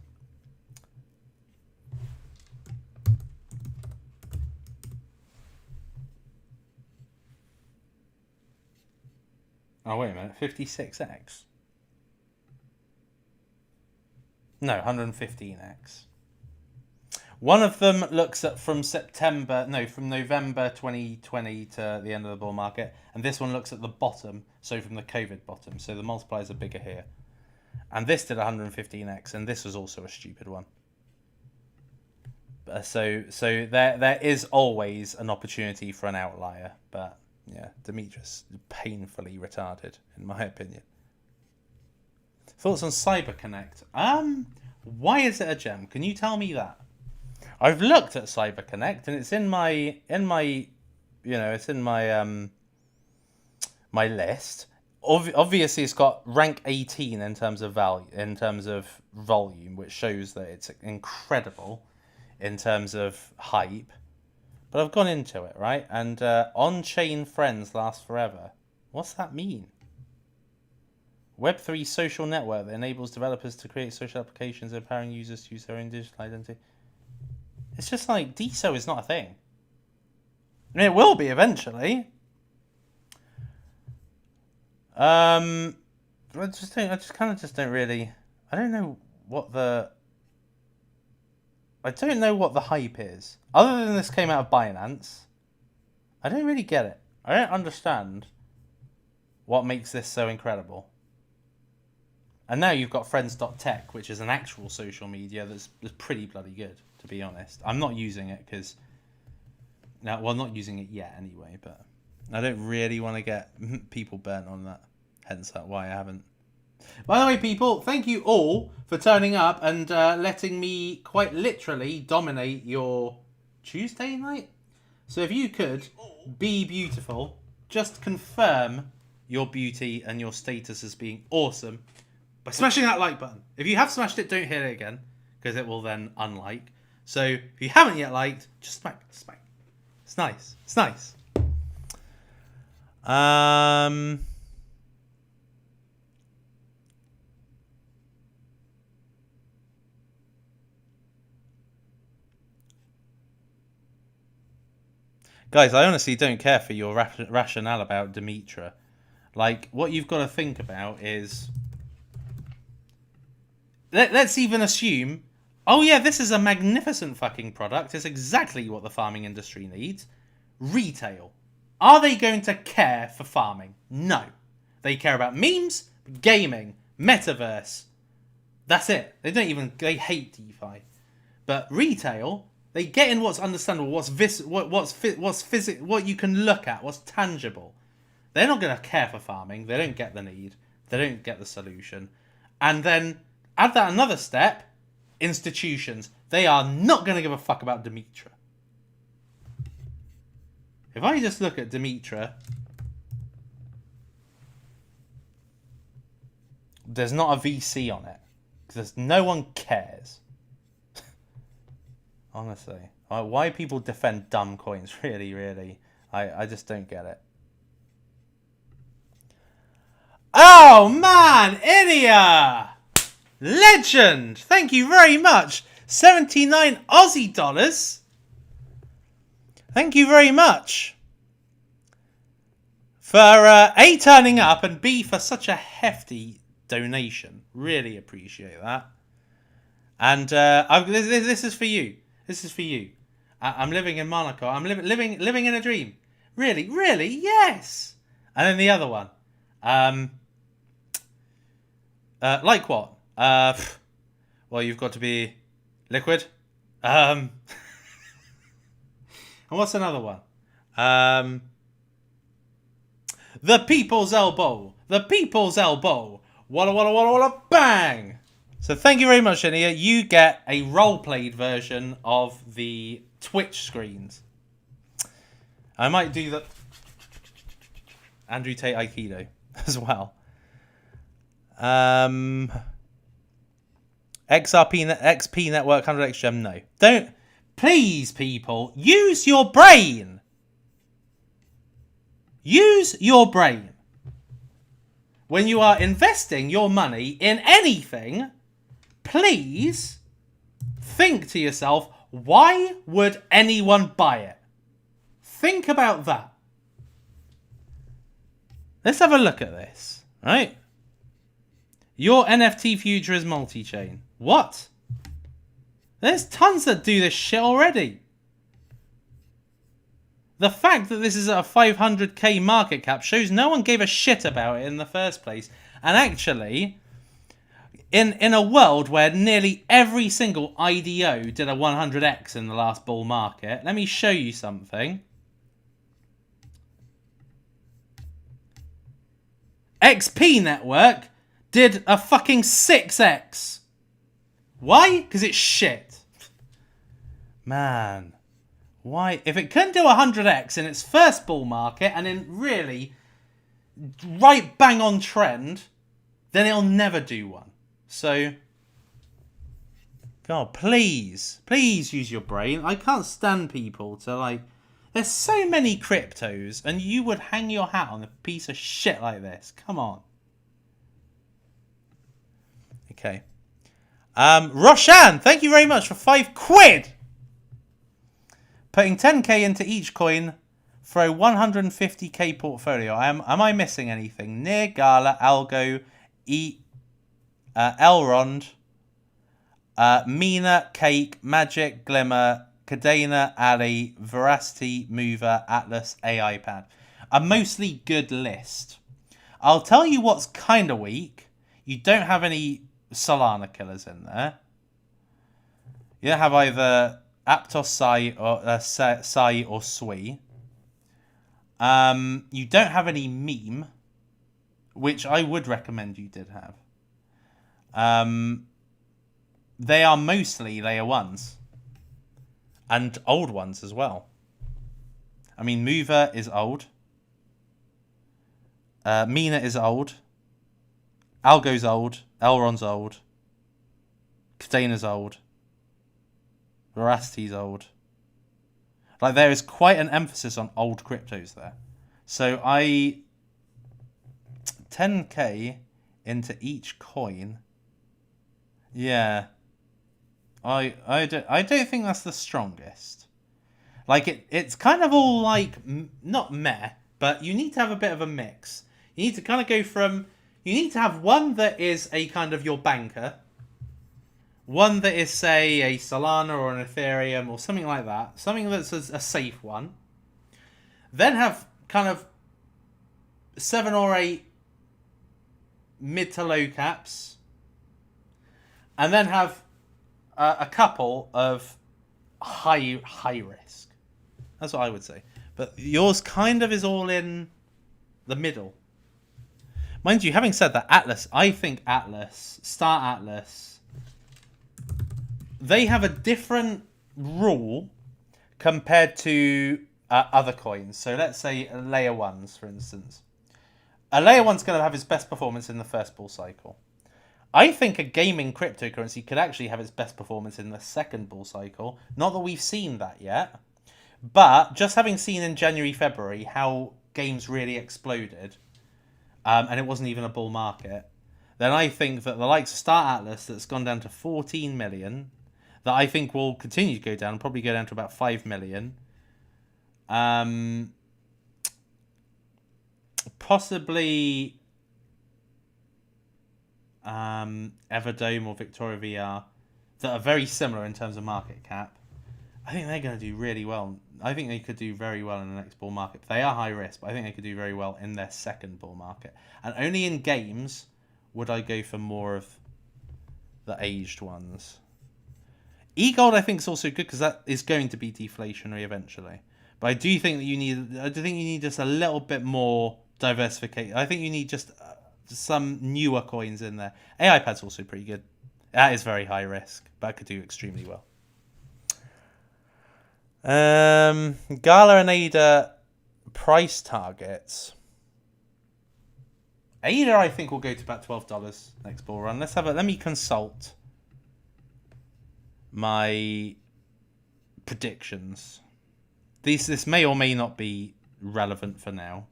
Oh, wait a minute, 56x? No, 115x. One of them looks at from November 2020 to the end of the bull market, and this one looks at the bottom, so from the COVID bottom, so the multipliers are bigger here. And this did 115x, and this was also a stupid one. So there is always an opportunity for an outlier, but yeah, Demetrius painfully retarded, in my opinion. Thoughts on CyberConnect? Why is it a gem? Can you tell me that? I've looked at CyberConnect, and it's in my my list. Obviously, it's got rank 18 in terms of volume, which shows that it's incredible in terms of hype. But I've gone into it, right? And on-chain friends last forever. What's that mean? Web3 social network that enables developers to create social applications, empowering users to use their own digital identity. It's just like DSO is not a thing. I mean, it will be eventually. I don't really. I don't know what the hype is. Other than this came out of Binance, I don't really get it. I don't understand what makes this so incredible. And now you've got friends.tech, which is an actual social media that's pretty bloody good, to be honest. I'm not using it because... not using it yet anyway, but I don't really want to get people burnt on that. Hence why I haven't. By the way, people, thank you all for turning up and letting me quite literally dominate your Tuesday night. So if you could be beautiful, just confirm your beauty and your status as being awesome by smashing that like button. If you have smashed it, don't hit it again, because it will then unlike. So if you haven't yet liked, just smack. It's nice. It's nice. Guys, I honestly don't care for your rationale about Demetra. Like, what you've got to think about is... Let's even assume, oh yeah, this is a magnificent fucking product. It's exactly what the farming industry needs. Retail. Are they going to care for farming? No. They care about memes, gaming, metaverse. That's it. They hate DeFi. But retail, they get in what's understandable, what you can look at, what's tangible. They're not going to care for farming. They don't get the need. They don't get the solution. And then add that another step, institutions. They are not going to give a fuck about Demetra. If I just look at Demetra, there's not a VC on it. Because no one cares. Honestly. Why people defend dumb coins, really. I just don't get it. Oh, man! Inia! Legend! Thank you very much. 79 Aussie dollars. Thank you very much. For A, turning up, and B, for such a hefty donation. Really appreciate that. And this is for you. This is for you. I'm living in Monaco. I'm living in a dream. Really, yes. And then the other one. Like what? Well, you've got to be liquid. And what's another one? The People's Elbow. The People's Elbow. Walla, walla, walla, walla, bang. So thank you very much, Ania. You get a role-played version of the Twitch screens. I might do the Andrew Tate Aikido as well. XP Network 100x Gem. No, don't. Please, people, use your brain. Use your brain. When you are investing your money in anything, please think to yourself, why would anyone buy it? Think about that. Let's have a look at this, right? Your NFT future is multi-chain. What? There's tons that do this shit already. The fact that this is at a 500k market cap shows no one gave a shit about it in the first place. And actually, in a world where nearly every single IDO did a 100x in the last bull market, let me show you something. XP Network did a fucking 6x. Why? Because it's shit. Man. Why? If it couldn't do 100x in its first bull market and in really right bang on trend, then it'll never do one. So, God, please use your brain. I can't stand people to like... There's so many cryptos and you would hang your hat on a piece of shit like this. Come on. Okay. Roshan, thank you very much for £5. Putting 10k into each coin for a 150k portfolio. Am I missing anything? Near Gala, Algo, Elrond, Mina, Cake, Magic, Glimmer, Cadena, Ali, Veracity, Mover, Atlas, AI Pad. A mostly good list. I'll tell you what's kind of weak. You don't have any Solana killers in there. You don't have either Aptos Sai or Sai or Sui. You don't have any meme, which I would recommend you did have. They are mostly layer ones. And old ones as well. I mean, Mover is old. Mina is old. Algo's old. Elrond's old. Cadena's old. Veracity's old. Like, there is quite an emphasis on old cryptos there. So 10k into each coin. Yeah. I don't think that's the strongest. Like, it's kind of all like, not meh, but you need to have a bit of a mix. You need to kind of go from, you need to have one that is a kind of your banker. One that is, say, a Solana or an Ethereum or something like that. Something that's a safe one. Then have kind of 7 or 8 mid to low caps. And then have a couple of high risk. That's what I would say. But yours kind of is all in the middle. Mind you, having said that, Atlas, I think Atlas, Star Atlas, they have a different rule compared to other coins. So let's say layer ones, for instance. A layer one's going to have its best performance in the first bull cycle. I think a gaming cryptocurrency could actually have its best performance in the second bull cycle. Not that we've seen that yet. But just having seen in January, February how games really exploded, and it wasn't even a bull market, then I think that the likes of Star Atlas that's gone down to 14 million, that I think will continue to go down, probably go down to about 5 million. Possibly Everdome or Victoria VR that are very similar in terms of market cap. I think they're going to do really well. I think they could do very well in the next bull market. They are high risk, but I think they could do very well in their second bull market. And only in games would I go for more of the aged ones. E-gold I think is also good because that is going to be deflationary eventually. But I do think that you need just a little bit more diversification. I think you need just some newer coins in there. AI Pad's also pretty good. That is very high risk, but I could do extremely well. Gala and Ada price targets. Ada, I think, will go to about $12 next bull run. Let me consult my predictions. This may or may not be relevant for now.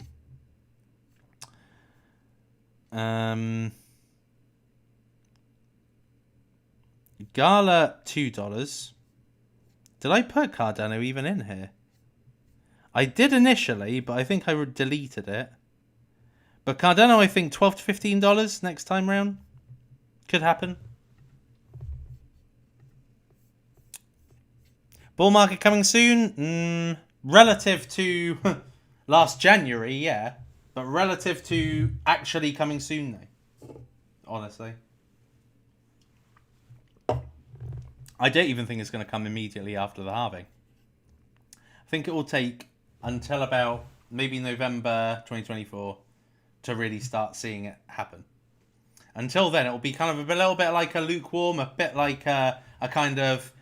Gala $2. Did I put Cardano even in here? I did initially, but I think I deleted it. But Cardano, I think $12 to $15 next time round. Could happen. Bull market coming soon? Relative to last January, yeah. But relative to actually coming soon, though. Honestly. I don't even think it's going to come immediately after the halving. I think it will take until about maybe November 2024 to really start seeing it happen. Until then, it will be kind of a little bit like a lukewarm, a bit like a kind of,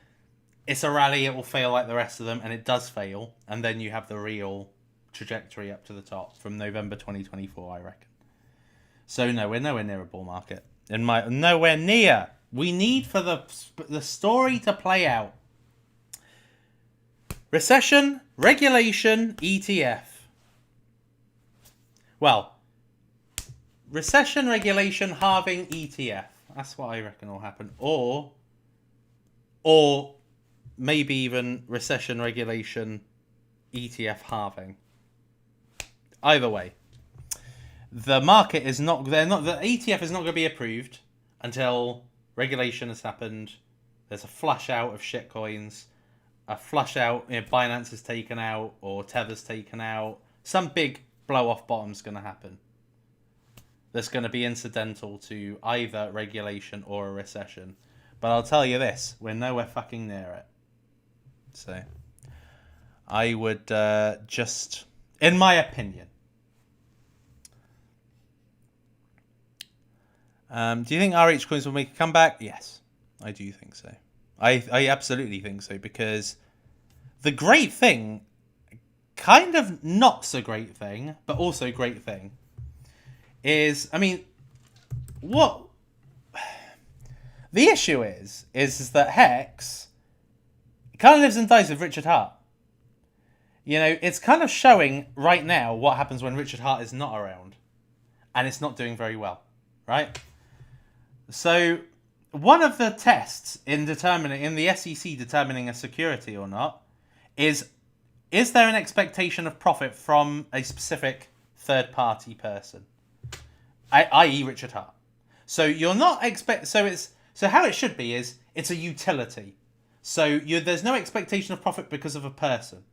it's a rally, it will fail like the rest of them, and it does fail. And then you have the real trajectory up to the top from November 2024, I reckon. So no, we're nowhere near a bull market. Nowhere near. We need for the story to play out. Recession, regulation, ETF. Well, recession, regulation, halving, ETF. That's what I reckon will happen. Or maybe even recession, regulation, ETF, halving. Either way, the market is not. The ETF is not going to be approved until regulation has happened. There's a flush out of shitcoins. A flush out, Binance is taken out or Tether's taken out. Some big blow off bottom's going to happen. That's going to be incidental to either regulation or a recession. But I'll tell you this, we're nowhere fucking near it. So, I would just, in my opinion. Do you think RH coins will make a comeback? Yes, I do think so. I absolutely think so, because the great thing, kind of not so great thing, but also great thing, is, I mean, what the issue is that Hex kind of lives and dies with Richard Hart. You know, it's kind of showing right now what happens when Richard Hart is not around, and it's not doing very well, right? So, one of the tests in the SEC determining a security or not is there an expectation of profit from a specific third-party person, i.e. Richard Hart. So you're not so how it should be is it's a utility. So there's no expectation of profit because of a person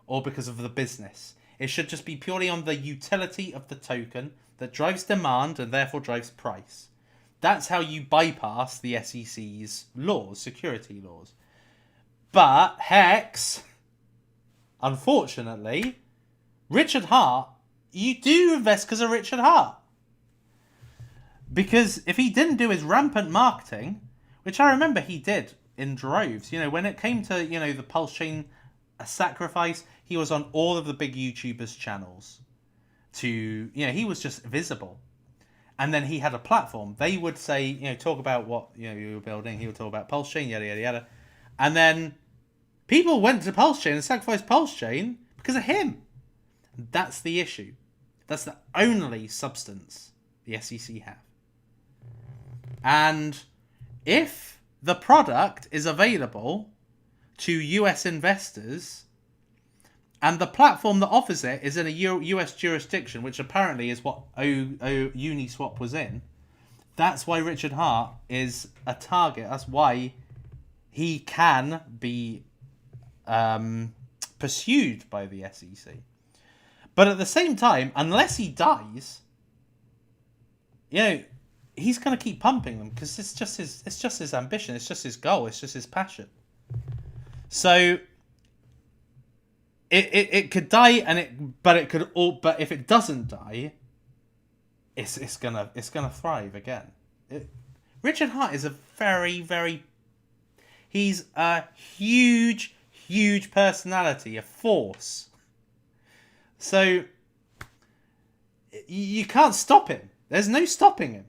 or because of the business. It should just be purely on the utility of the token that drives demand and therefore drives price. That's how you bypass the SEC's laws, security laws. But Hex, unfortunately, Richard Hart, you do invest because of Richard Hart. Because if he didn't do his rampant marketing, which I remember he did in droves, when it came to, the Pulse Chain sacrifice, he was on all of the big YouTubers' channels. He was just visible. And then he had a platform. They would say, talk about what you were building. He would talk about Pulse Chain, yada, yada, yada. And then people went to Pulse Chain and sacrificed Pulse Chain because of him. That's the issue. That's the only substance the SEC have. And if the product is available to US investors, and the platform that offers it is in a US jurisdiction, which apparently is what Uniswap was in, that's why Richard Hart is a target. That's why he can be pursued by the SEC. But at the same time, unless he dies, he's going to keep pumping them because it's just his ambition. It's just his goal. It's just his passion. So it could die, but if it doesn't die, it's gonna thrive again. Richard Hart is a very... He's a huge personality, a force. So you can't stop him. There's no stopping him.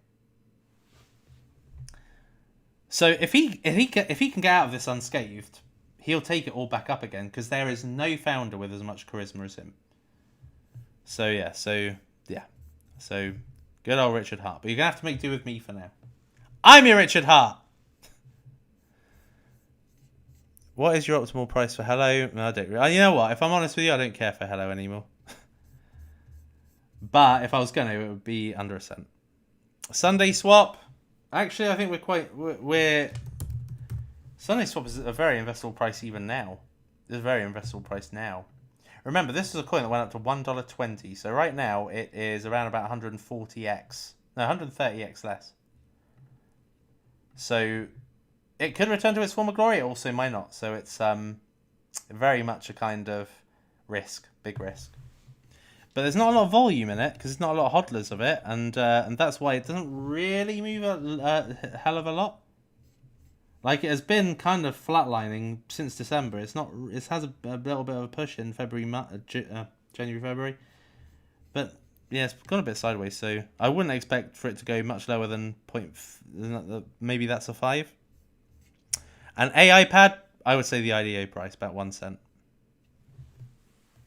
So if he can get out of this unscathed, he'll take it all back up again, because there is no founder with as much charisma as him. So good old Richard Hart. But you're gonna have to make do with me for now. I'm your Richard Hart. What is your optimal price for Hello? No, I don't. You know what? If I'm honest with you, I don't care for Hello anymore. But if I was gonna, it would be under a cent. Sunday swap. Actually, I think we're Sunday swap is a very investable price even now. It's a very investable price now. Remember, this is a coin that went up to $1.20. So right now it is around about 140x. No, 130x less. So it could return to its former glory. It also might not. So it's very much a kind of risk, big risk. But there's not a lot of volume in it, because there's not a lot of hodlers of it, and that's why it doesn't really move a hell of a lot. Like, it has been kind of flatlining since December. It's not. It has a little bit of a push in January, February, but yeah, it's gone a bit sideways. So I wouldn't expect for it to go much lower than maybe that's a 5. An AI pad, I would say the IDO price about 1 cent.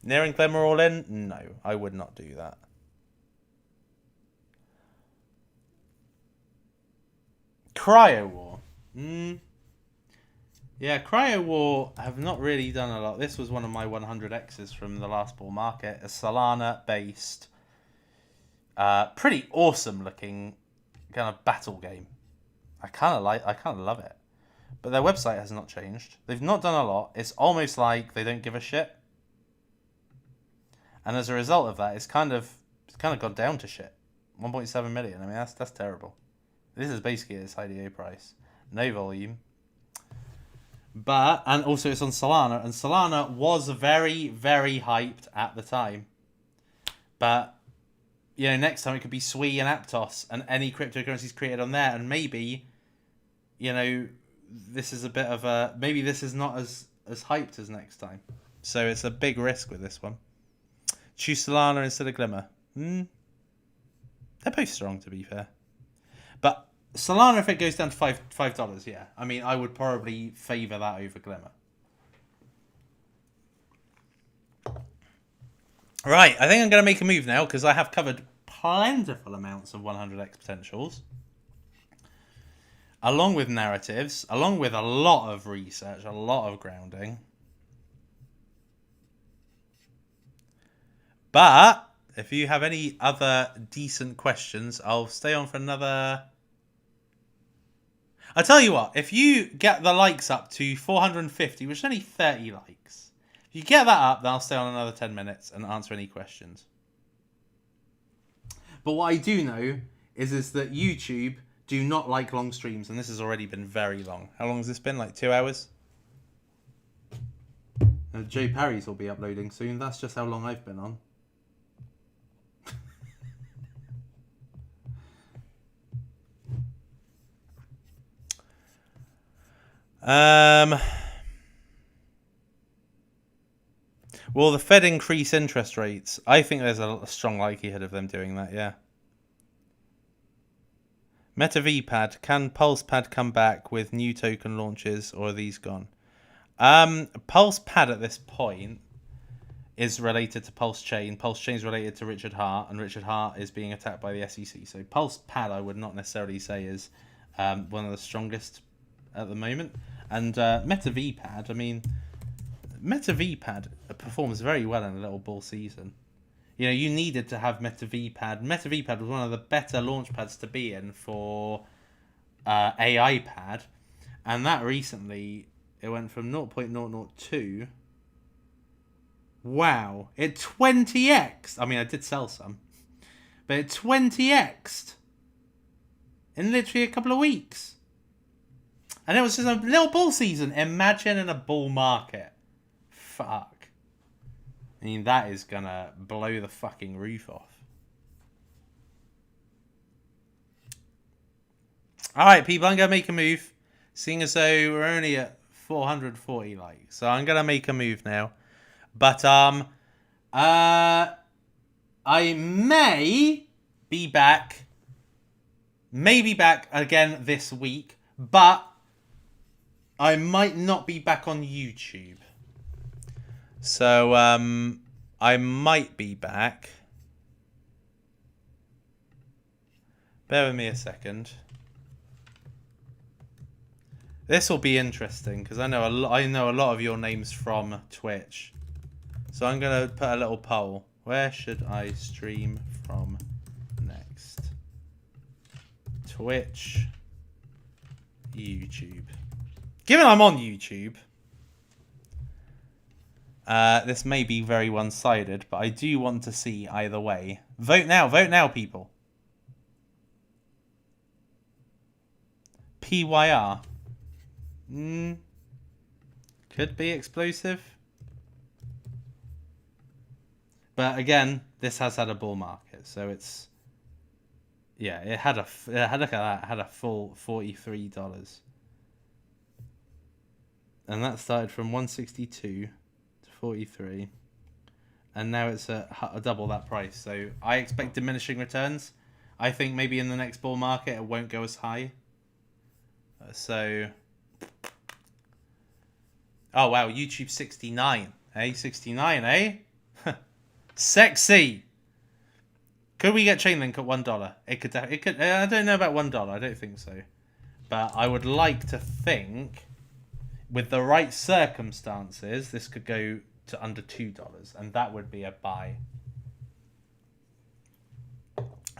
Nearing Glimmer all in? No, I would not do that. Cryo War. Yeah, Cryo War have not really done a lot. This was one of my 100x's from the last bull market. A Solana based, pretty awesome looking kind of battle game. I kind of love it. But their website has not changed. They've not done a lot. It's almost like they don't give a shit. And as a result of that, it's kind of gone down to shit. 1.7 million. I mean, that's terrible. This is basically its IDO price. No volume. And also it's on Solana, and Solana was very hyped at the time. But next time it could be Sui and Aptos and any cryptocurrencies created on there, and maybe this is a bit of a maybe this is not as hyped as next time. So it's a big risk with this one. Choose Solana instead of Glimmer. They're both strong, to be fair. But Solana, if it goes down to $5, yeah. I mean, I would probably favour that over Glimmer. Right, I think I'm going to make a move now, because I have covered plentiful amounts of 100x potentials. Along with narratives, along with a lot of research, a lot of grounding. But if you have any other decent questions, I'll stay on for another... I'll tell you what, if you get the likes up to 450, which is only 30 likes, if you get that up, then I'll stay on another 10 minutes and answer any questions. But what I do know is that YouTube do not like long streams, and this has already been very long. How long has this been? Like 2 hours? Joe Parry's will be uploading soon. That's just how long I've been on. Will the Fed increase interest rates? I think there's a strong likelihood of them doing that, yeah. Meta VPad, can PulsePad come back with new token launches, or are these gone? PulsePad at this point is related to Pulse Chain. Pulse Chain is related to Richard Hart, and Richard Hart is being attacked by the SEC. So PulsePad, I would not necessarily say is one of the strongest at the moment. And Meta VPad, I mean, Meta VPad performs very well in a little bull season. You needed to have Meta VPad. Meta VPad was one of the better launch pads to be in for AI pad. And that recently, it went from 0.002. Wow. It 20x'd. I mean, I did sell some. But it 20x'd in literally a couple of weeks. And it was just a little bull season. Imagine in a bull market. Fuck. I mean, that is gonna blow the fucking roof off. All right, people, I'm going to make a move. Seeing as though we're only at 440 likes. So I'm going to make a move now. But, I may be back. Maybe back again this week. But I might not be back on YouTube. So, I might be back. Bear with me a second. This will be interesting because I know a lot of your names from Twitch. So I'm gonna put a little poll. Where should I stream from next? Twitch, YouTube. Given I'm on YouTube, this may be very one-sided, but I do want to see either way. Vote now, people. PYR. Could be explosive. But again, this has had a bull market, so it's look at that, it had a full $43. And that started from 162 to 43. And now it's at double that price. So I expect diminishing returns. I think maybe in the next bull market it won't go as high. So, oh wow, YouTube 69, 69, Sexy. Could we get Chainlink at $1? It could. I don't know about $1. I don't think so, but I would like to think, with the right circumstances, this could go to under $2, and that would be a buy.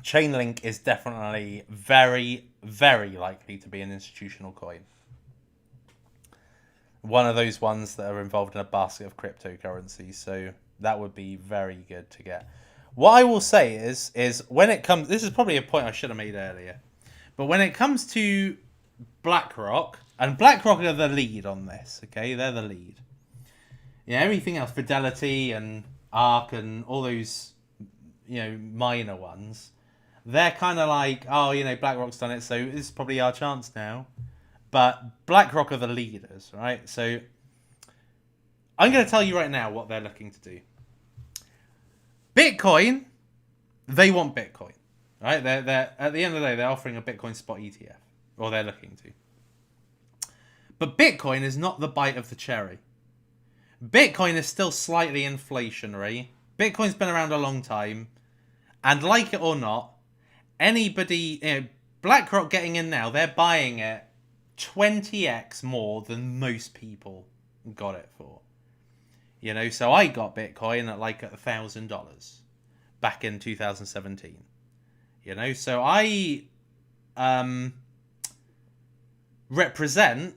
Chainlink is definitely very, very likely to be an institutional coin. One of those ones that are involved in a basket of cryptocurrencies. So that would be very good to get. What I will say is when it comes... This is probably a point I should have made earlier. But when it comes to BlackRock, and BlackRock are the lead on this, okay? They're the lead. Yeah, everything else, Fidelity and ARK and all those, minor ones... They're kind of like, oh, BlackRock's done it, so this is probably our chance now. But BlackRock are the leaders, right? So I'm going to tell you right now what they're looking to do. Bitcoin, they want Bitcoin, right? They're at the end of the day, they're offering a Bitcoin spot ETF, or they're looking to. But Bitcoin is not the bite of the cherry. Bitcoin is still slightly inflationary. Bitcoin's been around a long time, and like it or not, anybody, BlackRock getting in now, they're buying it 20x more than most people got it for. So I got Bitcoin at like $1,000 back in 2017. So I represent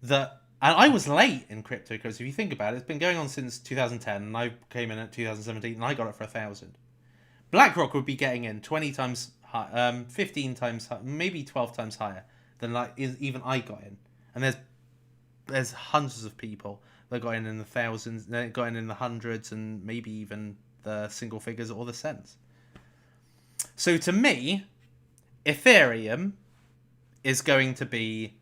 that, and I was late in cryptocurrency. If you think about it, it's been going on since 2010, and I came in at 2017, and I got it for 1,000. BlackRock would be getting in 20 times, 15 times, maybe 12 times higher than even I got in. And there's hundreds of people that got in the thousands, that got in the hundreds, and maybe even the single figures or the cents. So to me, Ethereum is going to be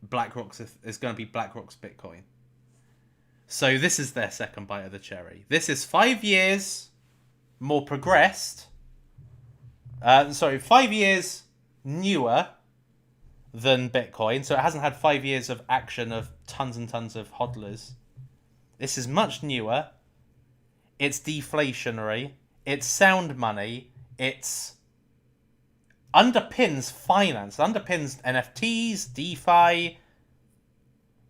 BlackRock's Bitcoin. So this is their second bite of the cherry. This is 5 years more progressed. 5 years newer than Bitcoin. So it hasn't had 5 years of action of tons and tons of hodlers. This is much newer. It's deflationary. It's sound money. It's underpins finance. Underpins NFTs, DeFi.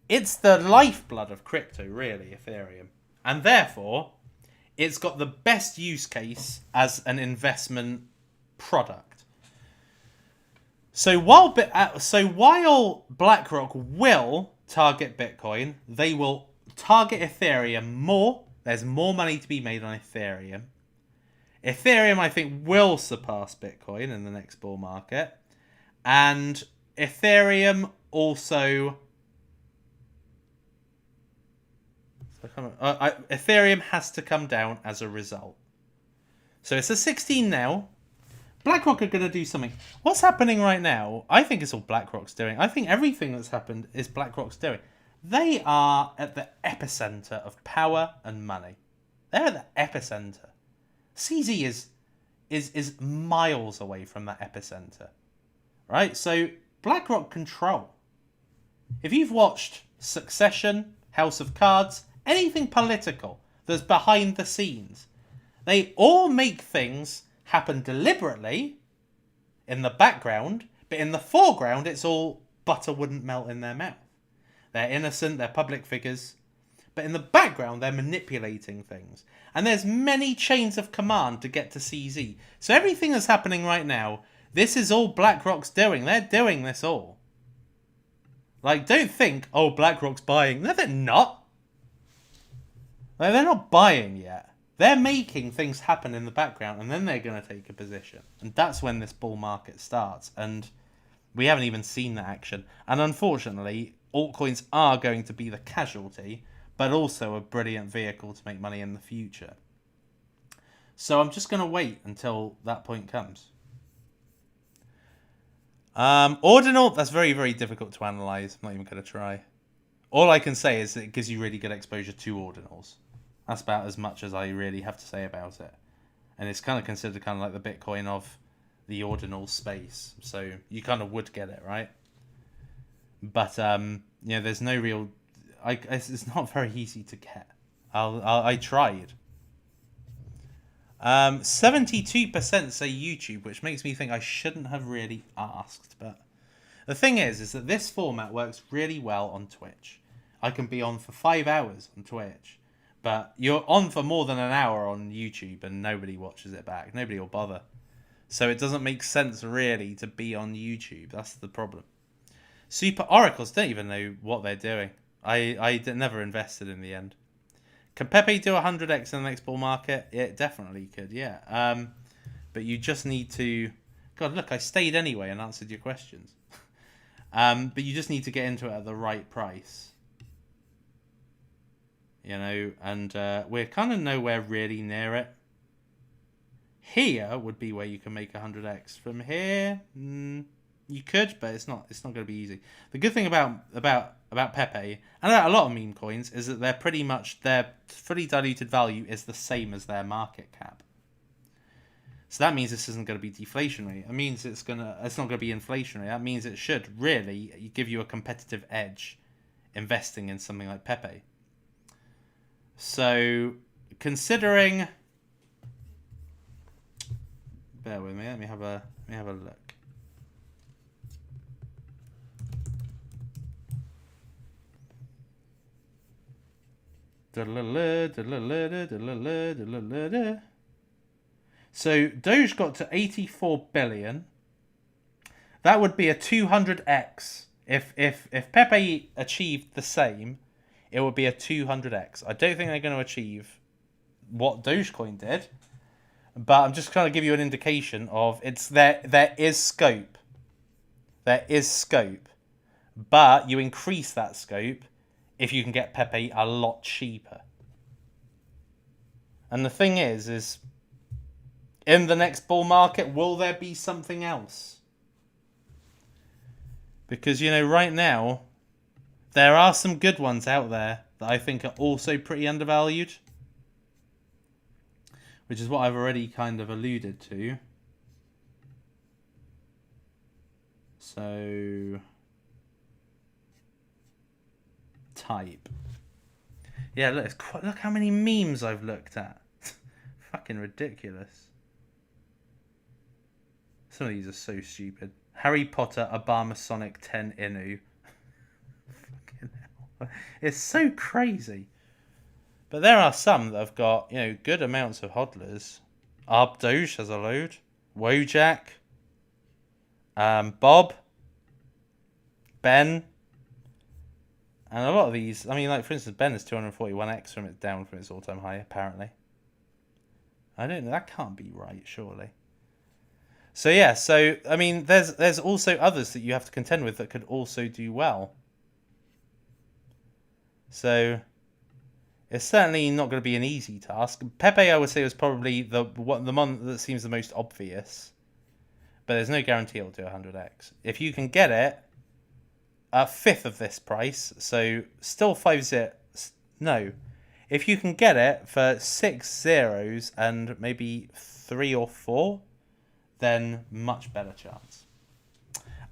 It's the lifeblood of crypto, really, Ethereum. And therefore, it's got the best use case as an investment product. So while BlackRock will target Bitcoin, they will target Ethereum more. There's more money to be made on Ethereum. Ethereum, I think, will surpass Bitcoin in the next bull market. And Ethereum also... Ethereum has to come down as a result. So it's a 16 now, BlackRock are going to do something. What's happening right now, I think it's all BlackRock's doing. I think everything that's happened is BlackRock's doing. They are at the epicenter of power and money. They're at the epicenter. CZ is miles away from that epicenter. Right? So BlackRock control. If you've watched Succession, House of Cards, anything political that's behind the scenes, they all make things happen deliberately in the background, but in the foreground it's all butter wouldn't melt in their mouth. They're innocent, they're public figures, but in the background they're manipulating things. And there's many chains of command to get to CZ. So everything that's happening right now, this is all BlackRock's doing. They're doing this all. Like, don't think, oh, BlackRock's buying. No, they're not. Like, they're not buying yet. They're making things happen in the background, and then they're going to take a position. And that's when this bull market starts. And we haven't even seen that action. And unfortunately, altcoins are going to be the casualty, but also a brilliant vehicle to make money in the future. So I'm just going to wait until that point comes. Ordinal, that's very, very difficult to analyze. I'm not even going to try. All I can say is that it gives you really good exposure to ordinals. That's about as much as I really have to say about it. And it's kind of considered kind of like the Bitcoin of the ordinal space. So you kind of would get it, right? But, there's no real... it's not very easy to get. I tried. 72% say YouTube, which makes me think I shouldn't have really asked. But the thing is that this format works really well on Twitch. I can be on for 5 hours on Twitch. But you're on for more than an hour on YouTube and nobody watches it back. Nobody will bother. So it doesn't make sense really to be on YouTube. That's the problem. Super Oracles don't even know what they're doing. I never invested in the end. Can Pepe do 100x in the next bull market? It definitely could, yeah. But you just need to... God, look, I stayed anyway and answered your questions. But you just need to get into it at the right price. And we're kind of nowhere really near it. Here would be where you can make 100x. From here, you could, but it's not going to be easy. The good thing about Pepe and about a lot of meme coins is that they're pretty much their fully diluted value is the same as their market cap. So that means this isn't going to be deflationary. It means it's not going to be inflationary. That means it should really give you a competitive edge investing in something like Pepe. So, considering, bear with me. Let me have a look. So Doge got to 84 billion. That would be a 200x. If Pepe achieved the same, it would be a 200x. I don't think they're going to achieve what Dogecoin did, but I'm just trying to give you an indication of there is scope. There is scope, but you increase that scope if you can get Pepe a lot cheaper. And the thing is in the next bull market, will there be something else? Because, right now, there are some good ones out there that I think are also pretty undervalued. Which is what I've already kind of alluded to. So... type. Yeah, look how many memes I've looked at. Fucking ridiculous. Some of these are so stupid. Harry Potter, Obama, Sonic, 10 Inu. Fucking hell. It's so crazy. But there are some that have got, good amounts of hodlers. Doge has a load. Wojak. Bob. Ben. And a lot of these, for instance, Ben is 241x down from its all-time high, apparently. I don't know, that can't be right, surely. So, yeah, there's also others that you have to contend with that could also do well. So, it's certainly not going to be an easy task. Pepe, I would say, was probably the one that seems the most obvious. But there's no guarantee it'll do 100x. If you can get it a fifth of this price, so still 5 no. If you can get it for 6 zeros and maybe 3 or 4, then much better chance.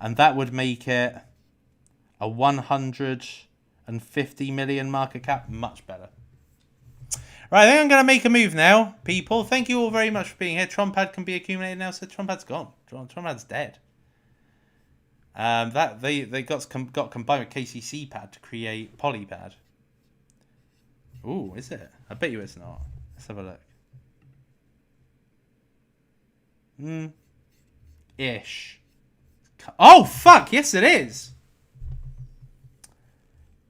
And that would make it a 150 million market cap, much better. Right, I think I'm going to make a move now, people. Thank you all very much for being here. Trumpad can be accumulated now, so Trumpad's gone. Trumpad's dead. That they got combined with KCC pad to create Polypad. Ooh, is it? I bet you it's not. Let's have a look. Ish. Oh, fuck! Yes, it is!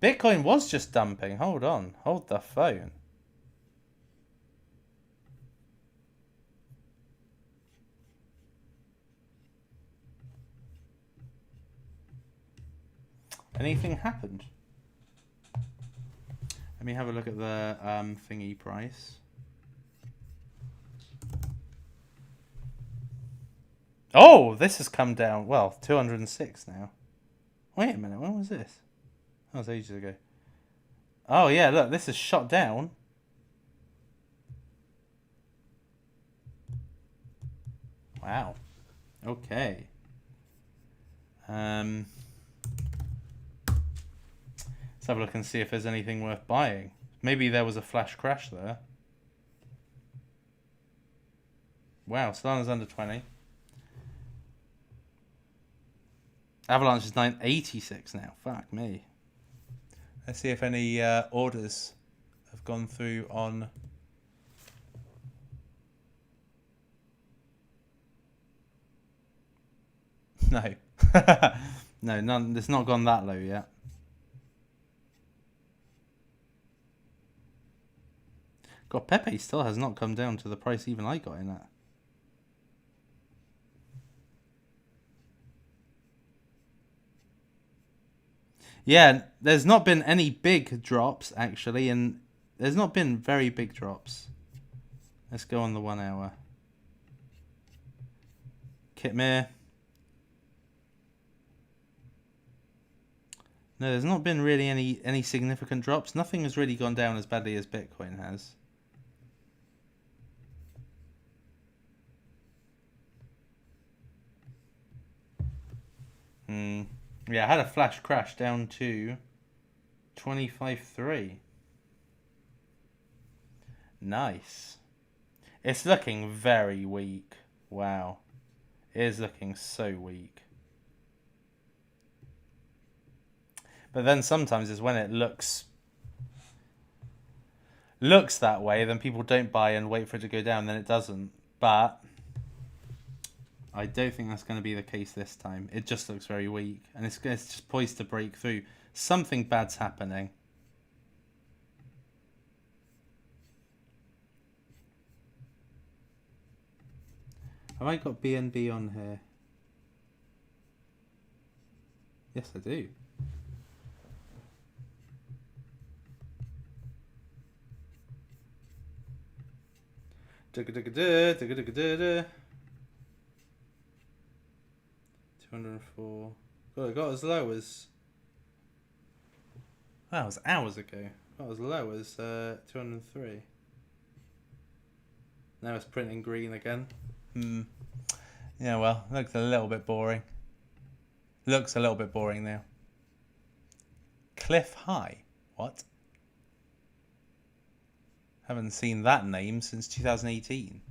Bitcoin was just dumping. Hold on. Hold the phone. Anything happened? Let me have a look at the thingy price. Oh, this has come down. Well, 206 now. Wait a minute. When was this? That was ages ago. Oh, yeah. Look, this is shot down. Wow. Okay. Let's have a look and see if there's anything worth buying. Maybe there was a flash crash there. Wow, Solana's under 20. Avalanche is 986 now. Fuck me. Let's see if any orders have gone through on... No. No, none. It's not gone that low yet. God, Pepe still has not come down to the price even I got in at. Yeah, there's not been any big drops, actually, and there's not been very big drops. Let's go on the 1 hour. Kitmere. No, there's not been really any significant drops. Nothing has really gone down as badly as Bitcoin has. Yeah, I had a flash crash down to 25.3. Nice. It's looking very weak. Wow. It is looking so weak. But then sometimes is when it looks that way, then people don't buy and wait for it to go down, then it doesn't. But I don't think that's going to be the case this time. It just looks very weak. And it's just poised to break through. Something bad's happening. Have I got BNB on here? Yes, I do. Da-ga-da-ga-da, da-ga-da-ga-da-da. 204. God, it got as low as... That was hours ago. Got as low as 203. Now it's printing green again. Yeah, well, looks a little bit boring. Looks a little bit boring now. Cliff High? What? Haven't seen that name since 2018.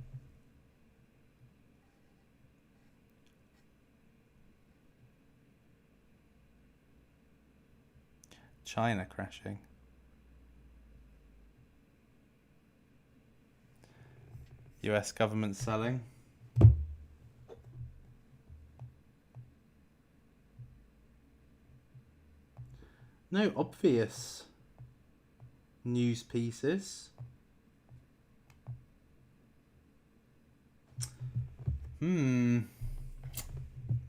China crashing. US government selling. No obvious news pieces. Let me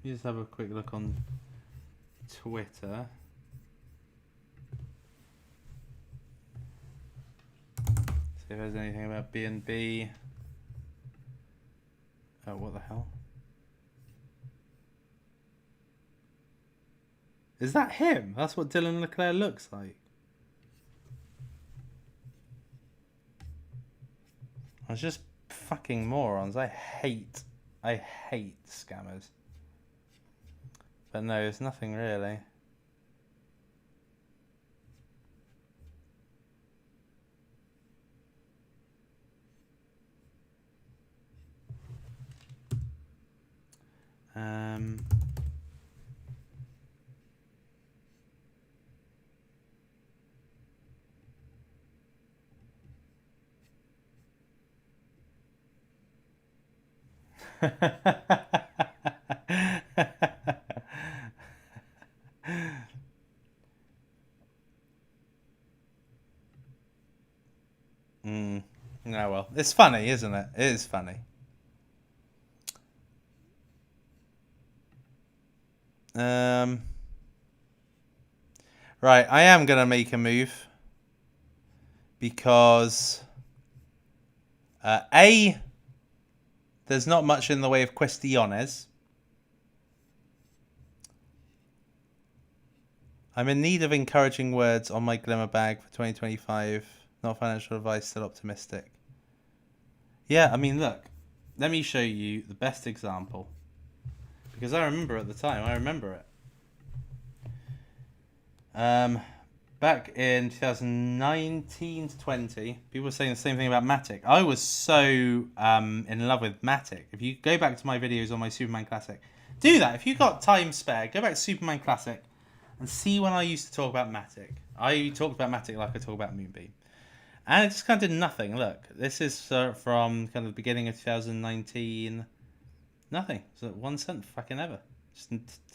just have a quick look on Twitter. See if there's anything about BNB. Oh, what the hell? Is that him? That's what Dylan Leclerc looks like. I was just fucking morons. I hate scammers. But no, there's nothing really. No, well, it's funny, isn't it? It is funny. Right, I am gonna make a move because A, there's not much in the way of questiones. I'm in need of encouraging words on my glimmer bag for 2025. Not financial advice, still optimistic. Yeah, I mean, look, let me show you the best example. Because I remember at the time, I remember it. Back in 2019 to 20, people were saying the same thing about Matic. I was so in love with Matic. If you go back to my videos on my Superman Classic, do that. If you've got time spare, go back to Superman Classic and see when I used to talk about Matic. I talked about Matic like I talk about Moonbeam. And it just kind of did nothing. Look, this is from kind of the beginning of 2019. Nothing. So 1 cent fucking ever. Just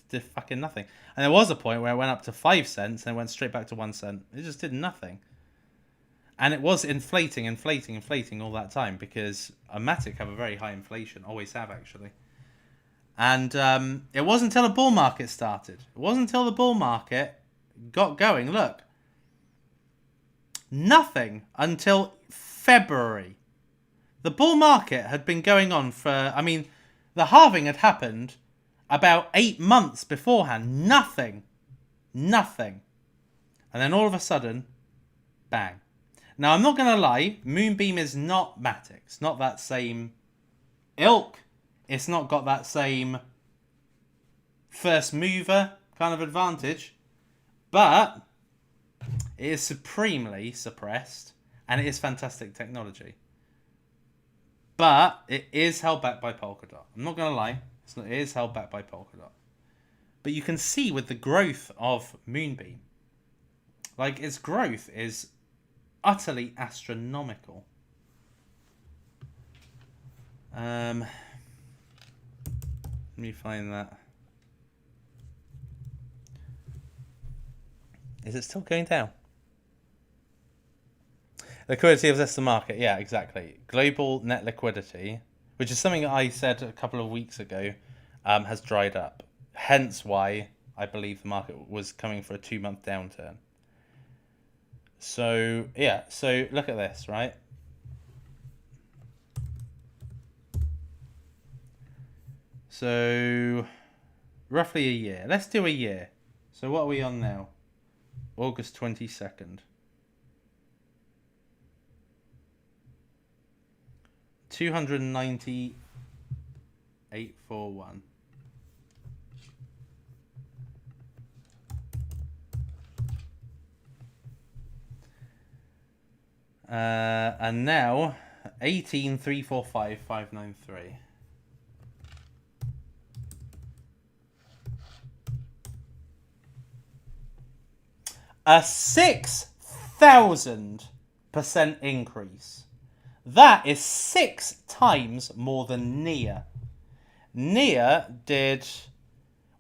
did fucking nothing. And there was a point where it went up to 5 cents and it went straight back to 1 cent. It just did nothing. And it was inflating all that time because Matic have a very high inflation. Always have, actually. And it wasn't until the bull market started. It wasn't until the bull market got going. Look. Nothing until February. The bull market had been going on for, I mean, the halving had happened about 8 months beforehand. Nothing. And then all of a sudden, bang. Now, I'm not going to lie. Moonbeam is not Matic. It's not that same ilk. It's not got that same first mover kind of advantage. But it is supremely suppressed. And it is fantastic technology. But it is held back by Polkadot. I'm not going to lie. It is held back by Polkadot. But you can see with the growth of Moonbeam, like its growth is utterly astronomical. Let me find that. Is it still going down? Liquidity versus the market. Yeah, exactly. Global net liquidity, which is something I said a couple of weeks ago, has dried up. Hence why I believe the market was coming for a 2-month downturn. So, yeah. So, look at this, right? So, roughly a year. Let's do a year. So, what are we on now? August 22nd. 290,841. And now 18,345,593. A 6,000% increase. That is 6 times more than Nia. Nia did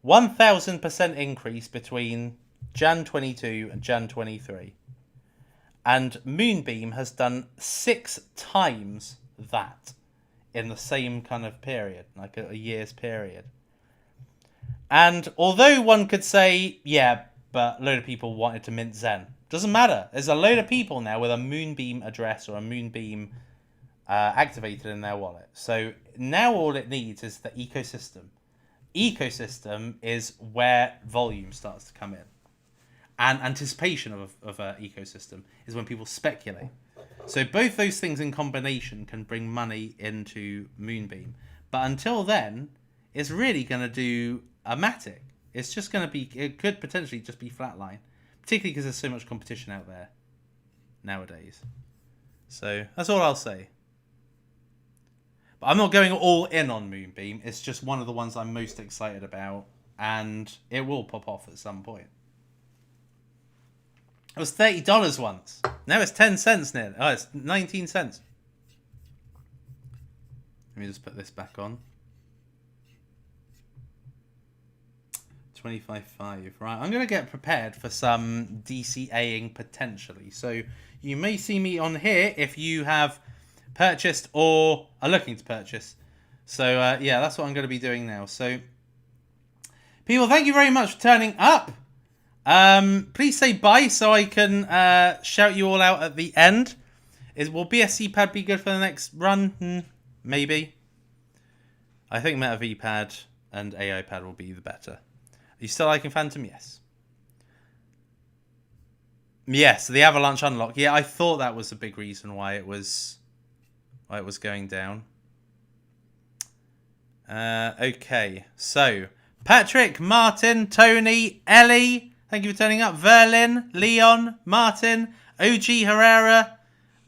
1,000% increase between Jan 22 and Jan 23. And Moonbeam has done 6 times that in the same kind of period, like a year's period. And although one could say, yeah, but a load of people wanted to mint Zen. Doesn't matter. There's a load of people now with a Moonbeam address or a Moonbeam activated in their wallet. So now all it needs is the ecosystem. ecosystem is where volume starts to come in. And anticipation of an ecosystem is when people speculate. So both those things in combination can bring money into Moonbeam. But until then, it's really going to do a matic. It's just going to be, it could potentially just be flatline. Particularly because there's so much competition out there nowadays. So that's all I'll say. But I'm not going all in on Moonbeam. It's just one of the ones I'm most excited about. And it will pop off at some point. It was $30 once. Now it's 10 cents nearly. Oh, it's 19 cents. Let me just put this back on. 25.5. Right, I'm going to get prepared for some DCAing potentially. So you may see me on here if you have purchased or are looking to purchase. So yeah, that's what I'm going to be doing now. So people, thank you very much for turning up. Please say bye so I can shout you all out at the end. Will BSC pad be good for the next run? Maybe. I think Meta V pad and AI pad will be the better. Are you still liking Phantom? Yes. Yes, the Avalanche unlock. Yeah, I thought that was a big reason why it was going down. Okay, so Patrick, Martin, Tony, Ellie. Thank you for turning up. Verlin, Leon, Martin, OG Herrera,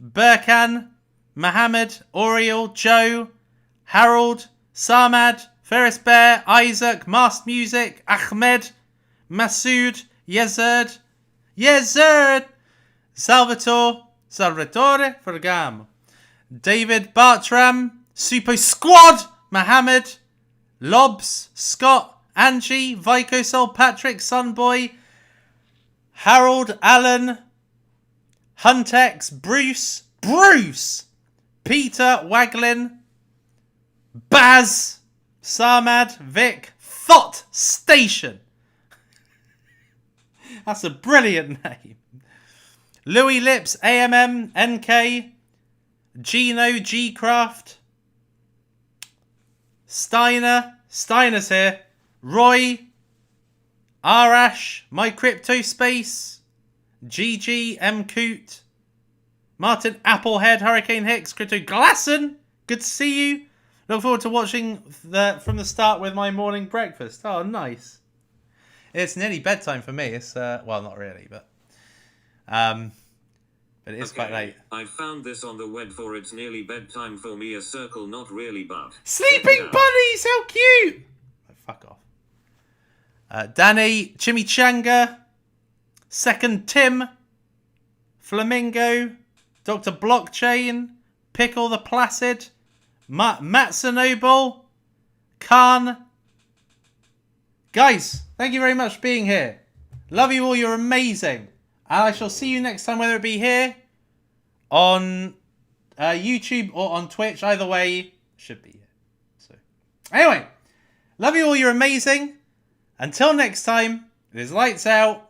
Burkan, Mohammed, Oriel, Joe, Harold, Samad, Ferris Bear, Isaac, Masked Music, Ahmed, Masood, Yezerd, Salvatore Fergamo, David, Bartram, Suppo Squad, Mohammed, Lobs, Scott, Angie, Vicosol, Patrick, Sunboy, Harold, Allen, Huntex, Bruce, Peter, Waglin, Baz, Samad, Vic, Thought Station. That's a brilliant name. Louis Lips, AMM, NK, Gino, Gcraft, Steiner's here, Roy, Arash, My Crypto Space, GG, M Coot, Martin Applehead, Hurricane Hicks, Crypto Glasson, good to see you. Look forward to watching from the start with my morning breakfast. Oh, nice. It's nearly bedtime for me. It's well, not really, but it is quite late. I found this on the web for it's nearly bedtime for me. A circle, not really, but sleeping bunnies. How cute! Oh, fuck off. Danny, Chimichanga, Second Tim, Flamingo, Dr. Blockchain, Pickle the Placid, Matsunoble, Khan. Guys, thank you very much for being here. Love you all, you're amazing. And I shall see you next time, whether it be here, on YouTube, or on Twitch. Either way, should be here. So, anyway, love you all, you're amazing. Until next time, it is lights out.